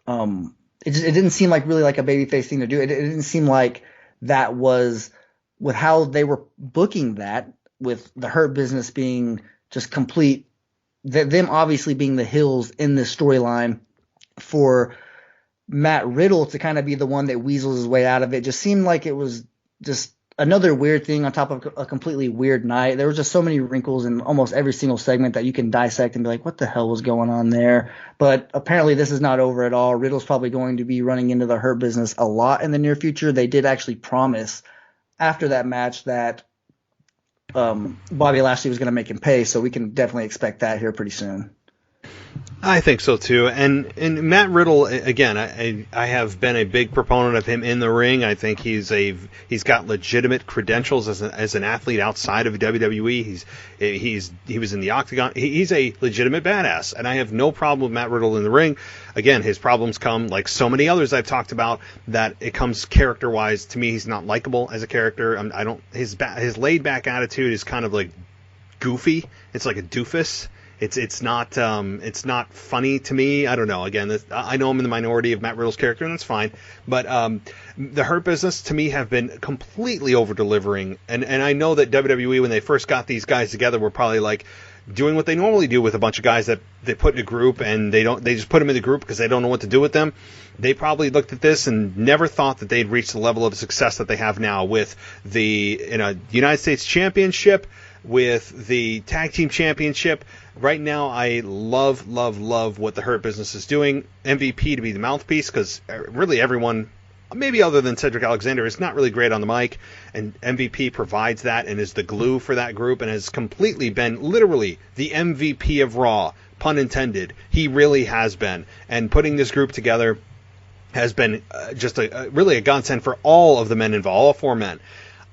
it didn't seem like really like a babyface thing to do. It didn't seem like that was with how they were booking that, with the Hurt Business being just complete, them obviously being the heels in this storyline, for Matt Riddle to kind of be the one that weasels his way out of it. Just seemed like it was just another weird thing on top of a completely weird night. There was just so many wrinkles in almost every single segment that you can dissect and be like, what the hell was going on there? But apparently this is not over at all. Riddle's probably going to be running into the Hurt Business a lot in the near future. They did actually promise after that match that Bobby Lashley was going to make him pay, so we can definitely expect that here pretty soon. I think so too, and Matt Riddle, again, I have been a big proponent of him in the ring. I think he's got legitimate credentials as an athlete outside of WWE. He was in the Octagon. He's a legitimate badass, and I have no problem with Matt Riddle in the ring. Again, his problems come, like so many others I've talked about, that it comes character-wise. To me, he's not likable as a character. His laid-back attitude is kind of like goofy. It's like a doofus. It's not funny to me. I don't know. Again, I know I'm in the minority of Matt Riddle's character, and that's fine. But the Hurt Business, to me, have been completely over-delivering. And I know that WWE, when they first got these guys together, were probably like doing what they normally do with a bunch of guys that they put in a group, and they just put them in the group because they don't know what to do with them. They probably looked at this and never thought that they'd reach the level of success that they have now with the United States Championship, with the Tag Team Championship. Right now, I love what the Hurt Business is doing. MVP to be the mouthpiece, because really everyone, maybe other than Cedric Alexander, is not really great on the mic, and MVP provides that and is the glue for that group, and has completely been literally the MVP of Raw, pun intended. He really has been. And putting this group together, has been just really a godsend for all of the men involved, all 4 men.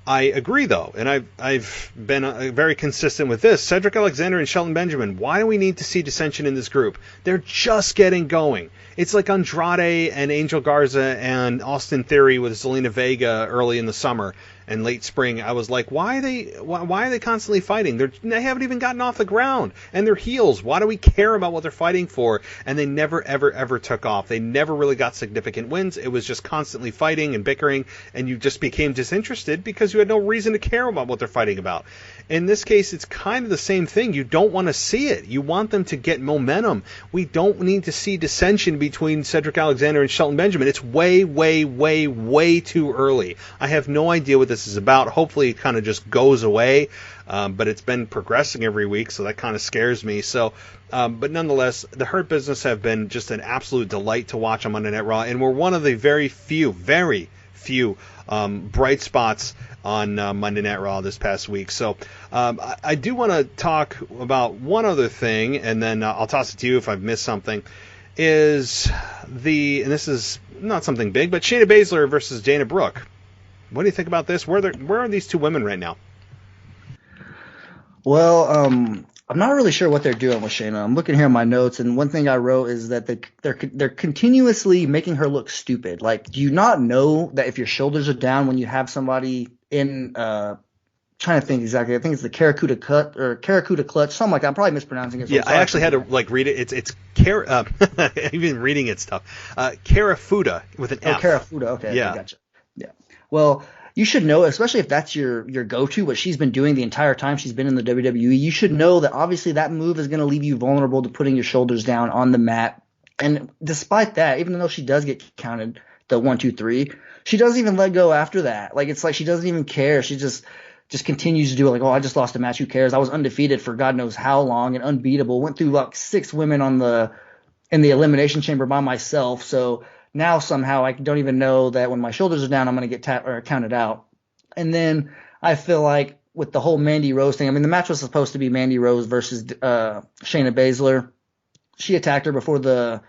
I agree, though, and I've been very consistent with this. Cedric Alexander and Shelton Benjamin, why do we need to see dissension in this group? They're just getting going. It's like Andrade and Angel Garza and Austin Theory with Zelina Vega early in the summer and late spring. I was like, why are they constantly fighting? They haven't even gotten off the ground, and they're heels. Why do we care about what they're fighting for? And they never, ever, ever took off. They never really got significant wins. It was just constantly fighting and bickering, and you just became disinterested because you had no reason to care about what they're fighting about. In this case, it's kind of the same thing. You don't want to see it. You want them to get momentum. We don't need to see dissension between Cedric Alexander and Shelton Benjamin. It's way, way, way, way too early. I have no idea what this is about. Hopefully it kind of just goes away, but it's been progressing every week, so that kind of scares me. So, but nonetheless, the Hurt Business have been just an absolute delight to watch on Monday Night Raw, and we're one of the very few bright spots on Monday Night Raw this past week. So I do want to talk about one other thing, and then I'll toss it to you if I've missed something, and this is not something big, but Shayna Baszler versus Dana Brooke. What do you think about this? Where are these 2 women right now? Well, I'm not really sure what they're doing with Shayna. I'm looking here at my notes, and one thing I wrote is that they're continuously making her look stupid. Like, do you not know that if your shoulders are down when you have somebody in trying to think exactly, I think it's the Karakuta cut or Karakuta clutch, something like that. I'm probably mispronouncing it. So yeah, I actually had to read it. It's even reading it stuff. Karafuda with an F. Oh, Karafuda. Okay, yeah. I gotcha. Yeah. Well, you should know, especially if that's your go-to, what she's been doing the entire time she's been in the WWE, you should know that obviously that move is going to leave you vulnerable to putting your shoulders down on the mat. And despite that, even though she does get counted the 1, 2, 3, she doesn't even let go after that. Like, it's like she doesn't even care. She just continues to do it, like, oh, I just lost a match. Who cares? I was undefeated for God knows how long and unbeatable. Went through like 6 women in the Elimination Chamber by myself. So now somehow I don't even know that when my shoulders are down, I'm going to get counted out. And then I feel like with the whole Mandy Rose thing, I mean, the match was supposed to be Mandy Rose versus Shayna Baszler. She attacked her before the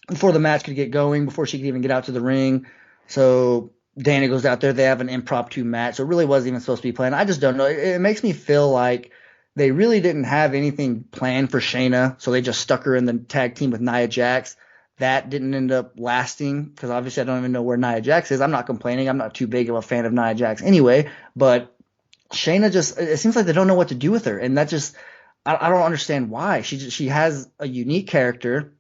match could get going, before she could even get out to the ring. So Dana goes out there. They have an impromptu match. So it really wasn't even supposed to be planned. I just don't know. It makes me feel like they really didn't have anything planned for Shayna, so they just stuck her in the tag team with Nia Jax. That didn't end up lasting because obviously I don't even know where Nia Jax is. I'm not complaining. I'm not too big of a fan of Nia Jax anyway. But Shayna it seems like they don't know what to do with her. And that just – I don't understand why. She has a unique character.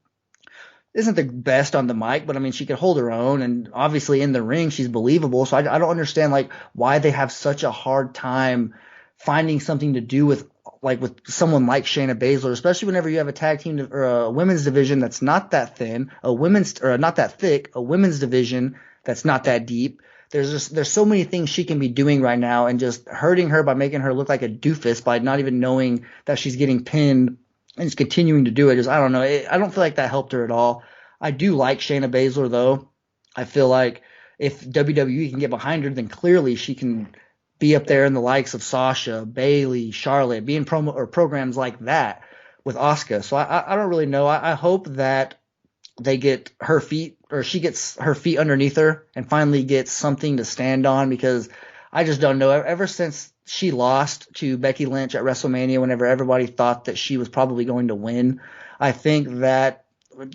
Isn't the best on the mic, but I mean she can hold her own. And obviously in the ring she's believable. So I don't understand like why they have such a hard time finding something to do with someone like Shayna Baszler, especially whenever you have a tag team or a women's division that's not that thin, not that thick, a women's division that's not that deep. There's so many things she can be doing right now, and just hurting her by making her look like a doofus by not even knowing that she's getting pinned and just continuing to do it. I don't know. I don't feel like that helped her at all. I do like Shayna Baszler though. I feel like if WWE can get behind her, then clearly she can be up there in the likes of Sasha, Bayley, Charlotte, be in programs like that with Asuka. So I don't really know. I hope that they get her feet, or she gets her feet underneath her and finally gets something to stand on, because I just don't know. Ever since she lost to Becky Lynch at WrestleMania, whenever everybody thought that she was probably going to win, I think that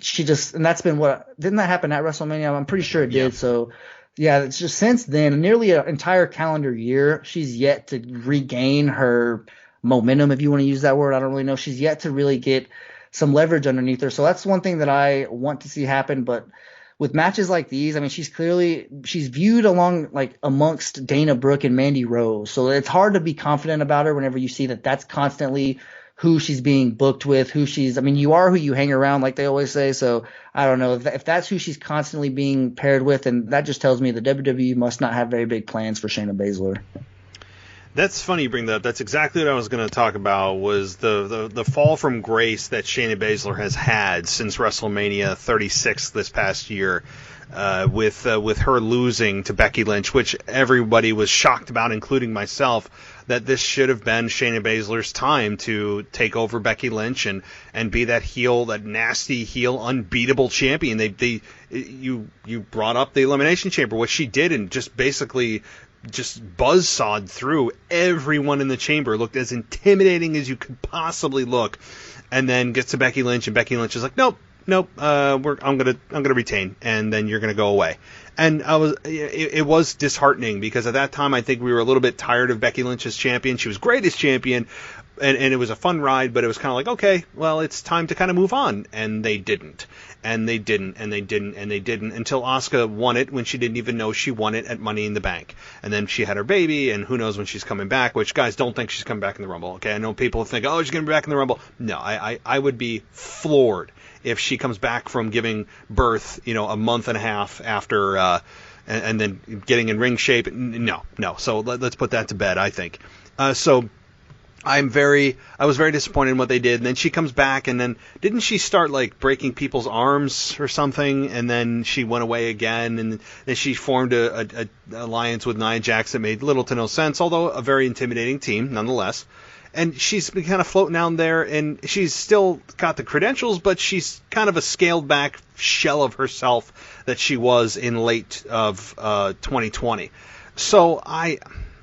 she just – and that's been what – didn't that happen at WrestleMania? I'm pretty sure it did. Yeah. So – yeah, it's just since then, nearly an entire calendar year, she's yet to regain her momentum, if you want to use that word. I don't really know. She's yet to really get some leverage underneath her. So that's one thing that I want to see happen. But with matches like these, I mean, she's viewed amongst Dana Brooke and Mandy Rose. So it's hard to be confident about her whenever you see that that's constantly who she's being booked with, you are who you hang around, like they always say. So I don't know if that's who she's constantly being paired with, and that just tells me the WWE must not have very big plans for Shayna Baszler. That's funny you bring that up. That's exactly what I was going to talk about, was the fall from grace that Shayna Baszler has had since WrestleMania 36 this past year, with her losing to Becky Lynch, which everybody was shocked about, including myself. that this should have been Shayna Baszler's time to take over Becky Lynch and be that heel, that nasty heel, unbeatable champion. You brought up the Elimination Chamber, what she did, and just basically just buzzsawed through everyone in the chamber, looked as intimidating as you could possibly look, and then gets to Becky Lynch, and Becky Lynch is like, nope, I'm gonna retain, and then you're gonna go away. And it was disheartening, because at that time I think we were a little bit tired of Becky Lynch as champion. She was great as champion, and it was a fun ride, but it was kind of like, okay, well, it's time to kind of move on, and they didn't. And they didn't until Asuka won it when she didn't even know she won it at Money in the Bank. And then she had her baby, and who knows when she's coming back, which, guys, don't think she's coming back in the Rumble, okay? I know people think, oh, she's going to be back in the Rumble. No, I would be floored if she comes back from giving birth, a month and a half after, and then getting in ring shape. No. So let's put that to bed, I think. I was very disappointed in what they did. And then she comes back, and then didn't she start like breaking people's arms or something? And then she went away again, and then she formed a alliance with Nia Jax that made little to no sense, although a very intimidating team nonetheless. And she's been kind of floating down there, and she's still got the credentials, but she's kind of a scaled back shell of herself that she was in late of 2020. So I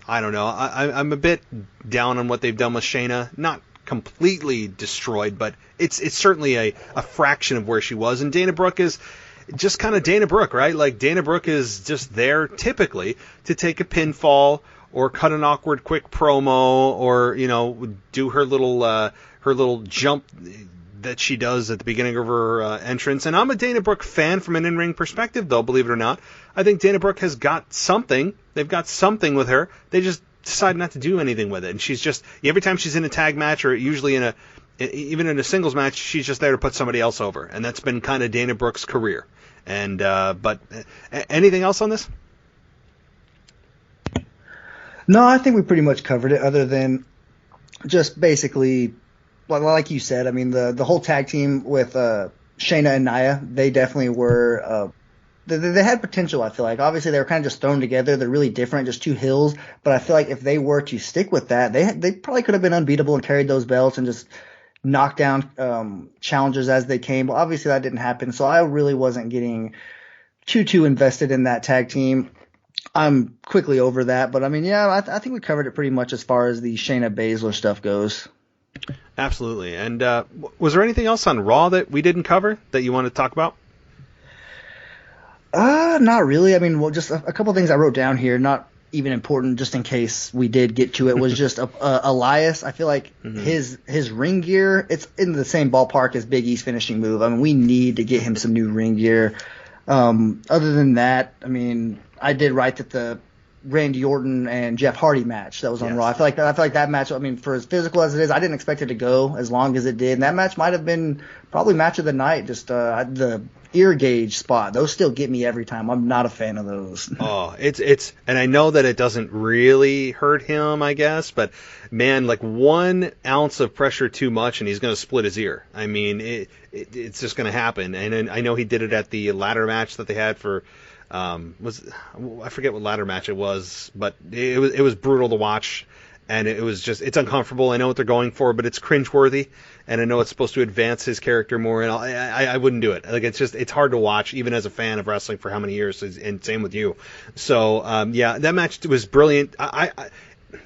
don't know. I'm a bit down on what they've done with Shayna. Not completely destroyed, but it's certainly a fraction of where she was. And Dana Brooke is just kind of Dana Brooke, right? Like, Dana Brooke is just there typically to take a pinfall or cut an awkward quick promo, or do her little jump that she does at the beginning of her entrance. And I'm a Dana Brooke fan from an in-ring perspective, though, believe it or not. I think Dana Brooke has got something. They've got something with her. They just decide not to do anything with it. And she's just, every time she's in a tag match, or usually even in a singles match, she's just there to put somebody else over. And that's been kind of Dana Brooke's career. And but anything else on this? No, I think we pretty much covered it, other than just basically, like you said, I mean, the whole tag team with Shayna and Nia, they definitely were, they had potential, I feel like. Obviously, they were kind of just thrown together. They're really different, just two hills. But I feel like if they were to stick with that, they probably could have been unbeatable and carried those belts and just knocked down challengers as they came. But obviously, that didn't happen. So I really wasn't getting too invested in that tag team. I'm quickly over that, but I mean, yeah, I think we covered it pretty much as far as the Shayna Baszler stuff goes. Absolutely. And was there anything else on Raw that we didn't cover that you want to talk about? Not really. I mean, well, just a couple things I wrote down here, not even important, just in case we did get to it, was just Elias. I feel like his ring gear, it's in the same ballpark as Big E's finishing move. I mean, we need to get him some new ring gear. Other than that, I mean, I did write that the Randy Orton and Jeff Hardy match that was on Raw. I feel like that match, I mean, for as physical as it is, I didn't expect it to go as long as it did. And that match might have been probably match of the night. Just the ear gauge spot, those still get me every time. I'm not a fan of those. Oh, it's and I know that it doesn't really hurt him, I guess, but man, like 1 ounce of pressure too much and he's going to split his ear. I mean, it's just going to happen. And I know he did it at the ladder match that they had for I forget what ladder match it was, but it was brutal to watch, and it's uncomfortable. I know what they're going for, but it's cringeworthy, and I know it's supposed to advance his character more, and I wouldn't do it. Like, it's hard to watch, even as a fan of wrestling for how many years, and same with you. So yeah, that match was brilliant. I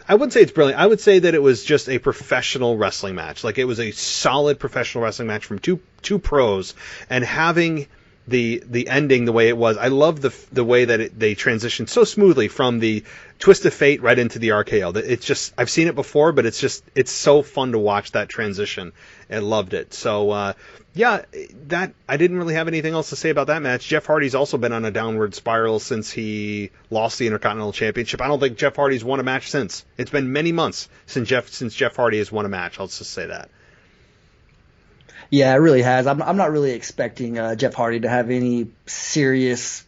wouldn't say it's brilliant. I would say that it was just a professional wrestling match. Like, it was a solid professional wrestling match from two pros, and having the ending the way it was. I love the way that they transitioned so smoothly from the twist of fate right into the RKO. It's just, I've seen it before, but it's so fun to watch that transition. I loved it. So yeah, that I didn't really have anything else to say about that match. Jeff Hardy's also been on a downward spiral since he lost the Intercontinental Championship. I don't think Jeff Hardy's won a match since. It's been many months since Jeff Hardy has won a match. I'll just say that. Yeah, it really has. I'm not really expecting Jeff Hardy to have any serious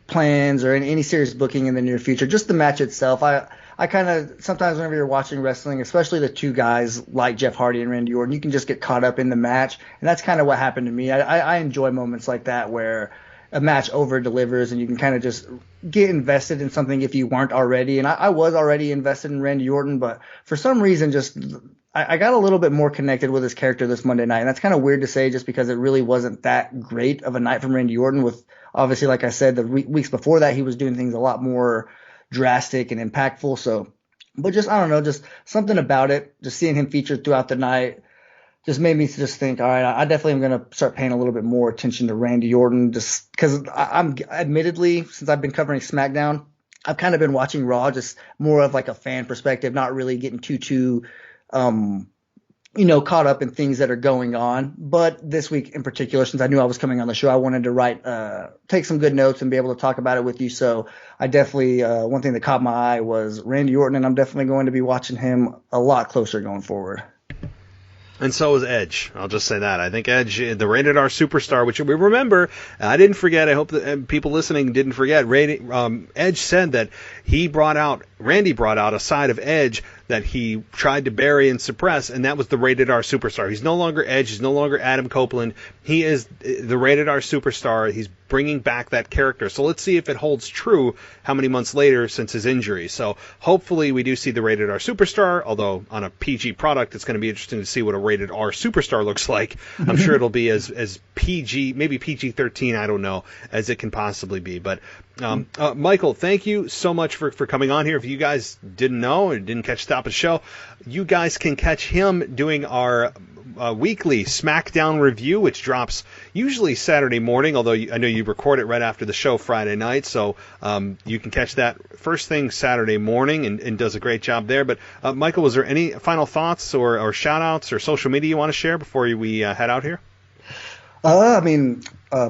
plans or any serious booking in the near future. Just the match itself. I kind of, sometimes whenever you're watching wrestling, especially the two guys like Jeff Hardy and Randy Orton, you can just get caught up in the match. And that's kind of what happened to me. I enjoy moments like that where a match over delivers, and you can kind of just get invested in something if you weren't already. And I was already invested in Randy Orton, but for some reason, I got a little bit more connected with his character this Monday night. And that's kind of weird to say just because it really wasn't that great of a night from Randy Orton. With obviously, like I said, the weeks before that, he was doing things a lot more drastic and impactful. So, but just, I don't know, just something about it, just seeing him featured throughout the night just made me just think, all right, I definitely am going to start paying a little bit more attention to Randy Orton, just because I'm admittedly, since I've been covering SmackDown, I've kind of been watching Raw just more of like a fan perspective, not really getting too caught up in things that are going on. But this week in particular, since I knew I was coming on the show, I wanted to take some good notes and be able to talk about it with you. So I definitely, one thing that caught my eye was Randy Orton, and I'm definitely going to be watching him a lot closer going forward. And so is Edge. I'll just say that. I think Edge, the Rated R Superstar, which we remember, I didn't forget, I hope that people listening didn't forget, Edge said that Randy brought out a side of Edge that he tried to bury and suppress, and that was the Rated R Superstar. He's no longer Edge. He's no longer Adam Copeland. He is the Rated R Superstar. He's bringing back that character. So let's see if it holds true how many months later since his injury. So hopefully we do see the Rated R Superstar, although on a PG product, it's going to be interesting to see what a Rated R Superstar looks like. I'm sure it'll be as PG, maybe PG-13, I don't know, as it can possibly be. But Michael, thank you so much for coming on here. If you guys didn't know or didn't catch Stop a Show, you guys can catch him doing our weekly SmackDown review, which drops usually Saturday morning, although I know you record it right after the show Friday night, so you can catch that first thing Saturday morning and does a great job there. But Michael, was there any final thoughts or shout-outs or social media you want to share before we head out here?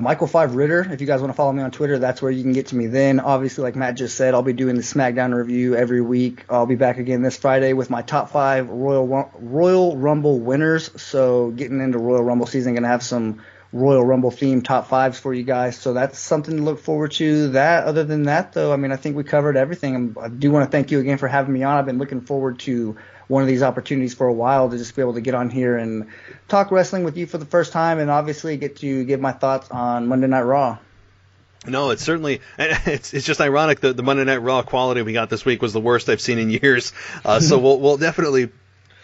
Michael 5 Ritter, if you guys want to follow me on Twitter, that's where you can get to me then. Obviously, like Matt just said, I'll be doing the SmackDown review every week. I'll be back again this Friday with my top 5 Royal Rumble winners. So getting into Royal Rumble season, going to have some Royal Rumble themed top 5s for you guys. So that's something to look forward to. Other than that, though, I think we covered everything. I do want to thank you again for having me on. I've been looking forward to one of these opportunities for a while to just be able to get on here and talk wrestling with you for the first time, and obviously get to give my thoughts on Monday Night Raw. No, it's certainly, it's just ironic that the Monday Night Raw quality we got this week was the worst I've seen in years. So we'll definitely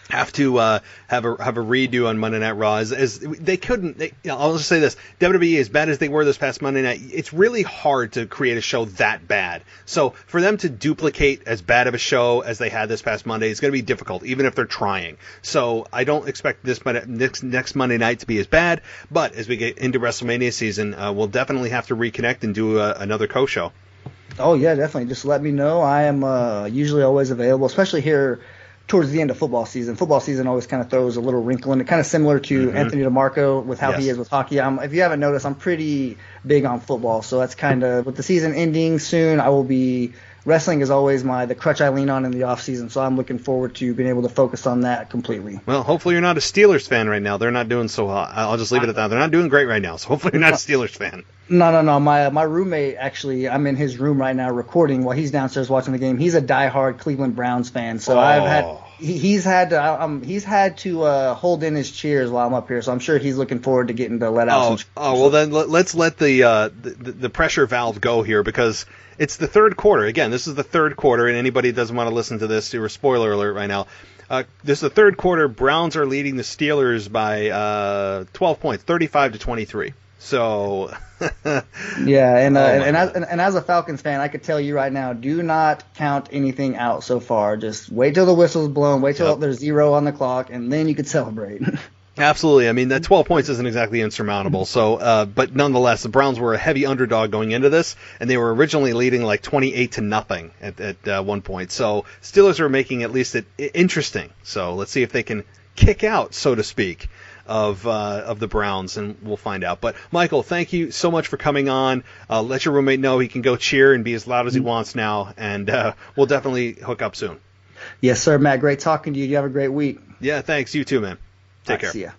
have to have a redo on Monday Night Raw. As they couldn't. I'll just say this: WWE, as bad as they were this past Monday night, it's really hard to create a show that bad. So for them to duplicate as bad of a show as they had this past Monday is going to be difficult, even if they're trying. So I don't expect this next Monday night to be as bad. But as we get into WrestleMania season, we'll definitely have to reconnect and do another co-show. Oh yeah, definitely. Just let me know. I am usually always available, especially here towards the end of football season. Football season always kind of throws a little wrinkle in it, kind of similar to Anthony DeMarco with how he is with hockey. If you haven't noticed, I'm pretty big on football, so that's kind of, with the season ending soon, wrestling is always the crutch I lean on in the off season, so I'm looking forward to being able to focus on that completely. Well, hopefully you're not a Steelers fan right now. They're not doing so hot. I'll just leave it at that. They're not doing great right now, so hopefully you're not a Steelers fan. No. My roommate, actually, I'm in his room right now recording while he's downstairs watching the game. He's a diehard Cleveland Browns fan, so he's had to hold in his cheers while I'm up here, so I'm sure he's looking forward to getting to let out some. Well then let's let the pressure valve go here, because it's the third quarter. Again, this is the third quarter, and anybody that doesn't want to listen to this, do a spoiler alert right now. This is the third quarter. Browns are leading the Steelers by 12 points, 35-23. So yeah, and as a Falcons fan, I could tell you right now, do not count anything out so far. Just wait till the whistle's blown, wait till there's 0 on the clock, and then you could celebrate. Absolutely. That 12 points isn't exactly insurmountable. So, but nonetheless, the Browns were a heavy underdog going into this, and they were originally leading like 28-0 at one point. So, Steelers are making at least it interesting. So, let's see if they can kick out, so to speak, of the Browns, and we'll find out. But Michael, thank you so much for coming on. Let your roommate know he can go cheer and be as loud as he wants now, and we'll definitely hook up soon. Yes, sir, Matt. Great talking to you. You have a great week. Yeah, thanks. You too, man. Take care. See ya.